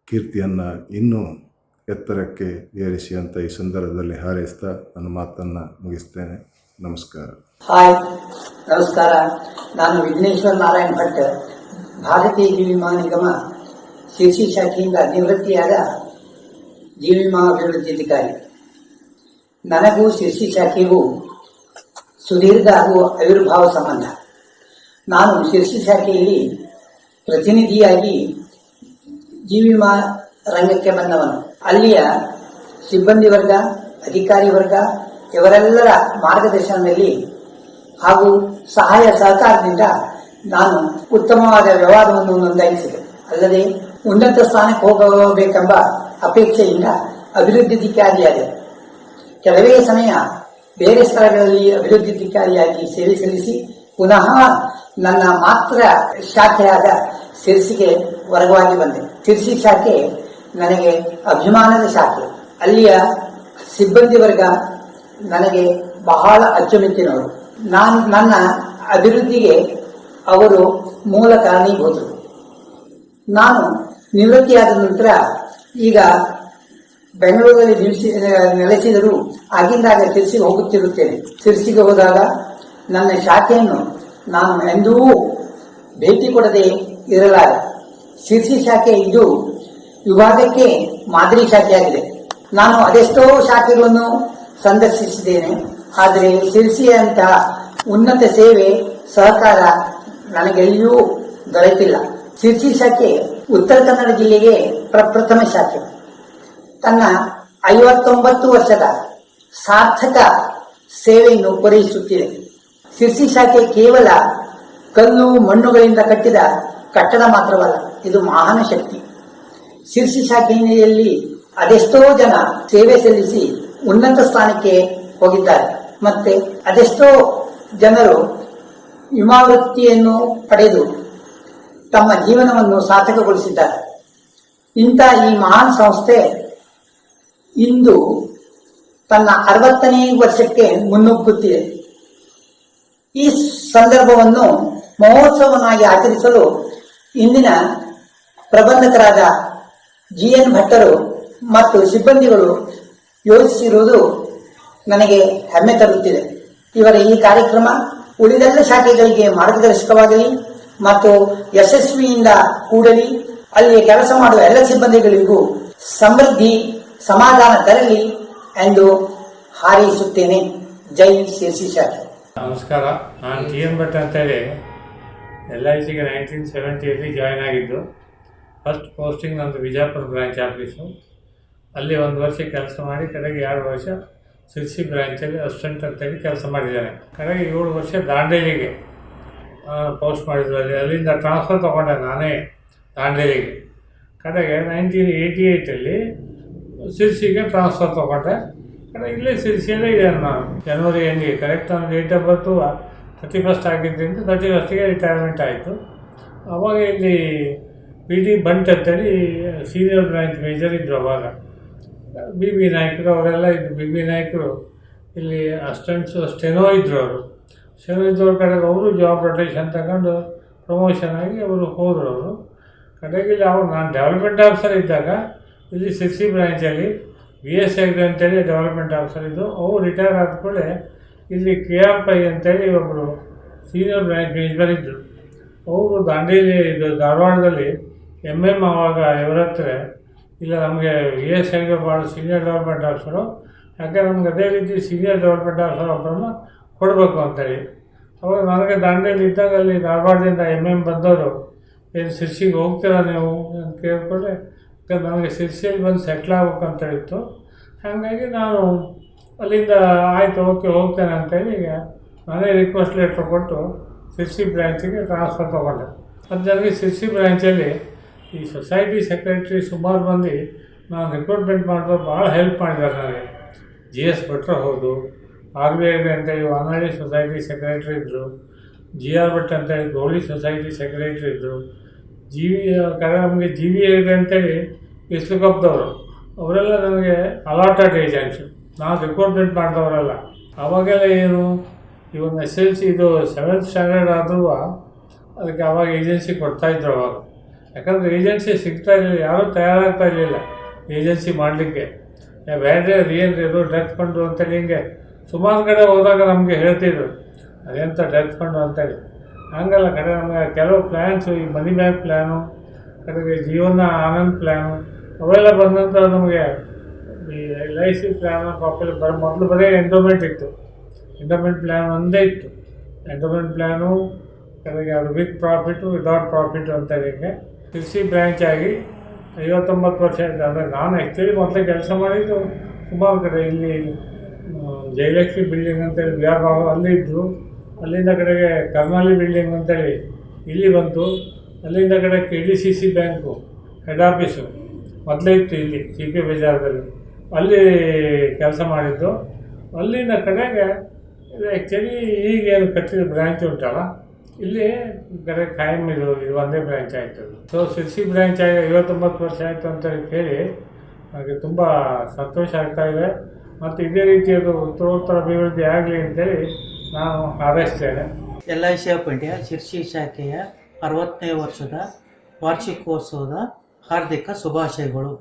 ಕೀರ್ತಿಯನ್ನು ಇನ್ನೂ ಎತ್ತರಕ್ಕೆ ಏರಿಸಿ ಅಂತ ಈ ಸಂದರ್ಭದಲ್ಲಿ ಹಾರೈಸ್ತಾ ನನ್ನ ಮಾತನ್ನು ಮುಗಿಸ್ತೇನೆ. ನಮಸ್ಕಾರ. ಹಾಯ್, ನಮಸ್ಕಾರ. ನಾನು ವಿಘ್ನೇಶ್ವರ ನಾರಾಯಣ್ ಭಟ್, ಭಾರತೀಯ ಜೀವ ವಿಮಾ ನಿಗಮ ಶಿರ್ಸಿ ಶಾಖೆಯಿಂದ ನಿವೃತ್ತಿಯಾದ ಜೀವ ವಿಮಾ ಅಭಿವೃದ್ಧಿ ಅಧಿಕಾರಿ. ನನಗೂ ಶಿರ್ಸಿ ಶಾಖೆಗೂ ಸುದೀರ್ಘ ಹಾಗೂ ಆವಿರ್ಭಾವ ಸಂಬಂಧ. ನಾನು ಶಿರ್ಸಿ ಶಾಖೆಯಲ್ಲಿ ಪ್ರತಿನಿಧಿಯಾಗಿ ಜೀವ ವಿಮಾ ರಂಗಕ್ಕೆ ಬಂದವನು. ಅಲ್ಲಿಯ ಸಿಬ್ಬಂದಿ ವರ್ಗ, ಅಧಿಕಾರಿ ವರ್ಗ ಇವರೆಲ್ಲರ ಮಾರ್ಗದರ್ಶನದಲ್ಲಿ ಹಾಗೂ ಸಹಾಯ ಸಹಕಾರದಿಂದ ನಾನು ಉತ್ತಮವಾದ ವ್ಯವಹಾರವನ್ನು ನೋಂದಾಯಿಸಿದೆ. ಅಲ್ಲದೆ ಉನ್ನತ ಸ್ಥಾನಕ್ಕೆ ಹೋಗಬೇಕೆಂಬ ಅಪೇಕ್ಷೆಯಿಂದ ಅಭಿವೃದ್ಧಿಧಿಕಾರಿಯಾದೆ. ಕೆಲವೇ ಸಮಯ ಬೇರೆ ಸ್ಥಳಗಳಲ್ಲಿ ಅಭಿವೃದ್ಧಿಧಿಕಾರಿಯಾಗಿ ಸೇವೆ ಸಲ್ಲಿಸಿ ಪುನಃ ನನ್ನ ಮಾತ್ರ ಶಾಖೆಯಾದ ಶಿರ್ಸಿಗೆ ವರ್ಗವಾಗಿ ಬಂದೆ. ಶಿರ್ಸಿ ಶಾಖೆ ನನಗೆ ಅಭಿಮಾನದ ಶಾಖೆ. ಅಲ್ಲಿಯ ಸಿಬ್ಬಂದಿ ವರ್ಗ ನನಗೆ ಬಹಳ ಅಚ್ಚುಮೆಚ್ಚಿನವರು. ನನ್ನ ಅಭಿವೃದ್ಧಿಗೆ ಅವರು ಮೂಲ ಕಾರಣೀಭೂತರು. ನಾನು ನಿವೃತ್ತಿಯಾದ ನಂತರ ಈಗ ಬೆಂಗಳೂರಲ್ಲಿ ನೆಲೆಸಿದರೂ ಆಗಿಂದಾಗ ಶಿರ್ಸಿಗೆ ಹೋಗುತ್ತಿರುತ್ತೇನೆ. ಶಿರ್ಸಿಗೆ ಹೋದಾಗ ನನ್ನ ಶಾಖೆಯನ್ನು ನಾನು ಎಂದೂ ಭೇಟಿ ಕೊಡದೆ ಇರಲಾರ. ಶಿರ್ಸಿ ಶಾಖೆ ಇದು ವಿಭಾಗಕ್ಕೆ ಮಾದರಿ ಶಾಖೆಯಾಗಿದೆ. ನಾನು ಅದೆಷ್ಟೋ ಶಾಖೆಗಳನ್ನು ಸಂದರ್ಶಿಸಿದ್ದೇನೆ, ಆದರೆ ಶಿರ್ಸಿಯಂತಹ ಉನ್ನತ ಸೇವೆ ಸಹಕಾರ ನನಗೆಲ್ಲಿಯೂ ದೊರೆತಿಲ್ಲ. ಶಿರ್ಸಿ ಶಾಖೆ ಉತ್ತರ ಕನ್ನಡ ಜಿಲ್ಲೆಗೆ ಪ್ರಪ್ರಥಮ ಶಾಖೆ. ತನ್ನ 59 ವರ್ಷದ ಸಾರ್ಥಕ ಸೇವೆಯನ್ನು ಪೂರೈಸುತ್ತಿದೆ. ಶಿರ್ಸಿ ಶಾಖೆ ಕೇವಲ ಕಲ್ಲು ಮಣ್ಣುಗಳಿಂದ ಕಟ್ಟಿದ ಕಟ್ಟಡ ಮಾತ್ರವಲ್ಲ, ಇದು ಮಹಾನ್ ಶಕ್ತಿ. ಶಿರ್ಸಿ ಶಾಖೆಯಲ್ಲಿ ಅದೆಷ್ಟೋ ಜನ ಸೇವೆ ಸಲ್ಲಿಸಿ ಉನ್ನತ ಸ್ಥಾನಕ್ಕೆ ಹೋಗಿದ್ದಾರೆ. ಮತ್ತೆ ಅದೆಷ್ಟೋ ಜನರು ವಿಮಾವೃತ್ತಿಯನ್ನು ಪಡೆದು ತಮ್ಮ ಜೀವನವನ್ನು ಸಾರ್ಥಕಗೊಳಿಸಿದ್ದಾರೆ. ಇಂಥ ಈ ಮಹಾನ್ ಸಂಸ್ಥೆ ಇಂದು ತನ್ನ 60ನೇ ವರ್ಷಕ್ಕೆ ಮುನ್ನುಗ್ಗುತ್ತಿದೆ. ಈ ಸಂದರ್ಭವನ್ನು ಮಹೋತ್ಸವನಾಗಿ ಆಚರಿಸಲು ಇಂದಿನ ಪ್ರಬಂಧಕರಾದ GN ಭಟ್ಟರು ಮತ್ತು ಸಿಬ್ಬಂದಿಗಳು ಯೋಚಿಸಿರುವುದು ನನಗೆ ಹೆಮ್ಮೆ ತರುತ್ತಿದೆ. ಇವರ ಈ ಕಾರ್ಯಕ್ರಮ ಉಳಿದೆಲ್ಲ ಶಾಖೆಗಳಿಗೆ ಮಾರ್ಗದರ್ಶಕವಾಗಲಿ ಮತ್ತು ಯಶಸ್ವಿಯಿಂದ ಕೂಡಲಿ. ಅಲ್ಲಿ ಕೆಲಸ ಮಾಡುವ ಎಲ್ಲ ಸಿಬ್ಬಂದಿಗಳಿಗೂ ಸಮೃದ್ಧಿ ಸಮಾಧಾನ ತರಲಿ ಎಂದು ಹಾರೈಸುತ್ತೇನೆ. ಜೈ ಶಿರ್ಸಿ ಶಾಖೆ. ನಮಸ್ಕಾರ, ನಾನು GN ಭಟ್ ಅಂತೇಳಿ LICಗೆ 1970 ಜಾಯ್ನ್ ಆಗಿದ್ದು. ಫಸ್ಟ್ ಪೋಸ್ಟಿಂಗ್ ನಂದು ವಿಜಯಪುರ ಬ್ರಾಂಚ್ ಆಫೀಸು. ಅಲ್ಲಿ 1 ವರ್ಷ ಕೆಲಸ ಮಾಡಿ ಕಡೆಗೆ 2 ವರ್ಷ ಶಿರ್ಸಿ ಬ್ರಾಂಚಲ್ಲಿ ಅಸಿಸ್ಟೆಂಟ್ ಅಂತೇಳಿ ಕೆಲಸ ಮಾಡಿದ್ದೇನೆ. ಕಡೆಗೆ 7 ವರ್ಷ ದಾಂಡೇಲಿಗೆ ಪೋಸ್ಟ್ ಮಾಡಿದ್ರು. ಅಲ್ಲಿಂದ ಟ್ರಾನ್ಸ್ಫರ್ ತೊಗೊಂಡೆ ನಾನೇ ದಾಂಡೇಲಿಗೆ. ಕಡೆಗೆ 1988 ಶಿರ್ಸಿಗೆ ಟ್ರಾನ್ಸ್ಫರ್ ತೊಗೊಂಡೆ. ಕಡೆ ಇಲ್ಲೇ ಶಿರ್ಸಿಯಲ್ಲೇ ಇದ್ದೇನೆ ನಾನು. ಜನವರಿ ಎಂಡಿಗೆ ಕರೆಕ್ಟ್ ನನ್ನ ಡೇಟ್ ಆಫ್ ಬರ್ತು 31st ಆಗಿದ್ದರಿಂದ 31ಗೆ ರಿಟೈರ್ಮೆಂಟ್ ಆಯಿತು. ಆವಾಗ ಇಲ್ಲಿ PD ಬಂಟ್ ಅಂತೇಳಿ ಸೀನಿಯರ್ ಬ್ರಾಂಚ್ ಮೇಜರ್ ಇದ್ದರು. ಅವಾಗ BB ನಾಯಕರು ಅವರೆಲ್ಲ ಇದ್ದರು. BB ನಾಯಕರು ಇಲ್ಲಿ ಅಸಿಸ್ಟೆಂಟ್ಸು ಸ್ಟೆನೋ ಇದ್ದರು. ಅವರು ಸ್ಟೆನೋ ಇದ್ದವ್ರ ಕಡೆಗೆ ಅವರು ಜಾಬ್ ರೊಟೇಷನ್ ತಗೊಂಡು ಪ್ರಮೋಷನ್ ಆಗಿ ಅವರು ಹೋದರು. ಅವರು ಕಡೆಗೆ ಇಲ್ಲಿ ನಾನು ಡೆವಲಪ್ಮೆಂಟ್ ಆಫೀಸರ್ ಇದ್ದಾಗ ಇಲ್ಲಿ ಶಿರ್ಸಿ ಬ್ರಾಂಚಲ್ಲಿ VS ಹೆಗ್ಡೆ ಅಂತೇಳಿ ಡೆವಲಪ್ಮೆಂಟ್ ಆಫೀಸರ್ ಇದ್ದು. ಅವರು ರಿಟೈರ್ ಆದ ಕೂಡಲೇ ಇಲ್ಲಿ KR ಪೈ ಅಂತೇಳಿ ಒಬ್ಬರು ಸೀನಿಯರ್ ಬ್ರಾಂಚ್ ಮೇಜರ್ ಇದ್ದರು. ಅವರು ದಾಂಡೇಲಿ ಇದು ಧಾರವಾಡದಲ್ಲಿ MM ಆವಾಗ ಇವರ ಹತ್ರ ಇಲ್ಲ ನಮಗೆ VS ಹೆಗ್ಡೆ ಭಾಳ ಸೀನಿಯರ್ ಡೆವಲಪ್ಮೆಂಟ್ ಆಫೀಸರು, ಯಾಕೆ ನಮ್ಗೆ ಅದೇ ರೀತಿ ಸೀನಿಯರ್ ಡೆವಲಪ್ಮೆಂಟ್ ಆಫೀಸರ್ ಒಬ್ಬರನ್ನ ಕೊಡಬೇಕು ಅಂತೇಳಿ. ಅವಾಗ ನನಗೆ ದಾಂಡೇಲಿ ಇದ್ದಾಗ ಅಲ್ಲಿ ಧಾರವಾಡದಿಂದ MM ಬಂದವರು ಏನು ಶಿರ್ಸಿಗೆ ಹೋಗ್ತೀರಾ ನೀವು ಅಂತ ಕೇಳಿಕೊಂಡ್ರೆ, ನನಗೆ ಶಿರ್ಸಿಯಲ್ಲಿ ಬಂದು ಸೆಟ್ಲ್ ಆಗ್ಬೇಕಂತೇಳಿತ್ತು. ಹಾಗಾಗಿ ನಾನು ಅಲ್ಲಿಂದ ಆಯಿತು ಓಕೆ ಹೋಗ್ತೇನೆ ಅಂತೇಳಿ ಈಗ ನಾನೇ ರಿಕ್ವೆಸ್ಟ್ ಲೆಟ್ರ್ ಕೊಟ್ಟು ಶಿರ್ಸಿ ಬ್ರ್ಯಾಂಚಿಗೆ ಟ್ರಾನ್ಸ್ಫರ್ ತೊಗೊಂಡೆ. ಮತ್ತು ನನಗೆ ಶಿರ್ಸಿ ಬ್ರ್ಯಾಂಚಲ್ಲಿ ಈ ಸೊಸೈಟಿ ಸೆಕ್ರೆಟ್ರಿ ಸುಮಾರು ಮಂದಿ ನಾನು ರಿಕ್ರೂಟ್ಮೆಂಟ್ ಮಾಡಿದವ್ರು ಭಾಳ ಹೆಲ್ಪ್ ಮಾಡಿದ್ದಾರೆ ನನಗೆ. GS ಭಟ್ರು ಹೌದು, RBI ಅಂತೇಳಿ ವಾನಹಳ್ಳಿ ಸೊಸೈಟಿ ಸೆಕ್ರೆಟ್ರಿ ಇದ್ದರು, GR ಭಟ್ ಅಂತೇಳಿ ಗೌಳಿ ಸೊಸೈಟಿ ಸೆಕ್ರೆಟ್ರಿ ಇದ್ದರು, ನಮಗೆ GV ಅಂತೇಳಿ ಇಸ್ಲುಕಪ್ದವರು, ಅವರೆಲ್ಲ ನನಗೆ ಅಲಾಟೆಡ್ ಏಜೆಂಟ್ಸು, ನಾನು ರಿಕ್ರೂಟ್ಮೆಂಟ್ ಮಾಡಿದವರೆಲ್ಲ. ಆವಾಗೆಲ್ಲ ಏನು ಇವನ್ SLC ಇದು 7th ಸ್ಟ್ಯಾಂಡರ್ಡ್ ಆದರೂ ಅದಕ್ಕೆ ಆವಾಗ ಏಜೆನ್ಸಿ ಕೊಡ್ತಾಯಿದ್ರು. ಅವಾಗ ಯಾಕಂದರೆ ಏಜೆನ್ಸಿ ಸಿಗ್ತಾ ಇರಲಿಲ್ಲ, ಯಾರೂ ತಯಾರಾಗ್ತಾ ಇರಲಿಲ್ಲ ಏಜೆನ್ಸಿ ಮಾಡಲಿಕ್ಕೆ. ಬೇರೆ ಏನು ಡೆತ್ ಫಂಡು ಅಂತೇಳಿ ಹಿಂಗೆ ಸುಮಾರು ಕಡೆ ಹೋದಾಗ ನಮಗೆ ಹೇಳ್ತಿದ್ರು ಅದೆಂಥ ಡೆತ್ ಫಂಡು ಅಂತೇಳಿ. ಹಂಗಲ್ಲ, ಕಡೆ ನಮಗೆ ಕೆಲವು ಪ್ಲ್ಯಾನ್ಸು, ಈ ಮನಿ ಬ್ಯಾಕ್ ಪ್ಲ್ಯಾನು, ಕಡೆಗೆ ಜೀವನ ಆನಂದ್ ಪ್ಲ್ಯಾನು ಅವೆಲ್ಲ ಬಂದಂಥ ನಮಗೆ ಈ LIC ಪ್ಲ್ಯಾನು ಪಾಪ್ಯುಲರ್ ಮೊದಲು ಬರೀ ಎಂಡೋಮೆಂಟ್ ಇತ್ತು. ಎಂಡೋಮೆಂಟ್ ಪ್ಲ್ಯಾನ್ ಒಂದೇ ಇತ್ತು. ಎಂಡೋಮೆಂಟ್ ಪ್ಲ್ಯಾನು ಕಡೆಗೆ ಅದು ವಿತ್ ಪ್ರಾಫಿಟು ವಿದೌಟ್ ಪ್ರಾಫಿಟು ಅಂತೇಳಿ ಹಿಂಗೆ ಶಿರ್ಸಿ ಬ್ರ್ಯಾಂಚ್ ಆಗಿ 59 ವರ್ಷ ಆಯಿತು. ಅಂದರೆ ನಾನು ಆ್ಯಕ್ಚುಲಿ ಮೊದಲೇ ಕೆಲಸ ಮಾಡಿದ್ದು ಸುಮಾರು ಕಡೆ. ಇಲ್ಲಿ ಜಯಲಕ್ಷ್ಮಿ ಬಿಲ್ಡಿಂಗ್ ಅಂತೇಳಿ BR ಬಾಬು ಅಲ್ಲಿ ಇದ್ದರು. ಅಲ್ಲಿಂದ ಕಡೆಗೆ ಕರ್ನಾಲಿ ಬಿಲ್ಡಿಂಗ್ ಅಂತೇಳಿ ಇಲ್ಲಿ ಬಂತು. ಅಲ್ಲಿಂದ ಕಡೆ KDCC ಬ್ಯಾಂಕು ಹೆಡ್ ಆಫೀಸು ಮೊದಲೇ ಇತ್ತು ಇಲ್ಲಿ CP ಬಜಾರ್ದಲ್ಲಿ, ಅಲ್ಲಿ ಕೆಲಸ ಮಾಡಿದ್ದು. ಅಲ್ಲಿಂದ ಕಡೆಗೆ ಆ್ಯಕ್ಚುಲಿ ಈಗೇನು ಕಟ್ಟಿದ ಬ್ರ್ಯಾಂಚ್ ಉಂಟಲ್ಲ ಇಲ್ಲಿ ಕಡೆ ಖಾಯಂ ಇದು ಒಂದೇ ಬ್ರ್ಯಾಂಚ್ ಆಯಿತು. ಸೊ ಶಿರ್ಸಿ ಬ್ರ್ಯಾಂಚ್ ಆಗಿ 59 ವರ್ಷ ಆಯಿತು ಅಂತೇಳಿ ಕೇಳಿ ನನಗೆ ತುಂಬ ಸಂತೋಷ ಆಗ್ತಾಯಿದೆ. ಮತ್ತು ಇದೇ ರೀತಿಯದು ಉತ್ತರೋತ್ತರ ಅಭಿವೃದ್ಧಿ ಆಗಲಿ ಅಂತೇಳಿ ನಾನು ಹಾರೈಸ್ತೇನೆ. LIC ಆಫ್ ಇಂಡಿಯಾ ಶಿರ್ಸಿ ಶಾಖೆಯ 60ನೇ ವರ್ಷದ ವಾರ್ಷಿಕೋತ್ಸವದ ಹಾರ್ದಿಕ ಶುಭಾಶಯಗಳು.